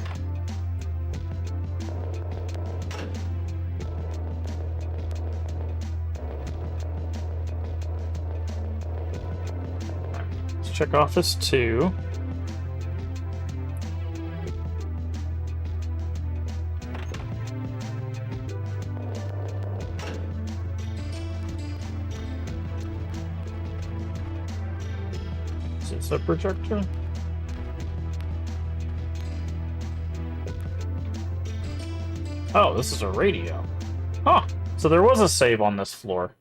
Let's check office 2. Is this a projector? Oh, this is a radio. Huh. So there was a save on this floor.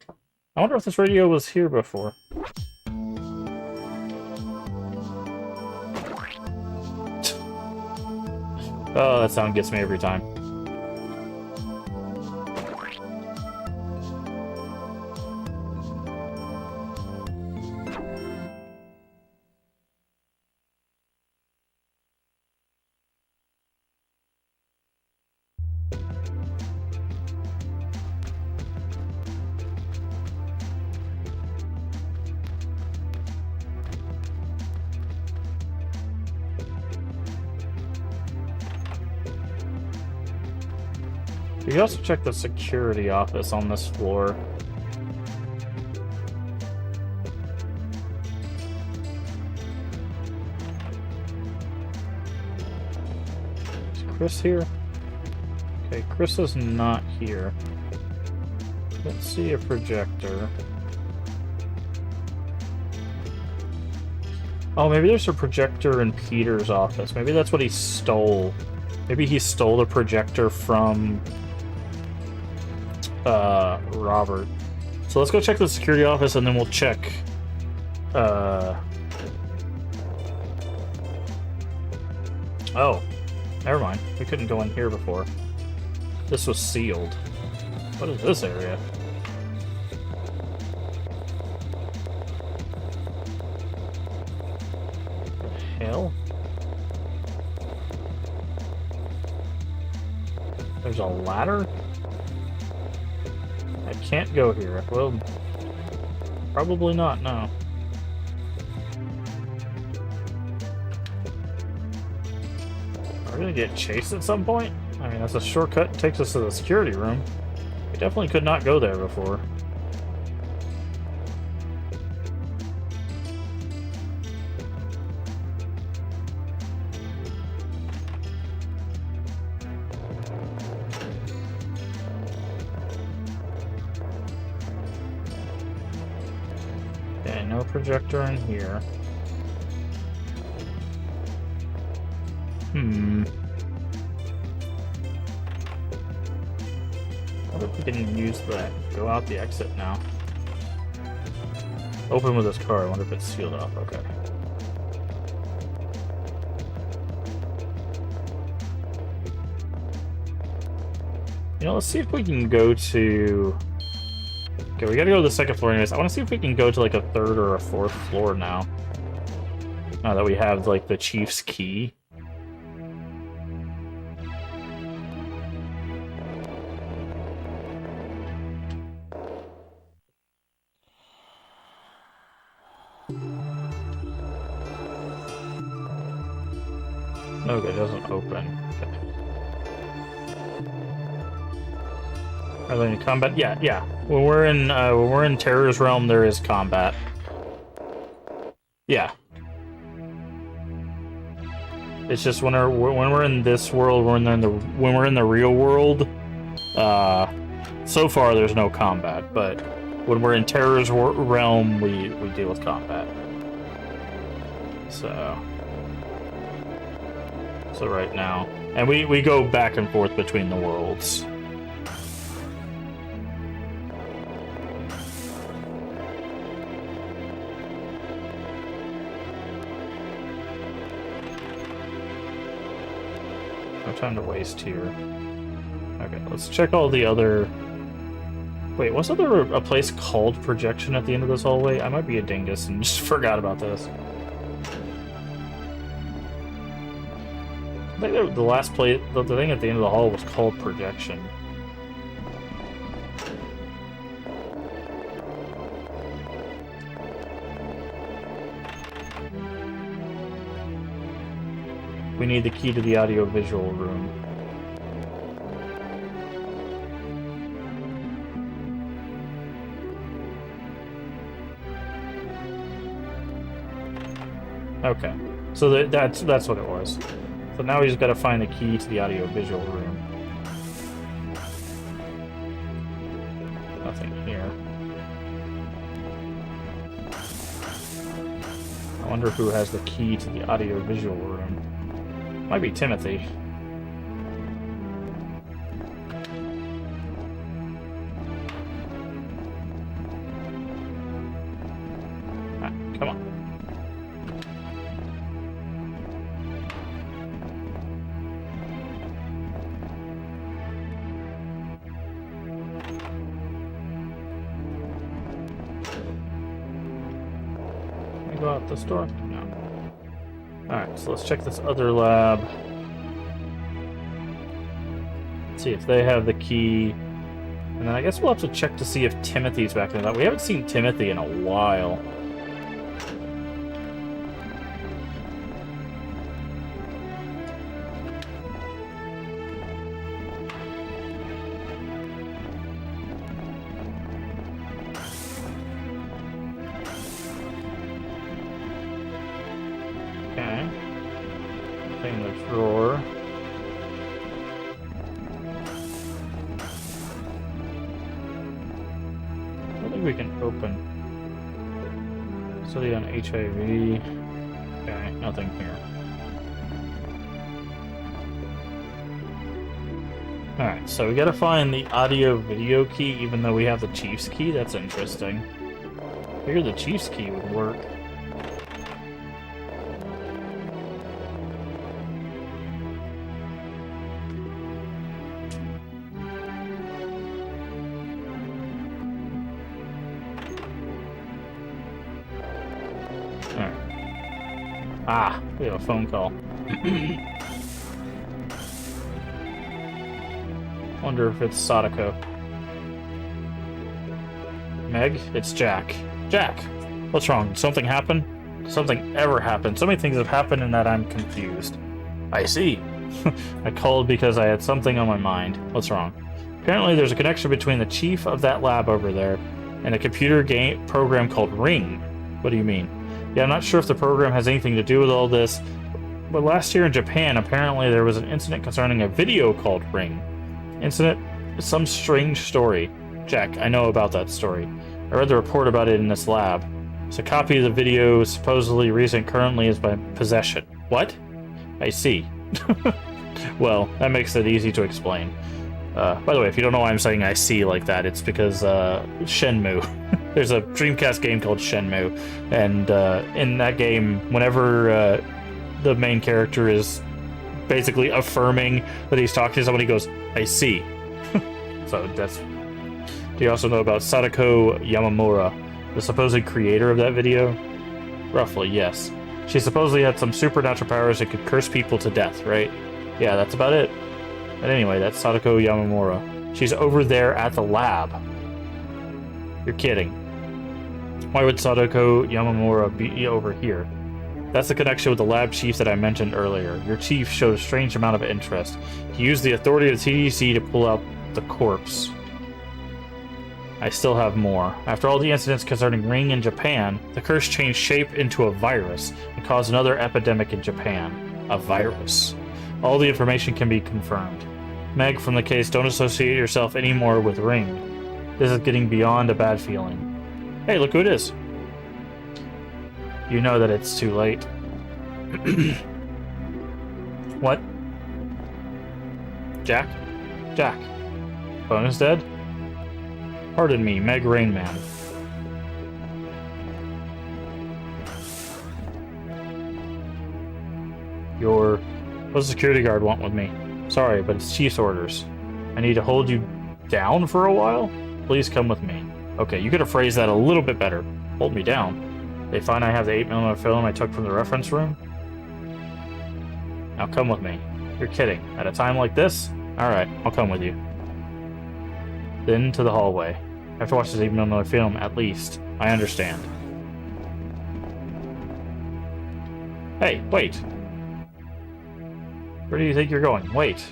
I wonder if this radio was here before. Oh, that sound gets me every time. You can also check the security office on this floor. Is Chris here? Okay, Chris is not here. Let's see a projector. Oh, maybe there's a projector in Peter's office. Maybe that's what he stole. Maybe he stole the projector from Robert. So let's go check the security office and then we'll check oh, never mind. We couldn't go in here before. This was sealed. What is this area? What the hell? There's a ladder? I can't go here. Well, probably not, no. Are we gonna get chased at some point? I mean, that's a shortcut. It takes us to the security room. We definitely could not go there before. No projector in here. What if we can use that? Go out the exit now. Open with this car. I wonder if it's sealed off. Okay. You know, let's see if we can go to... Okay, we gotta go to the second floor anyways. I want to see if we can go to like a third or a fourth floor now. Now that we have like the chief's key. Okay, it doesn't open. Okay. Are there any combat? Yeah. When we're in Terror's realm, there is combat. Yeah. It's just when we're in this world, when we're in the real world. So far there's no combat, but when we're in Terror's realm, we deal with combat. So right now, and we go back and forth between the worlds. No time to waste here. Okay, let's check all the other... Wait, wasn't there a place called Projection at the end of this hallway? I might be a dingus and just forgot about this. I think the last place, the thing at the end of the hall was called Projection. We need the key to the audio-visual room. Okay, so that's what it was. So now we just gotta find the key to the audio-visual room. Nothing here. I wonder who has the key to the audio-visual room. Might be Timothy. Ah, come on. Go out this door? No. Alright, so let's check this other lab. See if they have the key. And then I guess we'll have to check to see if Timothy's back there. We haven't seen Timothy in a while. Okay. Thing in the drawer. I think we can open. Study on HIV. Okay, nothing here. Alright, so we gotta find the audio-video key, even though we have the Chief's key. That's interesting. I figured the Chief's key would work. Ah, we have a phone call. Wonder if it's Sadako. Meg, it's Jack. Jack, what's wrong? Did something happen? Did something ever happen? So many things have happened and that I'm confused. I see. I called because I had something on my mind. What's wrong? Apparently there's a connection between the chief of that lab over there and a computer game program called Ring. What do you mean? Yeah, I'm not sure if the program has anything to do with all this, but last year in Japan, apparently there was an incident concerning a video called Ring. Incident? Some strange story. Jack, I know about that story. I read the report about it in this lab. It's a copy of the video supposedly recent currently is by possession. What? I see. Well, that makes it easy to explain. By the way, if you don't know why I'm saying I see like that, it's because Shenmue. There's a Dreamcast game called Shenmue, and in that game, whenever the main character is basically affirming that he's talking to someone, he goes, I see. So that's... Do you also know about Sadako Yamamura, the supposed creator of that video? Roughly, yes. She supposedly had some supernatural powers that could curse people to death, right? Yeah, that's about it. But anyway, that's Sadako Yamamura. She's over there at the lab. You're kidding. Why would Sadako Yamamura be over here? That's the connection with the lab chief that I mentioned earlier. Your chief showed a strange amount of interest. He used the authority of the TDC to pull out the corpse. I still have more. After all the incidents concerning Ring in Japan, the curse changed shape into a virus and caused another epidemic in Japan. A virus. All the information can be confirmed. Meg, from the case, don't associate yourself anymore with Ring. This is getting beyond a bad feeling. Hey, look who it is. You know that it's too late. What? Jack? Jack. Phone is dead? Pardon me, Meg Rainman. What does the security guard want with me? Sorry, but it's Chief's orders. I need to hold you down for a while? Please come with me. Okay, you could have phrased that a little bit better. Hold me down. They find I have the 8mm film I took from the reference room? Now come with me. You're kidding. At a time like this? Alright, I'll come with you. Then to the hallway. I have to watch this 8mm film, at least. I understand. Hey, wait! Where do you think you're going? Wait!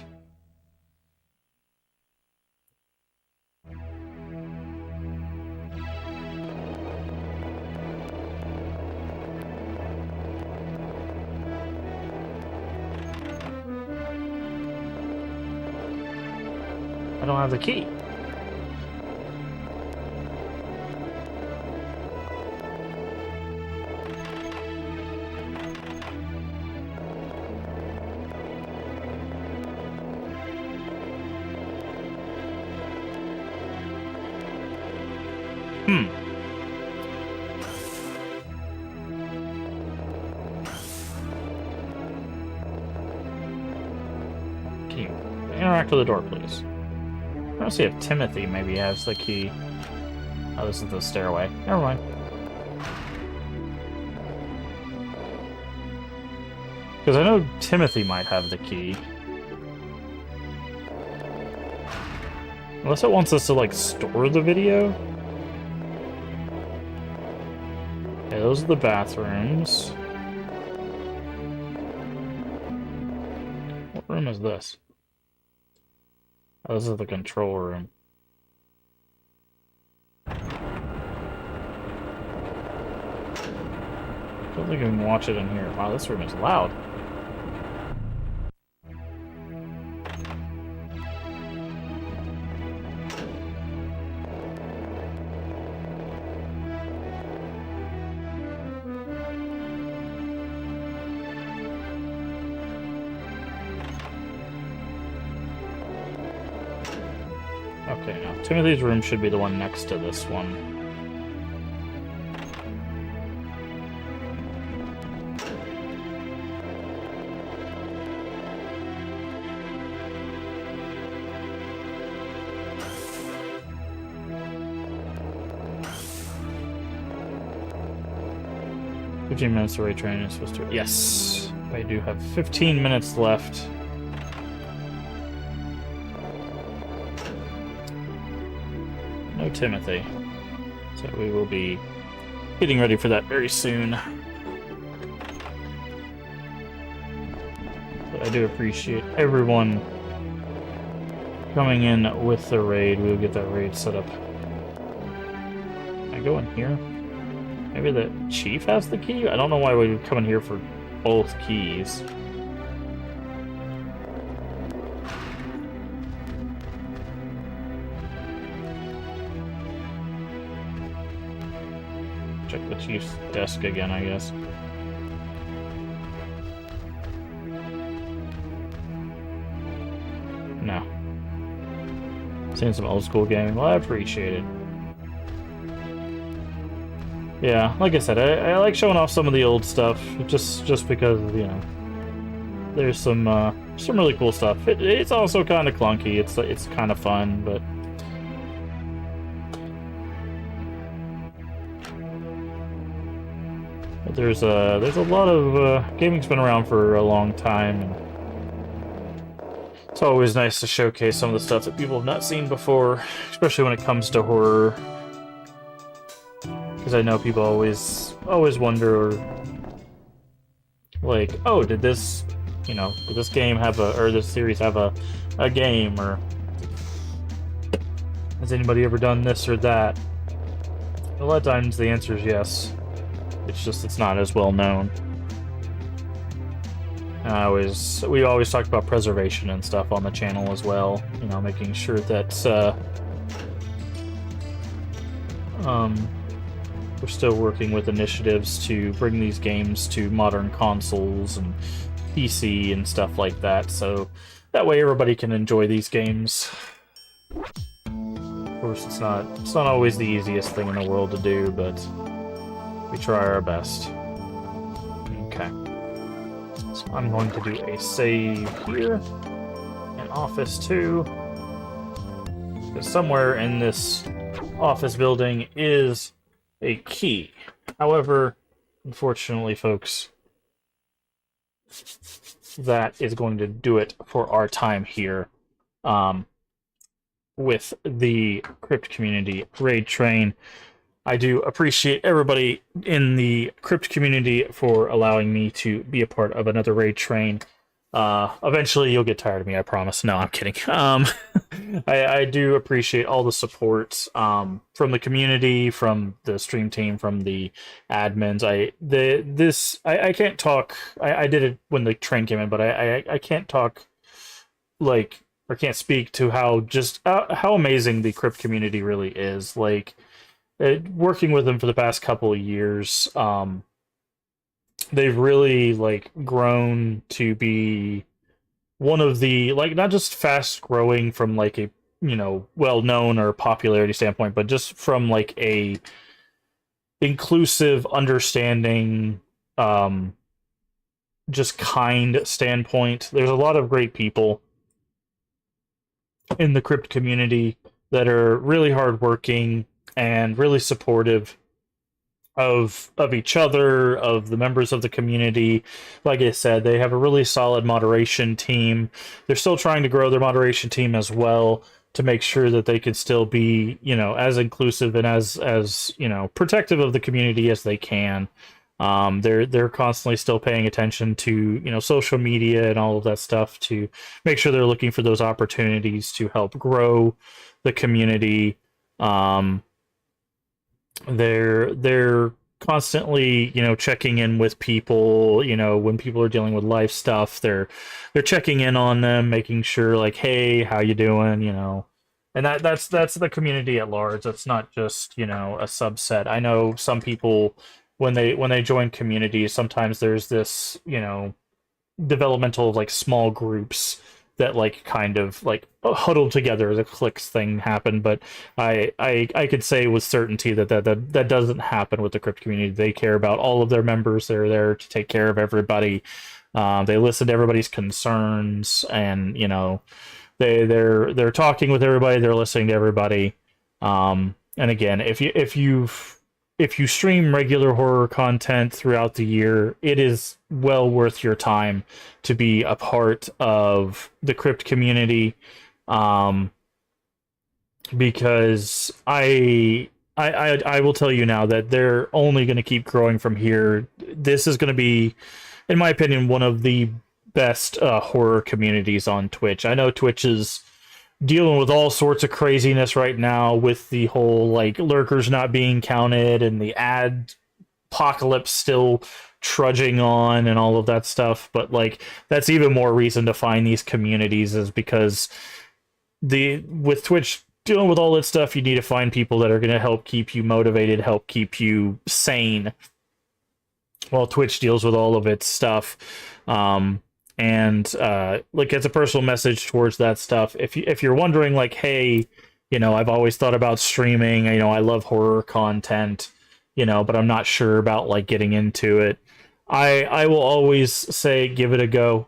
I don't have the key. Can you interact with the door, please? I want to see if Timothy maybe has the key. Oh, this is the stairway. Never mind. Because I know Timothy might have the key. Unless it wants us to, like, store the video. Okay, those are the bathrooms. What room is this? Oh, this is the control room. Don't think I can watch it in here. Wow, this room is loud. Okay, now Timothy's room should be the one next to this one. "15 minutes to retrain is supposed to..." Yes! I do have 15 minutes left. No Timothy. So we will be getting ready for that very soon. But I do appreciate everyone coming in with the raid. We'll get that raid set up. Can I go in here? Maybe the chief has the key? I don't know why we would come in here for both keys. check the chief's desk again, I guess. No. Seeing some old school gaming. Well, I appreciate it. Yeah, like I said, I like showing off some of the old stuff, just because, you know, there's some really cool stuff. It's also kind of clunky. It's kind of fun, but there's a lot of gaming's been around for a long time, and it's always nice to showcase some of the stuff that people have not seen before, especially when it comes to horror. Because I know people always wonder, like, oh, did this game have or this series have a game, or has anybody ever done this or that? A lot of times the answer is yes. It's just it's not as well known. We always talk about preservation and stuff on the channel as well. You know, making sure that we're still working with initiatives to bring these games to modern consoles and PC and stuff like that, so that way everybody can enjoy these games. Of course, it's not always the easiest thing in the world to do, but we try our best. Okay. So I'm going to do a save here in Office 2. Because somewhere in this office building is a key. However, unfortunately, folks, that is going to do it for our time here with the Crypt Community Raid Train. I do appreciate everybody in the Crypt community for allowing me to be a part of another Raid Train. Eventually you'll get tired of me, I promise. No, I'm kidding. I do appreciate all the support from the community, from the stream team, from the admins. I can't talk. I did it when the train came in, but I can't talk like, or can't speak to how amazing the Crypt community really is. Like, working with them for the past couple of years, they've really like grown to be one of the, like, not just fast growing from like a, you know, well known or popularity standpoint, but just from like a inclusive, understanding, just kind standpoint. There's a lot of great people in the Crypt community that are really hardworking and really supportive of each other, of the members of the community. Like I said, they have a really solid moderation team. They're still trying to grow their moderation team as well to make sure that they can still be, you know, as inclusive and as you know, protective of the community as they can. They're constantly still paying attention to, you know, social media and all of that stuff to make sure they're looking for those opportunities to help grow the community. They're constantly, you know, checking in with people, you know, when people are dealing with life stuff, they're checking in on them, making sure, like, hey, how you doing, you know. And that's the community at large. That's not just, you know, a subset. I know some people, when they join communities, sometimes there's this, you know, developmental, like, small groups that like kind of like huddle together as a cliques thing happen, but I could say with certainty that doesn't happen with the Crypt community. They care about all of their members. They're there to take care of everybody. They listen to everybody's concerns, and you know, they're talking with everybody. They're listening to everybody. And again, if you stream regular horror content throughout the year, it is well worth your time to be a part of the Crypt community, because I will tell you now that they're only going to keep growing from here. This is going to be, in my opinion, one of the best horror communities on Twitch. I know Twitch is dealing with all sorts of craziness right now with the whole like lurkers not being counted and the ad apocalypse still trudging on and all of that stuff, but like that's even more reason to find these communities, is because with Twitch dealing with all that stuff, you need to find people that are going to help keep you motivated, help keep you sane while Twitch deals with all of its stuff. And like, as a personal message towards that stuff, if you're wondering, like, hey, I've always thought about streaming, I love horror content, but I'm not sure about like getting into it. I will always say give it a go,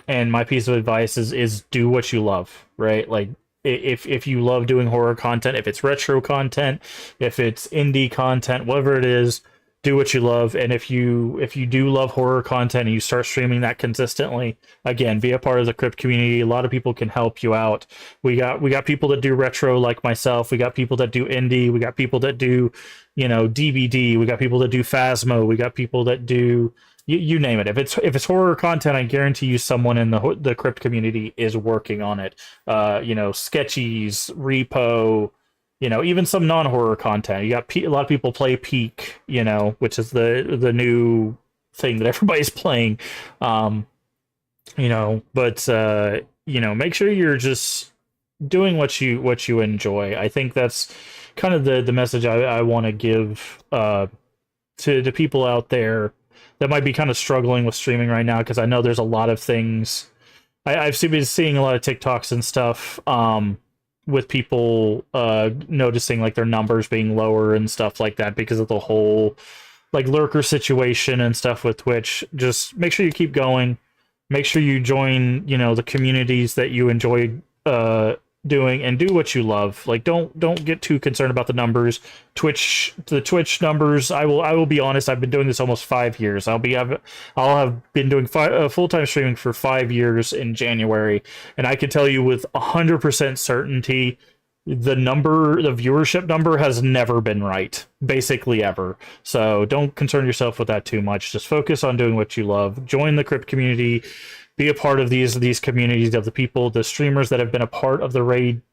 and my piece of advice is do what you love, right? Like, if you love doing horror content, if it's retro content, if it's indie content, whatever it is, do what you love. And if you do love horror content and you start streaming that consistently, again, be a part of the Crypt community. A lot of people can help you out. We got people that do retro like myself. We got people that do indie. We got people that do DBD. We got people that do Phasmo. We got people that do you name it. If it's horror content, I guarantee you someone in the Crypt community is working on it. Sketchies, Repo, even some non-horror content. You got a lot of people play Peak, which is the new thing that everybody's playing. But make sure you're just doing what you enjoy. I think that's kind of the message I want to give to people out there that might be kind of struggling with streaming right now, because I know there's a lot of things. I've been seeing a lot of TikToks and stuff with people noticing like their numbers being lower and stuff like that because of the whole like lurker situation and stuff with Twitch. Just make sure you keep going. Make sure you join, the communities that you enjoy doing, and do what you love. Like, don't get too concerned about the numbers. The Twitch numbers, I will be honest, I've been doing this almost 5 years. I'll have been doing full-time streaming for 5 years in January, and I can tell you with 100% certainty the viewership number has never been right, basically ever. So don't concern yourself with that too much. Just focus on doing what you love. Join the Crypt community. Be a part of these communities of the streamers that have been a part of the raid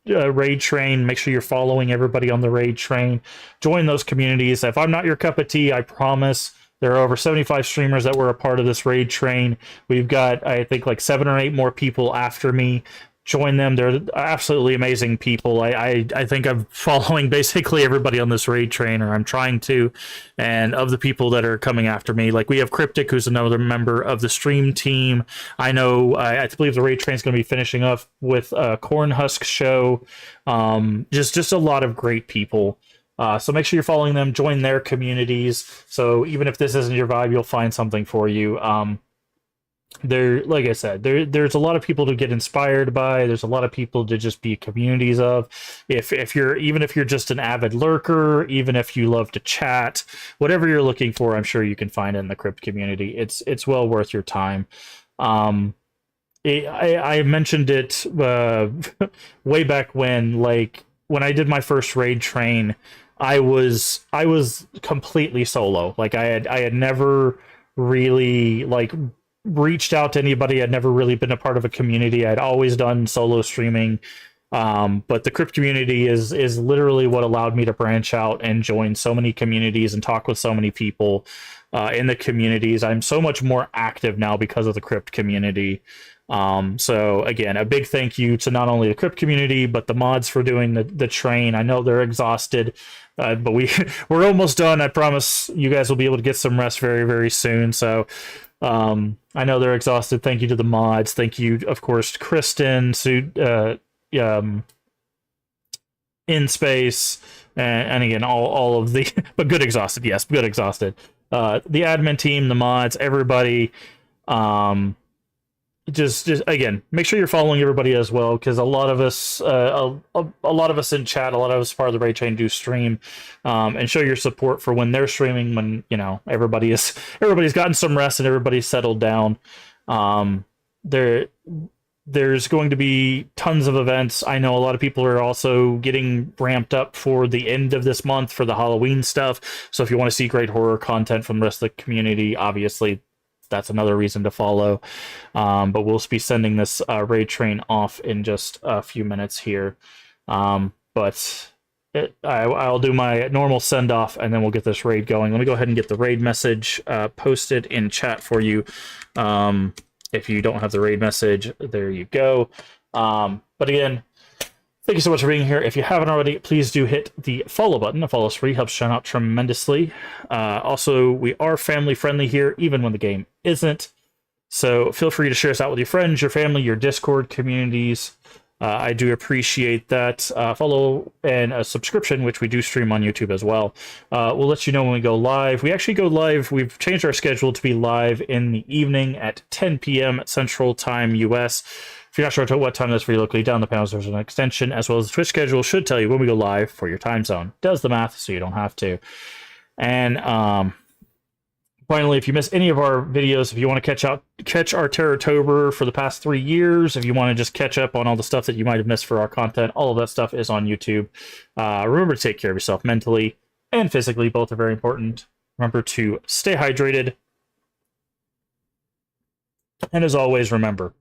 train. Make sure you're following everybody on the raid train. Join those communities. If I'm not your cup of tea, I promise there are over 75 streamers that were a part of this raid train. We've got, I think, like 7 or 8 more people after me. Join them. They're absolutely amazing people. I think I'm following basically everybody on this raid train, or I'm trying to. And of the people that are coming after me, like, we have Cryptic, who's another member of the stream team. I know, I believe the raid train is going to be finishing up with Cornhusk Show. Just a lot of great people. So make sure you're following them. Join their communities. So even if this isn't your vibe, you'll find something for you. Like I said, there's a lot of people to get inspired by. There's a lot of people to just be communities of. If you're just an avid lurker, even if you love to chat, whatever you're looking for, I'm sure you can find it in the Crypt community. It's well worth your time. I mentioned it way back when I did my first raid train. I was completely solo. Like, I had never really reached out to anybody. I'd never really been a part of a community. I'd always done solo streaming. But the Crypt community is literally what allowed me to branch out and join so many communities and talk with so many people in the communities. I'm so much more active now because of the Crypt community. So again, a big thank you to not only the Crypt community, but the mods for doing the train. I know they're exhausted, but we're almost done. I promise you guys will be able to get some rest very, very soon. So I know they're exhausted. Thank you to the mods. Thank you, of course, to Kristen, In Space, and again, all of the, but good exhausted. Yes, good exhausted. The admin team, the mods, everybody. Just again, make sure you're following everybody as well, because a lot of us, a lot of us in chat, a lot of us part of the raid train do stream, and show your support for when they're streaming, when everybody's gotten some rest and everybody's settled down. There's going to be tons of events. I know a lot of people are also getting ramped up for the end of this month for the Halloween stuff. So if you want to see great horror content from the rest of the community, obviously that's another reason to follow. But we'll be sending this raid train off in just a few minutes here. I'll do my normal send off, and then we'll get this raid going. Let me go ahead and get the raid message posted in chat for you. If you don't have the raid message, there you go. But again, Thank you so much for being here. If you haven't already, please do hit the follow button. The follow is free, helps shout out tremendously. Also, we are family friendly here, even when the game isn't. So feel free to share us out with your friends, your family, your Discord communities. I do appreciate that. Follow and a subscription, which we do stream on YouTube as well. We'll let you know when we go live. We actually go live. We've changed our schedule to be live in the evening at 10 p.m. Central Time, US. If you're not sure what time it is for you locally, down the panels there's an extension, as well as the Twitch schedule should tell you when we go live for your time zone. Does the math so you don't have to. And finally, if you miss any of our videos, if you want to catch our Terrortober for the past 3 years, if you want to just catch up on all the stuff that you might have missed for our content, all of that stuff is on YouTube. Remember to take care of yourself mentally and physically. Both are very important. Remember to stay hydrated. And as always, remember,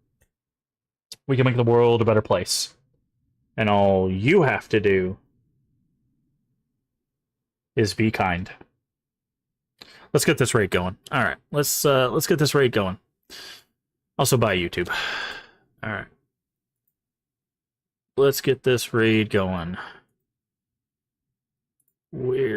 we can make the world a better place. And all you have to do is be kind. Let's get this raid going. All right, let's get this raid going. Also, bye YouTube. All right, let's get this raid going. Weird.